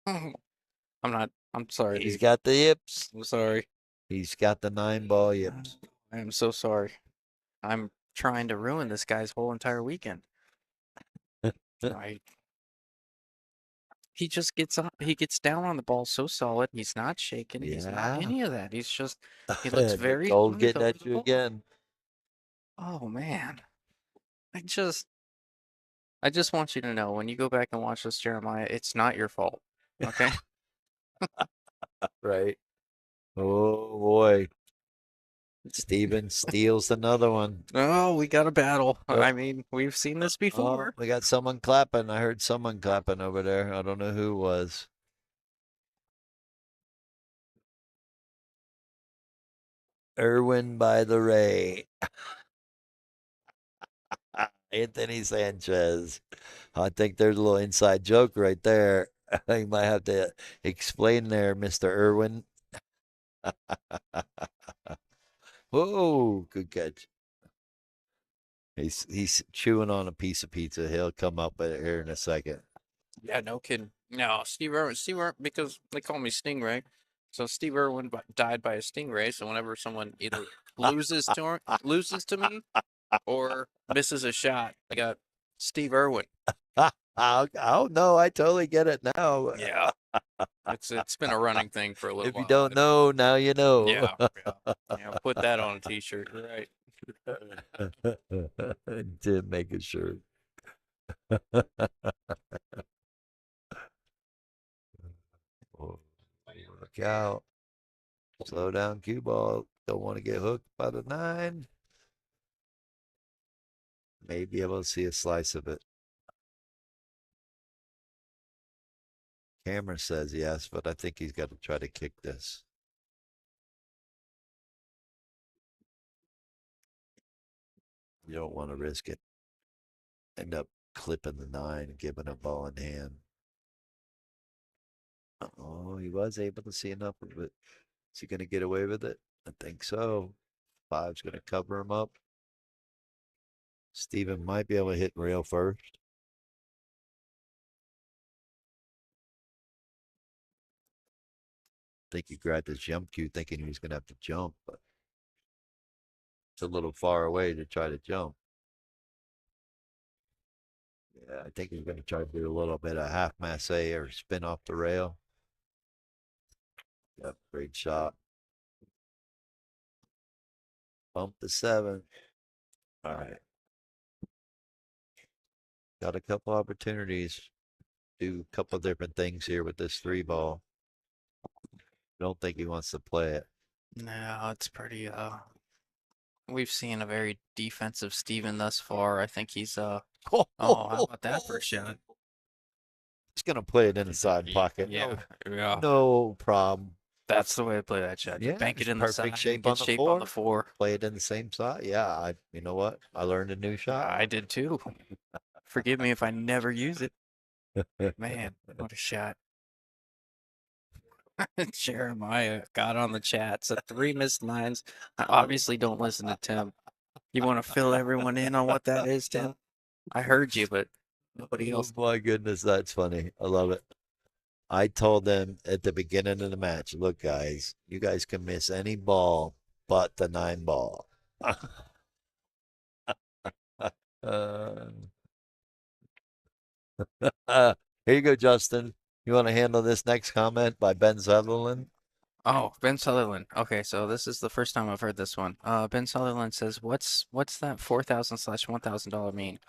I'm not. I'm sorry. He's Dude. got the yips. I'm sorry. He's got the 9-ball yips. I am so sorry. I'm trying to ruin this guy's whole entire weekend. He just gets on. He gets down on the ball so solid. He's not shaking. He's not Yeah. any of that. He's just. He looks very. Old getting at you uncomfortable. again. Oh man, I just want you to know when you go back and watch this, Jeremiah, it's not your fault. Okay. Right. Oh boy. Steven steals another one. Oh, we got a battle. Oh. I mean, we've seen this before. We got someone clapping. I heard someone clapping over there. I don't know who it was. Irwin by the Ray. Anthony Sanchez. I think there's a little inside joke right there. You might have to explain there, Mr. Irwin. Whoa, good catch. He's chewing on a piece of pizza. He'll come up here in a second. Yeah, no kidding. No, Steve Irwin, because they call me Stingray. So Steve Irwin died by a stingray. So whenever someone either loses to me or misses a shot, I got Steve Irwin. Oh no, I totally get it now. Yeah, it's been a running thing for a little If while. you don't know, now you know. Yeah. Put that on a T-shirt. You're right. Did make a shirt. Look out. Slow down, cue ball. Don't want to get hooked by the 9. May be able to see a slice of it. Camera says yes, but I think he's got to try to kick this. You don't want to risk it. End up clipping the 9, giving a ball in hand. Oh, he was able to see enough of it. Is he going to get away with it? I think so. 5's going to cover him up. Steven might be able to hit rail first. I think he grabbed his jump cue thinking he was going to have to jump, but it's a little far away to try to jump. Yeah, I think he's going to try to do a little bit of half masse or spin off the rail. Yep, great shot. Bump the 7. All right. Got a couple opportunities. Do a couple different things here with this 3 ball. Don't think he wants to play it. No, it's pretty we've seen a very defensive Steven thus far. I think he's oh, how about that for a shot? He's gonna play it in the side pocket. Yeah. No problem. That's the way to play that shot. You Yeah, bank it it's in the perfect side, shape get on the shape floor. on the 4. Play it in the same side. Yeah, you know what? I learned a new shot. I did too. Forgive me if I never use it. Man, what a shot. Jeremiah got on the chat. So 3 missed lines. I obviously don't listen to Tim. You want to fill everyone in on what that is, Tim? I heard you, but nobody else. Oh my goodness, that's funny. I love it. I told them at the beginning of the match, look, guys, you guys can miss any ball but the 9 ball. Here you go, Justin. You want to handle this next comment by Ben Sutherland? Oh, Ben Sutherland. Okay, so this is the first time I've heard this one. Ben Sutherland says, "What's that $4,000/$1,000 mean?"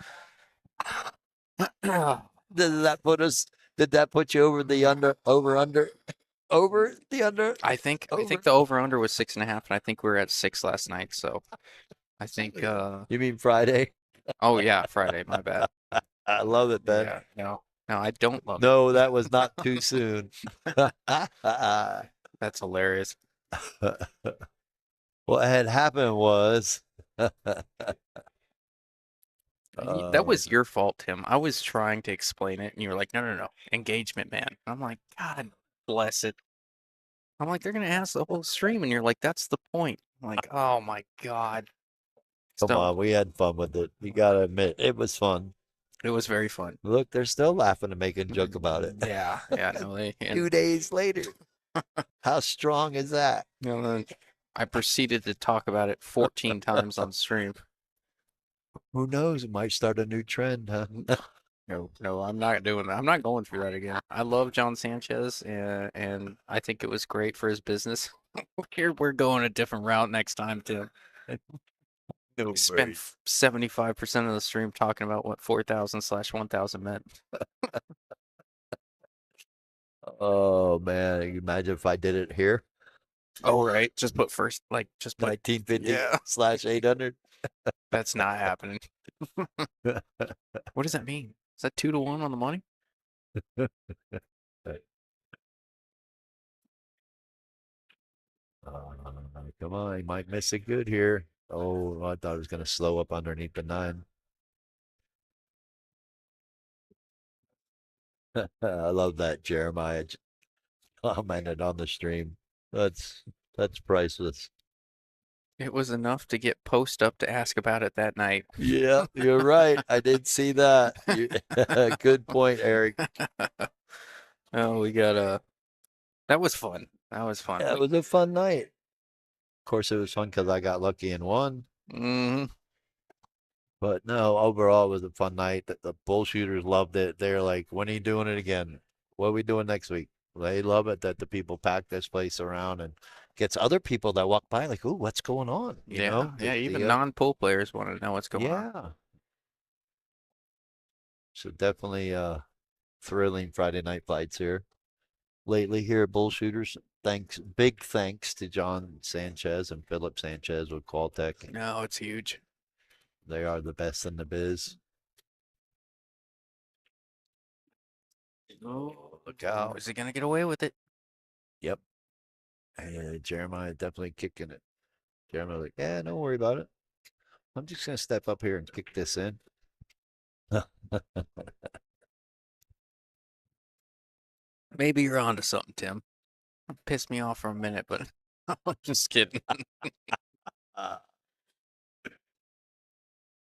Did that put you over the under? I think the over under was 6.5, and I think we were at 6 last night. So I think. You mean Friday? Oh yeah, Friday. My bad. I love it, Ben. Yeah, no, I don't love it. No, that was not too soon. That's hilarious. What had happened was That was your fault, Tim. I was trying to explain it, and you were like, no, engagement, man. I'm like, God bless it. I'm like, they're going to ask the whole stream, and you're like, that's the point. I'm like, oh my God. Come on, we had fun with it. You gotta admit, it was fun. It was very fun. Look, they're still laughing and making a joke about it. Yeah, no, and 2 days later. How strong is that? then I proceeded to talk about it 14 times on stream. Who knows? It might start a new trend, huh? No, I'm not doing that. I'm not going through that again. I love John Sanchez, and I think it was great for his business. We're going a different route next time, Tim. No Spent worries. 75% of the stream talking about what 4,000/1,000 meant. Oh man, you imagine if I did it here? Oh right, just put first, just put 1950/800. That's not happening. What does that mean? Is that 2 to 1 on the money? Come on, he might miss it good here. Oh, I thought it was going to slow up underneath the 9. I love that Jeremiah commented on the stream. That's priceless. It was enough to get Post up to ask about it that night. Yeah, you're right. I did see that. Good point, Eric. Oh, we got that was fun. That was fun. Yeah, it was a fun night. Of course, it was fun because I got lucky and won. Mm-hmm. But no, overall, it was a fun night. The bull shooters loved it. They're like, when are you doing it again? What are we doing next week? They love it that the people pack this place around and gets other people that walk by like, ooh, what's going on? You know? Even non-pool players want to know what's going on. Yeah. So definitely thrilling Friday night fights here. Lately here at Bull Shooters. big thanks to John Sanchez and Philip Sanchez with Qualtech. No, it's huge. They are the best in the biz. Oh, Look out. is he gonna get away with it? Yep. And Jeremiah definitely kicking it. Jeremiah like, yeah, don't worry about it. I'm just gonna step up here and kick this in. Maybe you're onto something, Tim. Pissed me off for a minute, but I'm just kidding.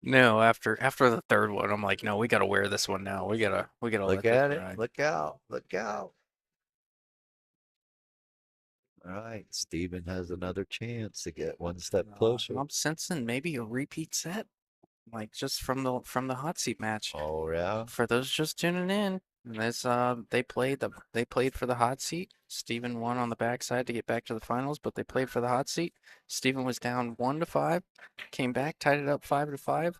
No, after the third one, I'm like, no, we gotta wear this one now. We gotta Look let this at it. ride. Look out. Look out. All right. Steven has another chance to get one step closer. I'm sensing maybe a repeat set, like just from the hot seat match. Oh, yeah. For those just tuning in, this they played for the hot seat. Steven won on the backside to get back to the finals, but they played for the hot seat. Steven was down 1-5, came back, tied it up 5-5.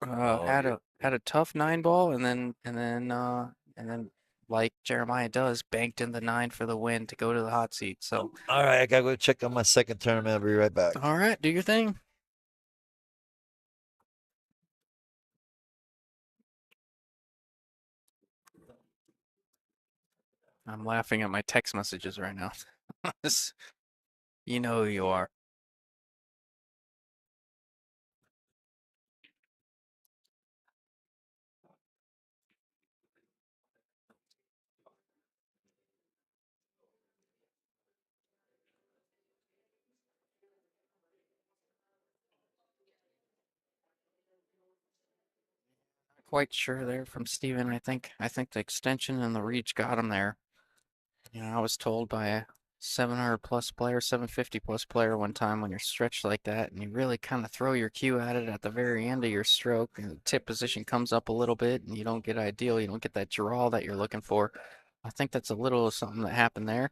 Oh, Had a tough 9 ball, and then like Jeremiah does, banked in the 9 for the win to go to the hot seat. So All right. I got to go check on my second tournament. I'll be right back. all right, do your thing. I'm laughing at my text messages right now. You know who you are. Quite sure there from Steven. I think the extension and the reach got him there. You know, I was told by a 700 plus player, 750 plus player one time, when you're stretched like that and you really kind of throw your cue at it at the very end of your stroke and the tip position comes up a little bit and you don't get ideal, you don't get that draw that you're looking for. I think that's a little of something that happened there.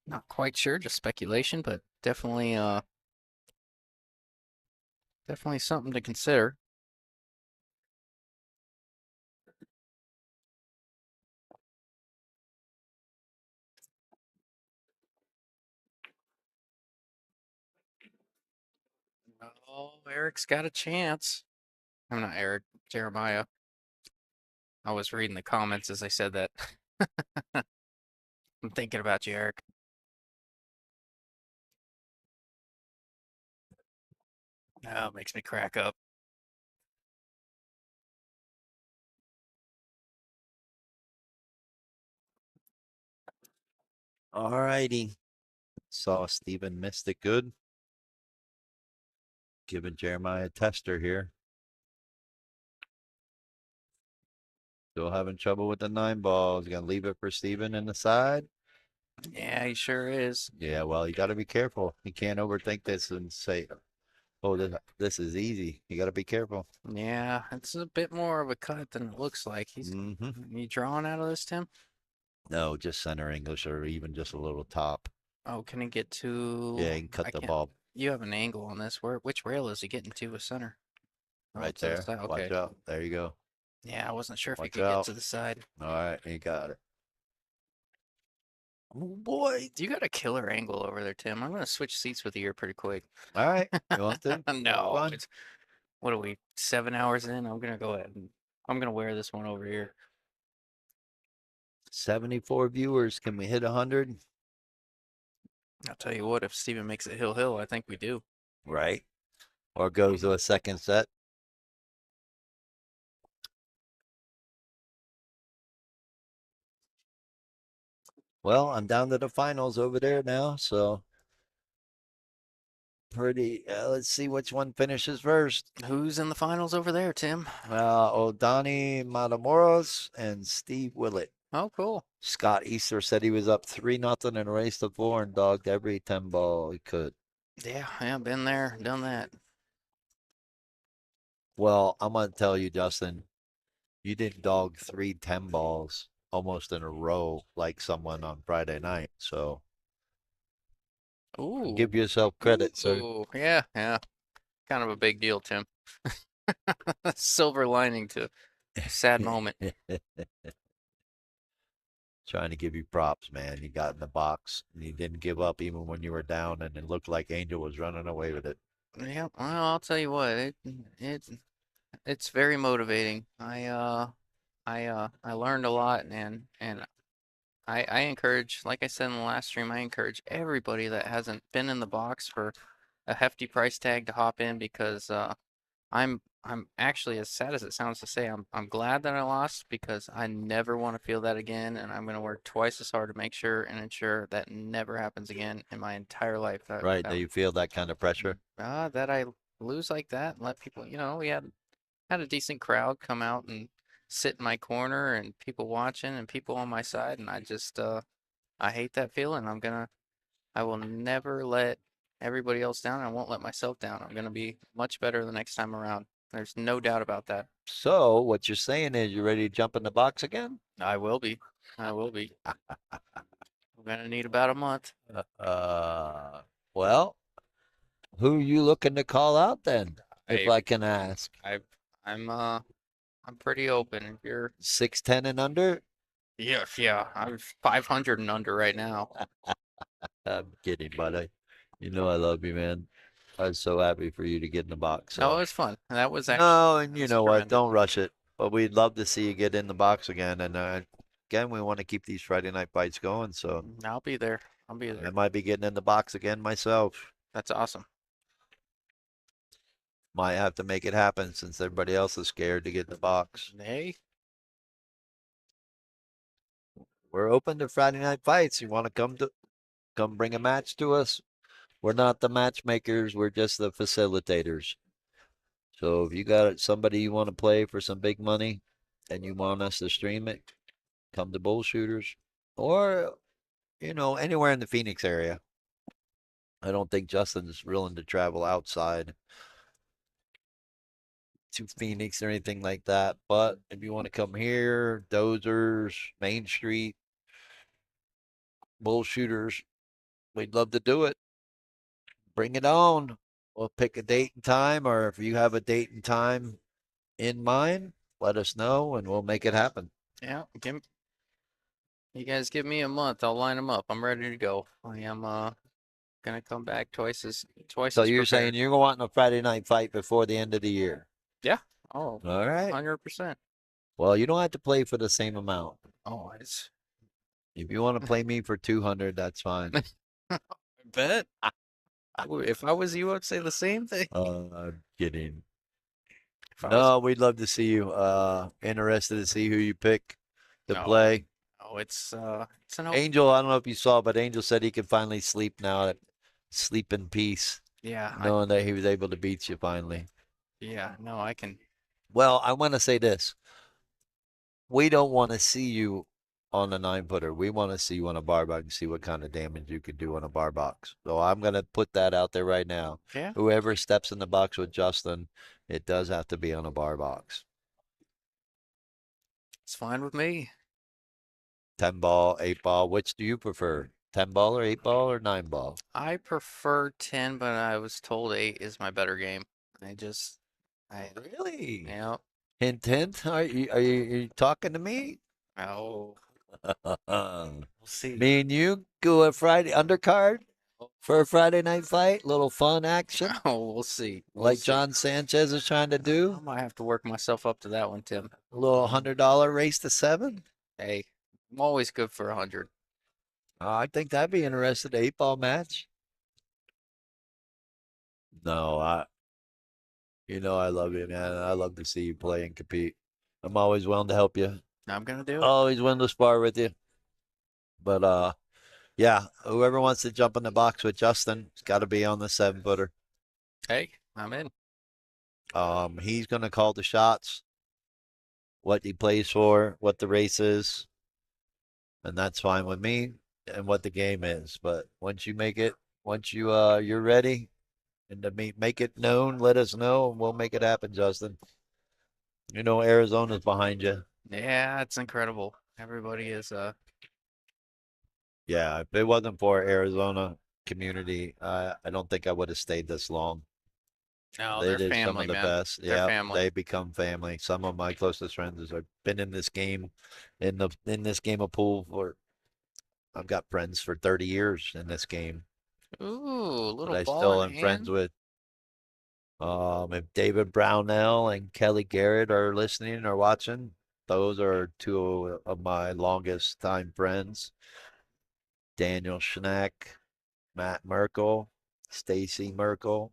Not quite sure, just speculation, but definitely something to consider. Oh, Eric's got a chance. I'm not Eric, Jeremiah. I was reading the comments as I said that. I'm thinking about you, Eric. Oh, it makes me crack up. All righty. Saw Steven missed it good. Giving Jeremiah a tester here. Still having trouble with the 9 ball. He's going to leave it for Steven in the side. Yeah, he sure is. Yeah, well, you got to be careful. You can't overthink this and say, oh, this is easy. You got to be careful. Yeah, it's a bit more of a cut than it looks like. You drawing out of this, Tim? No, just center English or even just a little top. Oh, can he get to? Yeah, you can cut I the can't- ball You have an angle on this. Which rail is he getting to with center? Oh, right to the there. side. Watch Okay. out. There you go. Yeah, I wasn't sure if he Watch could out. get to the side. All right, you got it. Oh, boy. You got a killer angle over there, Tim. I'm gonna switch seats with you here pretty quick. All right. You want to? No, Fun. what are we, 7 hours in? I'm gonna go ahead and I'm gonna wear this one over here. 74 viewers. Can we hit 100? I'll tell you what, if Steven makes it hill, I think we do. Right. Or goes to a second set. Well, I'm down to the finals over there now, so pretty. Let's see which one finishes first. Who's in the finals over there, Tim? Odani Matamoros and Steve Willett. Oh, cool. Scott Easter said he was up 3-0 in a race to 4 and dogged every 10 ball he could. Yeah, been there, done that. Well, I'm going to tell you, Justin, you didn't dog 3 10 balls almost in a row like someone on Friday night. So Ooh. give yourself credit, sir. Ooh, yeah. Kind of a big deal, Tim. Silver lining to a sad moment. Trying to give you props, man. You got in the box and you didn't give up even when you were down, and it looked like Angel was running away with it. Yeah, well, I'll tell you what, it it's very motivating. I learned a lot, and I encourage, like I said in the last stream, I encourage everybody that hasn't been in the box for a hefty price tag to hop in, because I'm actually, as sad as it sounds to say, I'm glad that I lost, because I never want to feel that again, and I'm gonna work twice as hard to make sure and ensure that never happens again in my entire life. Right? Do you feel that kind of pressure? That I lose like that and let people, we had a decent crowd come out and sit in my corner, and people watching and people on my side, and I hate that feeling. I will never let everybody else down. I won't let myself down. I'm gonna be much better the next time around. There's no doubt about that. So what you're saying is you're ready to jump in the box again? I will be. I will be. I'm gonna need about a month. Well, who you looking to call out then, if I, I can ask? I'm pretty open. If you're, 6'10" and under? yeah, I'm 500 and under right now. I'm kidding, buddy. You know I love you, man. I was so happy for you to get in the box. No, it So. was fun. That was actually, No, and that you was know what? tremendous. Don't rush it. But we'd love to see you get in the box again. And again, we want to keep these Friday night fights going. So I'll be there. I'll be I there. might be getting in the box again myself. That's awesome. Might have to make it happen since everybody else is scared to get in the box. Hey, We're open to Friday night fights. You want to come bring a match to us? We're not the matchmakers. We're just the facilitators. So if you got somebody you want to play for some big money and you want us to stream it, come to Bull Shooters or, anywhere in the Phoenix area. I don't think Justin's willing to travel outside to Phoenix or anything like that. But if you want to come here, Dozers, Main Street, Bull Shooters, we'd love to do it. Bring it on. We'll pick a date and time, or if you have a date and time in mind, let us know and we'll make it happen. yeah, you guys give me a month. I'll line them up. I'm ready to go. I am gonna come back twice as So as you're prepared. saying you're wanting a Friday night fight before the end of the year? Yeah. Oh, All right. 100%. Well, you don't have to play for the same amount. Oh, it's If you want to play me for 200, that's fine. I bet. If I was you, I'd say the same thing. I'm kidding. If I was, No, we'd love to see you. Interested to see who you pick to No. play. oh, it's an open. Angel, I don't know if you saw, but Angel said he can finally sleep now. Sleep in peace, Yeah, knowing that he was able to beat you finally. yeah. No, I can. Well, I want to say this. We don't want to see you on a 9-footer. We want to see you on a bar box and see what kind of damage you can do on a bar box. So I'm going to put that out there right now. Yeah. Whoever steps in the box with Justin, it does have to be on a bar box. It's fine with me. 10 ball, 8 ball. Which do you prefer? 10 ball or 8 ball or 9 ball? I prefer 10, but I was told 8 is my better game. Really? Yeah. Hint, hint. Are you talking to me? Oh, Me we'll see. and you go a Friday undercard for a Friday night fight. Little fun action Oh, we'll see. We'll like see. John Sanchez is trying to I do. might have to work myself up to that one, Tim. A little $100 race to 7. Hey, I'm always good for 100. I think that'd be interesting. 8-ball match. No, I love you, man. I love to see you play and compete. I'm always willing to help you. I'm gonna do it. Always willing to spar with you. But yeah, whoever wants to jump in the box with Justin, it's got to be on the 7-footer. Hey, I'm in. He's gonna call the shots, what he plays for, what the race is, and that's fine with me, and what the game is. But once you're ready, and to make it known, let us know, and we'll make it happen, Justin. Arizona's behind you. Yeah, it's incredible. Everybody is Yeah, if it wasn't for Arizona community, I don't think I would have stayed this long. No, They they're did some family, of the man. best. They're Yeah, family. they become family. Some of my closest friends have been in this game, in this game of pool for. I've got friends for 30 years in this game Ooh, that little I ball still in am friends hand. with. If David Brownell and Kelly Garrett are listening or watching, those are two of my longest time friends. Daniel Schnack, Matt Merkel, Stacy Merkel,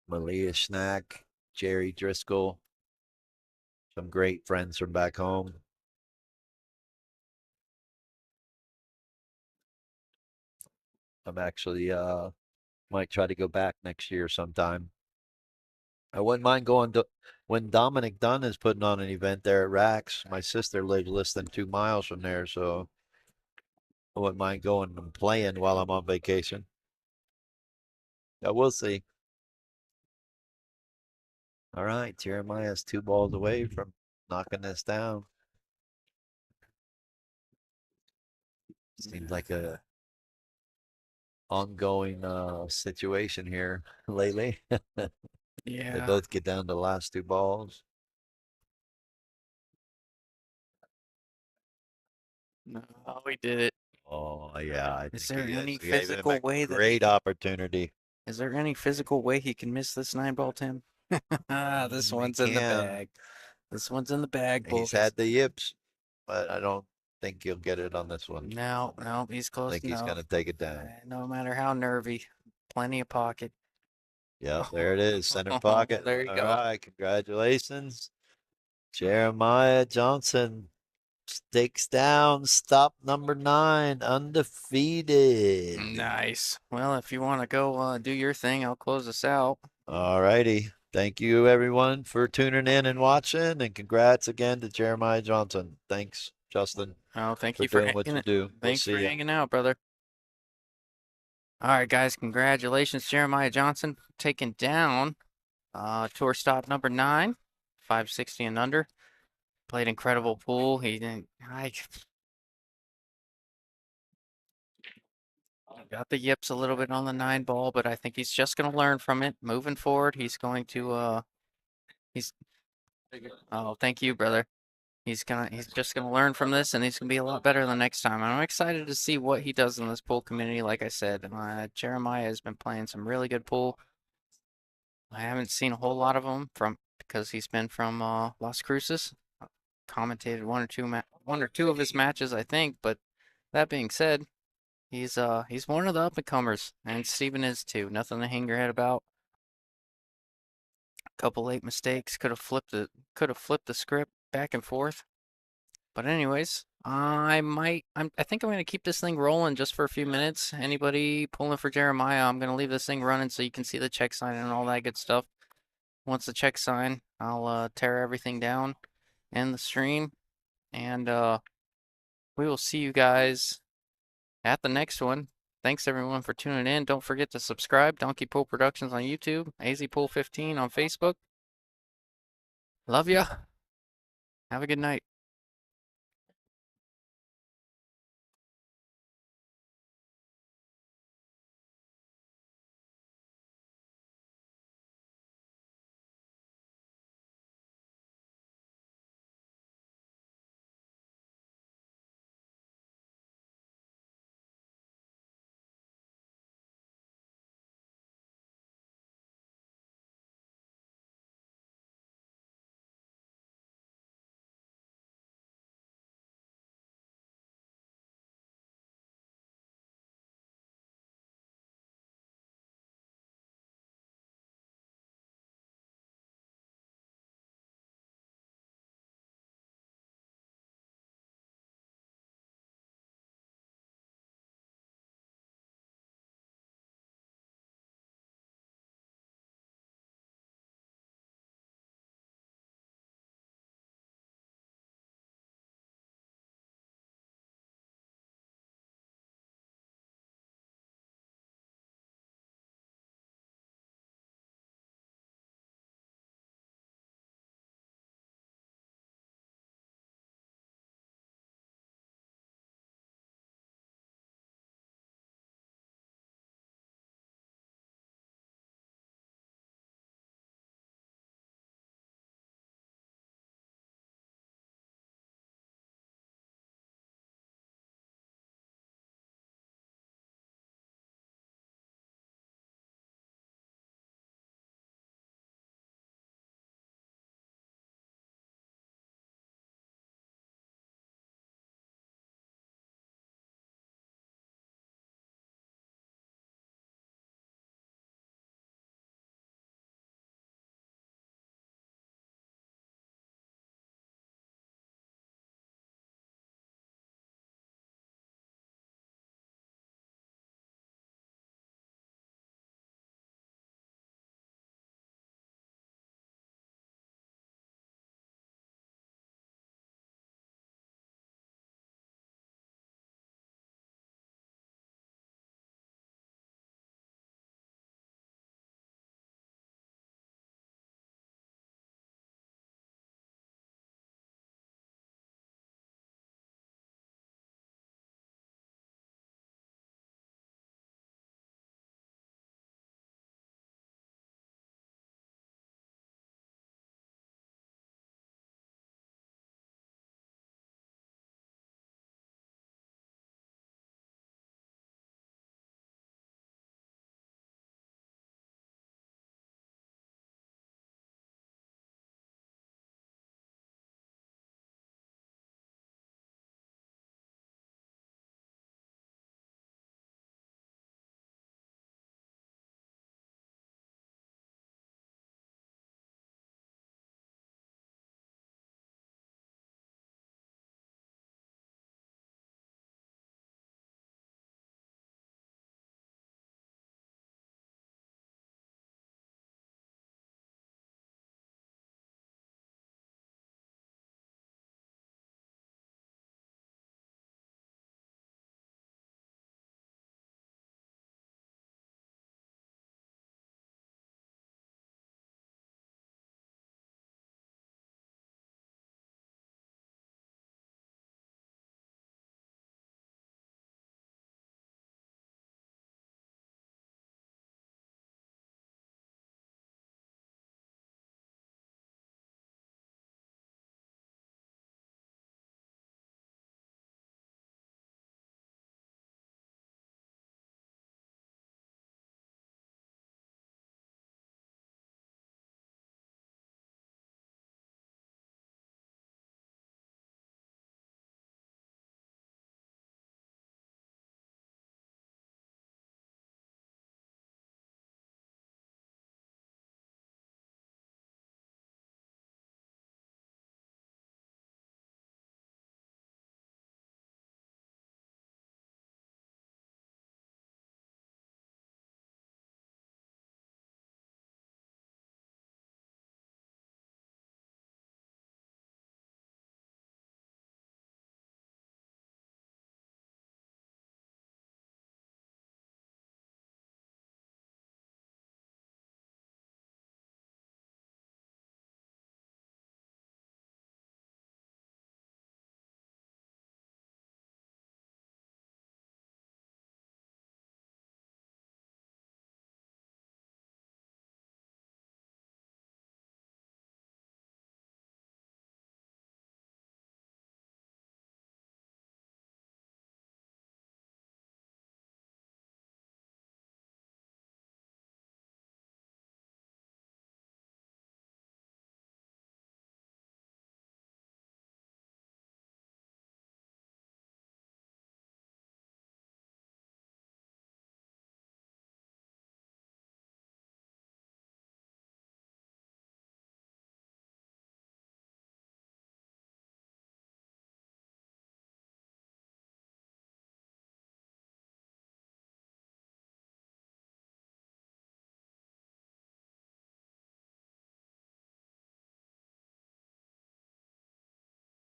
Malia Schnack, Jerry Driscoll, some great friends from back home. I'm actually might try to go back next year sometime. I wouldn't mind going to when Dominic Dunn is putting on an event there at Rax. My sister lives less than 2 miles from there, so I wouldn't mind going and playing while I'm on vacation. Yeah, we'll see. All right, Jeremiah's 2 balls away from knocking this down. Seems like a ongoing situation here lately. They Yeah. both get down to the last 2 balls. No, we did it. Oh yeah, I Is think there he any is. We gave him physical a way that great opportunity. is there any physical way he can miss this 9-ball, Tim? This He one's in the can. bag. This one's in the bag, He's boys. had the yips, but I don't think he'll get it on this one. No, he's I close think he's enough. gonna take it down. No matter how nervy, plenty of pocket. Yeah, there it is, center Oh, pocket. there you All go. right, congratulations, Jeremiah Johnson. Stakes down, stop number 9, undefeated. Nice. Well, if you want to go do your thing, I'll close this out. All righty. Thank you, everyone, for tuning in and watching, and congrats again to Jeremiah Johnson. Thanks, Justin, Oh, thank for you for doing what you hanging. do. We'll Thanks for see you. hanging out, brother. All right, guys. Congratulations, Jeremiah Johnson, taking down tour stop number 9, 560 and under. Played incredible pool. He didn't. I got the yips a little bit on the 9-ball, but I think he's just going to learn from it. Moving forward, he's going to. He's. Oh, thank you, brother. He's just gonna learn from this, and he's gonna be a lot better the next time. I'm excited to see what he does in this pool community. Like I said, Jeremiah has been playing some really good pool. I haven't seen a whole lot of them because he's been from Las Cruces. Commentated one or two of his matches, I think. But that being said, he's one of the up and comers, and Steven is too. Nothing to hang your head about. A couple late mistakes could have flipped the script back and forth. But anyways, I think I'm gonna keep this thing rolling just for a few minutes. Anybody pulling for Jeremiah, I'm gonna leave this thing running so you can see the check sign and all that good stuff. Once the check sign, I'll tear everything down, end the stream, and we will see you guys at the next one. Thanks everyone for tuning in. Don't forget to subscribe. Donkey Pool Productions on YouTube, AZ Pool 15 on Facebook. Love ya. Have a good night.